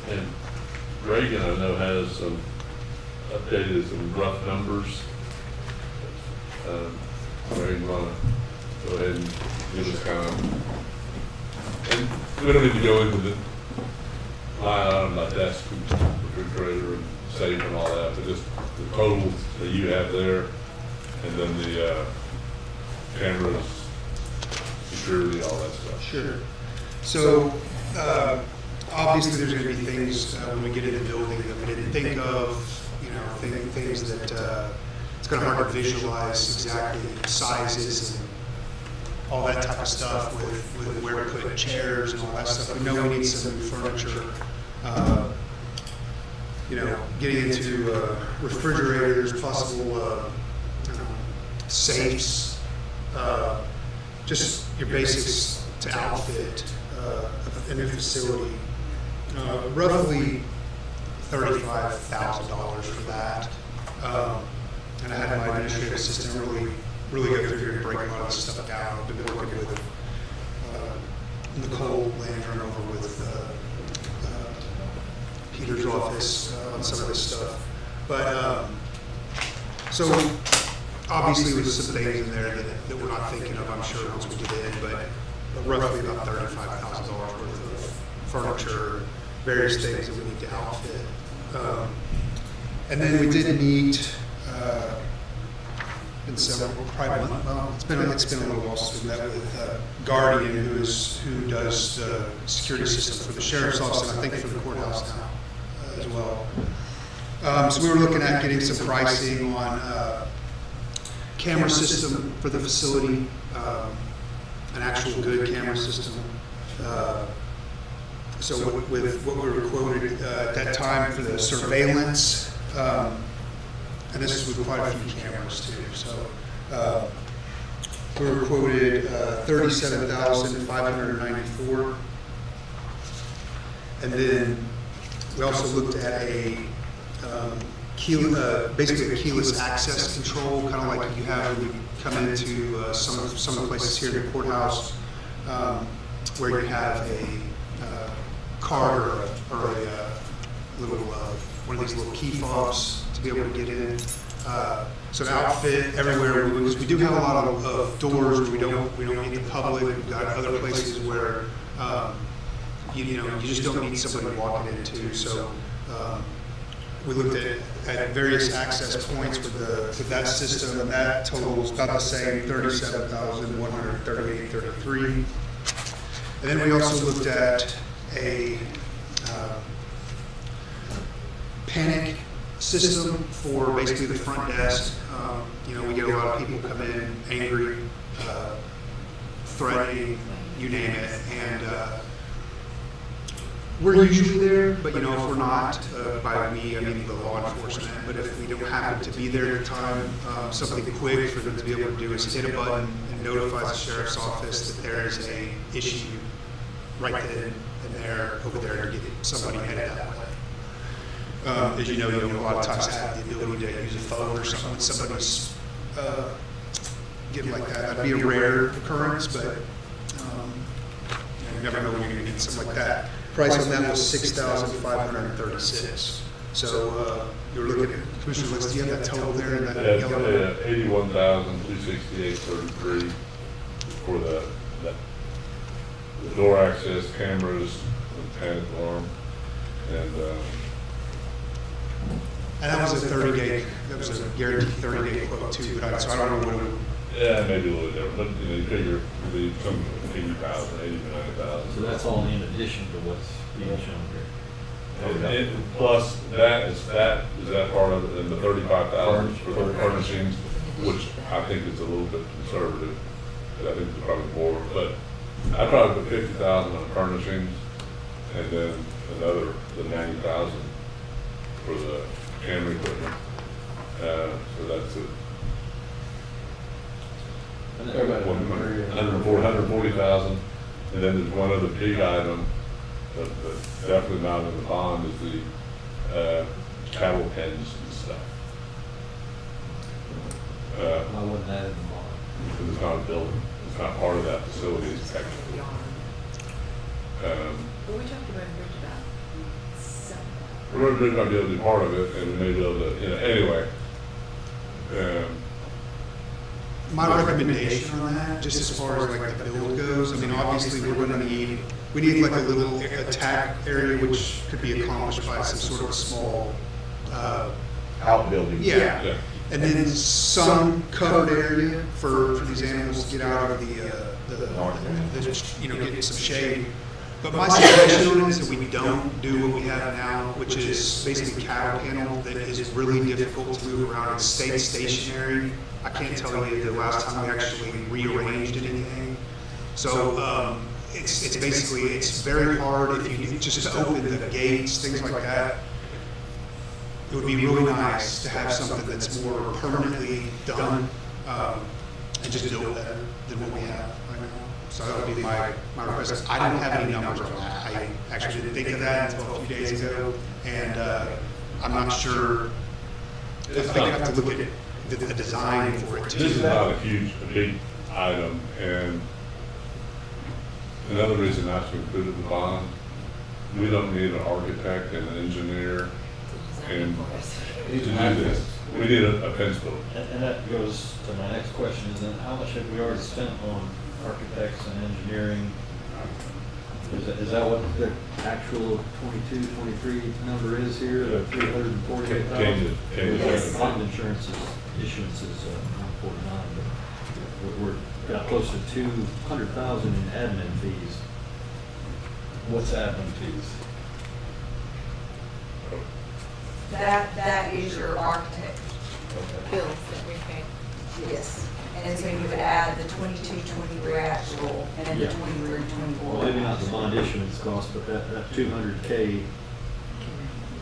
there. And Reagan, I know, has some updated, some rough numbers. Reagan, wanna go ahead and give us kind of, and we don't need to go into the line item like desk, refrigerator, and safe and all that, but just the totals that you have there, and then the cameras, security, all that stuff. Sure. So, obviously, there's going to be things when we get in the building that we didn't think of, things that it's kind of hard to visualize exactly sizes and all that type of stuff with where to put chairs and all that stuff. We know we need some new furniture. Getting into refrigerators, possible safes, just your basics to outfit a new facility. Roughly $35,000 for that. And I had my administrative assistant really go through here and break a lot of this stuff down. I've been working with Nicole Landron over with Peter's office on some of this stuff. But so obviously there's some things in there that we're not thinking of, I'm sure, once we get in, but roughly about $35,000 worth of furniture, various things that we need to outfit. And then we did meet in several, probably a month. Well, it's been a little while since we met with Guardian, who does the security system for the sheriff's office, and I think for the courthouse now as well. So we were looking at getting some pricing on camera system for the facility, an actual good camera system. So with what we were quoted at that time for the surveillance, and this is with quite a few cameras too. So we were quoted $37,594, and then we also looked at basically a keyless access control, kind of like you have when you come into some of the places here in the courthouse, where you have a card or a little one of these little key fobs to be able to get in. So to outfit everywhere, because we do have a lot of doors where we don't need the public. We've got other places where you just don't need somebody walking into. So we looked at various access points with that system, and that totals about the same, $37,138.33. And then we also looked at a panic system for basically the front desk. We get a lot of people come in angry, threatening, you name it, and we're usually there, but if we're not, by we I mean the law enforcement, but if we don't happen to be there at the time, something quick for them to be able to do is hit a button and notify the sheriff's office that there is a issue right then and there over there to get somebody headed that way. As you know, a lot of times have the ability to use a phone or something when somebody's getting like that. That'd be a rare occurrence, but you never know when you're going to need something like that. Price on that was $6,536. So, you're looking at, Commissioner Woods, do you have that total there? That Yeah, yellow? 81,268.33 for the door access cameras, the panic alarm, and, And that was a 30-day, that was a guaranteed 30-day quote too, but so I don't know what it. yeah, maybe a little different, but you know, you figure the some 80,000, 80 to 90,000. So that's all in addition to what's being shown here. Plus, is that part of it, and the 35,000 for the furnishings, which I think is a little bit conservative. I think it's probably more, but I probably put 50,000 on furnishings, and then another, the 90,000 for the camera equipment. So that's it. 140,000, and then there's one other big item that's definitely not in the bond is the cattle pens and stuff. Why wasn't that in the bond? Because it's not a building, it's not part of that facility, it's technically. But we talked about a bridge about some. We're not going to be able to do part of it, and we may be able to, you know, anyway. My recommendation on that, just as far as like the build goes, I mean, obviously we need like a little attack area which could be accomplished by some sort of a small, Outbuilding. yeah. And then some covered area for these animals to get out of the you know, get some shade. But my suggestion is that we don't do what we have now, which is basically cattle kennel that is really difficult to move around and stay stationary. I can't tell you the last time we actually rearranged anything. So it's basically, it's very hard if you just to open the gates, things like that. It would be really nice to have something that's more permanently done and just built better than what we have right now. So that would be my request. I don't have any numbers on that. I actually didn't think of that until a few days ago, and I'm not sure. I think I have to look at the design for it too. This is not a big item, and another reason not to include it in the bond, we don't need an architect and an engineer and to do this. We need a pencil. And that goes to my next question, is then how much have we already spent on architects and engineering? Is that what the actual 22, 23 number is here, the 348,000? Yes. Bond insurance issuance is 149, but we're got close to 200,000 in admin fees. What's admin fees? That is your architect. Bills that we pay. Yes. And so you would add the 22, 23 actual, and then the 23, 24. Well, maybe not the bond issuance cost, but that 200K.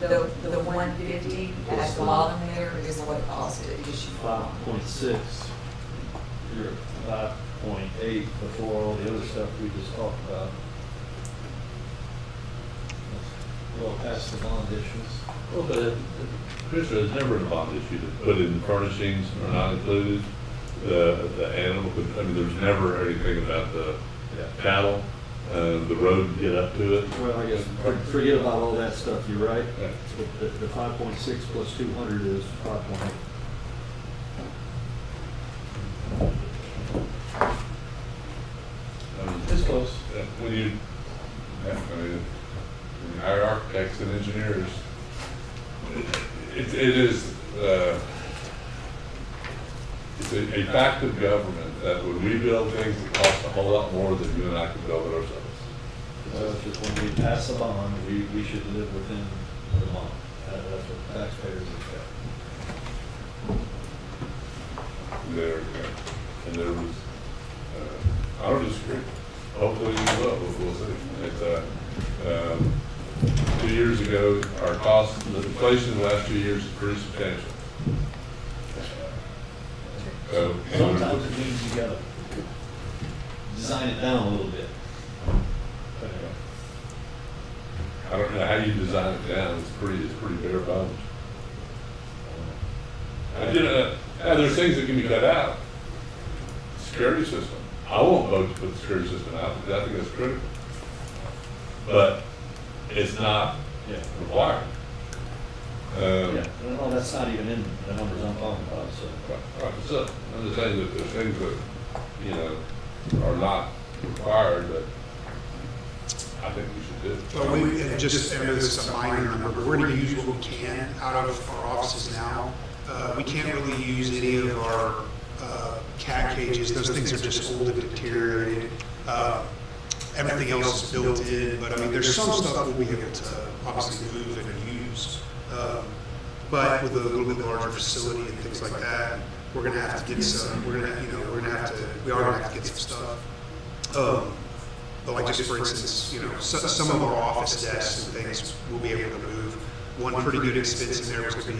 The 150 at the bottom there is what it costs to issue. 5.6. You're at 5.8 before all the other stuff we just talked about. Well, past the bond issuance. Well, but Commissioner, there's never a bond issue to put in furnishings are not included. The animal, I mean, there's never anything about the cattle, the road to get up to it. Well, I guess forget about all that stuff. You're right. The 5.6 plus 200 is 5.8. It's close. When you, I mean, our architects and engineers, it is. It's a fact of government that when we build things that cost a whole lot more than you and I can build it ourselves. So just when we pass a bond, we should live within the bond. That's what taxpayers expect. And there was, I don't disagree. Hopefully you will, we'll see. It's, 2 years ago, our cost, the inflation in the last 2 years is pretty substantial. So, sometimes it means you gotta design it down a little bit. I don't know how you design it down. It's pretty bare bones. You know, there's things that can be cut out. Security system. I won't vote to put the security system out because I think that's critical. But it's not required. Yeah, well, that's not even in the numbers I'm talking about, so. Right, so, I'm just saying that there's things that, you know, are not required that I think we should do. But we, and just, I know this is a minor number, but we're gonna use what we can out of our offices now. We can't really use any of our cat cages, those things are just old and deteriorated. Everything else is built in, but I mean, there's some stuff we'll be able to obviously move and use. But with a little bit larger facility and things like that, we're gonna have to get some, we are gonna have to get some stuff. But like just for instance, some of our office desks and things we'll be able to move. One pretty good expense in there was gonna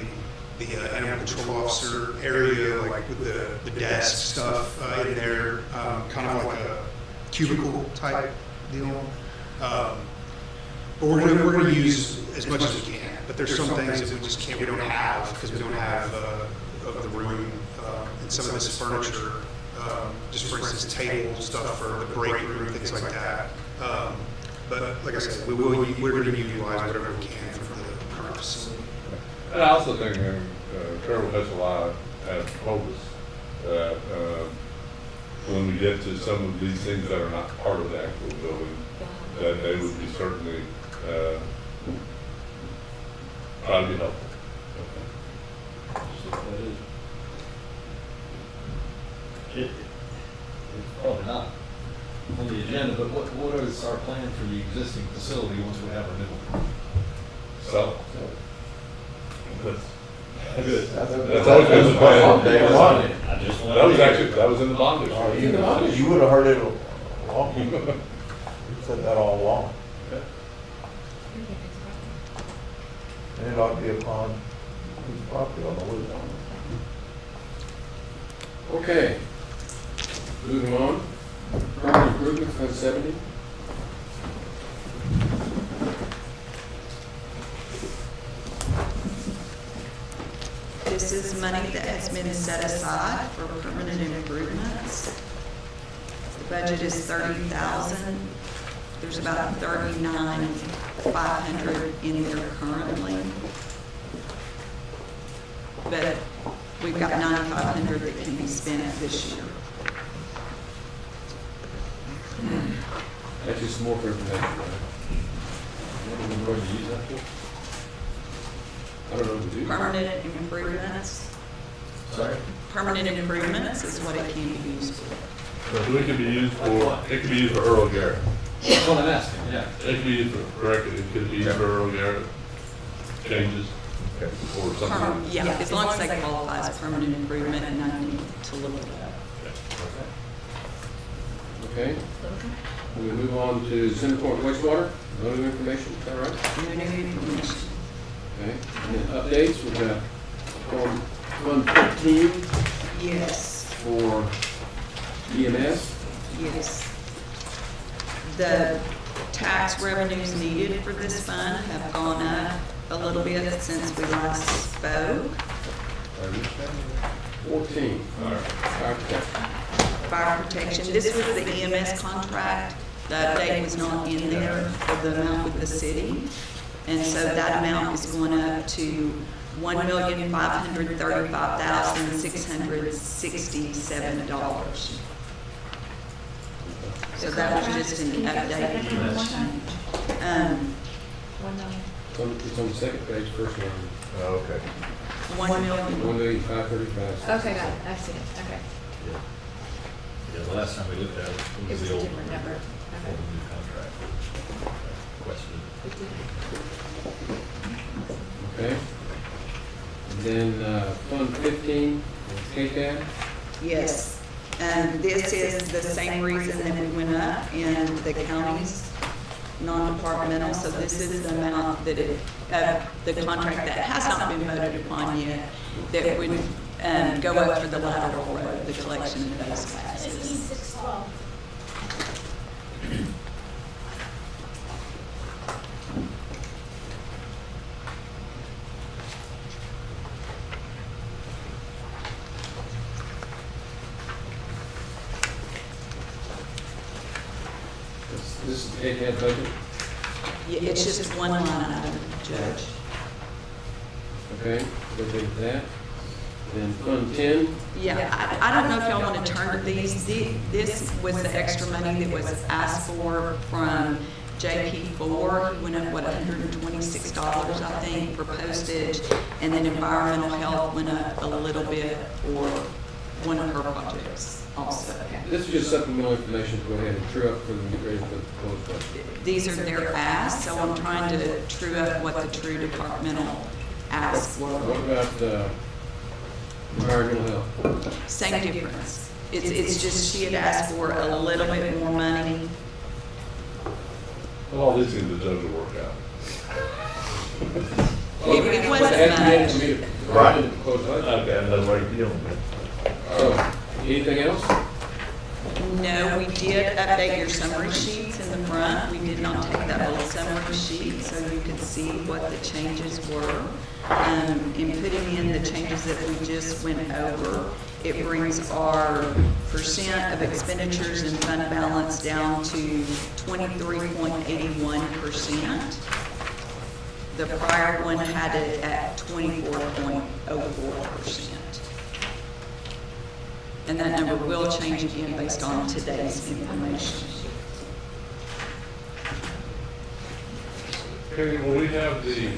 be the animal control officer area, like with the desk stuff in there, kind of like a cubicle type deal. But we're gonna use as much as we can. But there's some things that we just can't, we don't have because we don't have of the room and some of this furniture. Just for instance, table stuff for the break room, things like that. But like I said, we're going to utilize whatever we can from the current facility. And I also think Trevor Pessalai has told us that when we get to some of these things that are not part of the actual building, that they would be certainly try to be helpful. It's probably not on the agenda, but what is our plan for the existing facility once we have our new one? So, Good. That's always been the plan. I just wanted That was to- actually, that was in the bond issue. You would have heard it long. You said that all along. And it ought to be upon whose property on the loop. Okay. Moving on. Property improvements, Fund 70. This is money that has been set aside for permanent improvements. The budget is $30,000. There's about $39,500 in there currently. But we've got $9,500 that can be spent this year. That's just more for information, right? What are we going to use that for? I don't know what to do. Permanent improvements. Sorry? Permanent improvements is what it can be used for. So it can be used for, it can be used for Earl Garrett. That's what I'm asking, yeah. It can be used for, correct, it could be used for Earl Garrett changes or something. Yeah, as long as they qualify as permanent improvement and nothing to look at. Okay. We move on to Center Point wastewater, loading information, is that right? No new information. Okay. And then updates, we've got Fund 15 Yes. for EMS. Yes. The tax revenues needed for this fund have gone up a little bit since we last spoke. 14, fire protection. Fire protection, this was the EMS contract. The update was not in there for the amount with the city. And so that amount is going up to $1,535,667. So that was just an update. It's on the second page, first line. Oh, okay. 1,535,000. Okay, got it, I see it, okay. Yeah, the last time we looked at it, It it was was a the old different number. old new contract. Question. Okay. And then Fund 15, KCAD. Yes, and this is the same reason that we went up in the county's non-departmental, so this is the amount that the contract that has not been voted upon yet, that would go up for the lateral road, the collection of those taxes. 15612. This is the KCAD budget. Yeah, it's just one line item, Judge. Okay, we'll do that. Then Fund 10, Yeah, I don't know if y'all want to turn to these. This was the extra money that was asked for from JP4. He went up, what, $126, I think, for postage. And then environmental health went up a little bit for one of her projects also. this is just supplemental information to go ahead and true up for them to get ready for the proposed budget. These are their asks, so I'm trying to true up what the true departmental asks were. What about environmental health? Same difference. It's just she had asked for a little bit more money. Well, all these things the judge will work out. It wasn't Estimated to much. be the proposed budget. Okay, that's what you're dealing with. So, anything else? No, we did update your summary sheets in the front. We did not take that old summary sheet so you could see what the changes were. In putting in the changes that we just went over, it brings our percent of expenditures and fund balance down to 23.81%. The prior one had it at 24.04%. And that number will change again based on today's information. Okay, well, we have the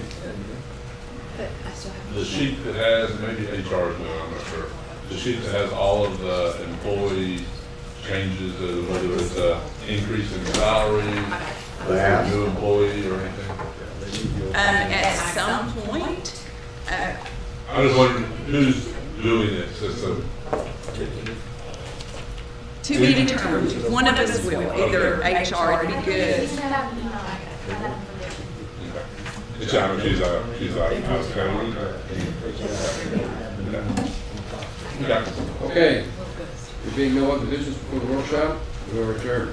sheet that has, maybe HR's now, I'm not sure. The sheet that has all of the employee changes, whether it's increase in salary, new employee or anything. At some point, I was wondering who's doing this. It's to be determined, one of us will, either HR, it'd be good. It's out of, she's out of town. Okay, there being no other business before the workshop, we will return.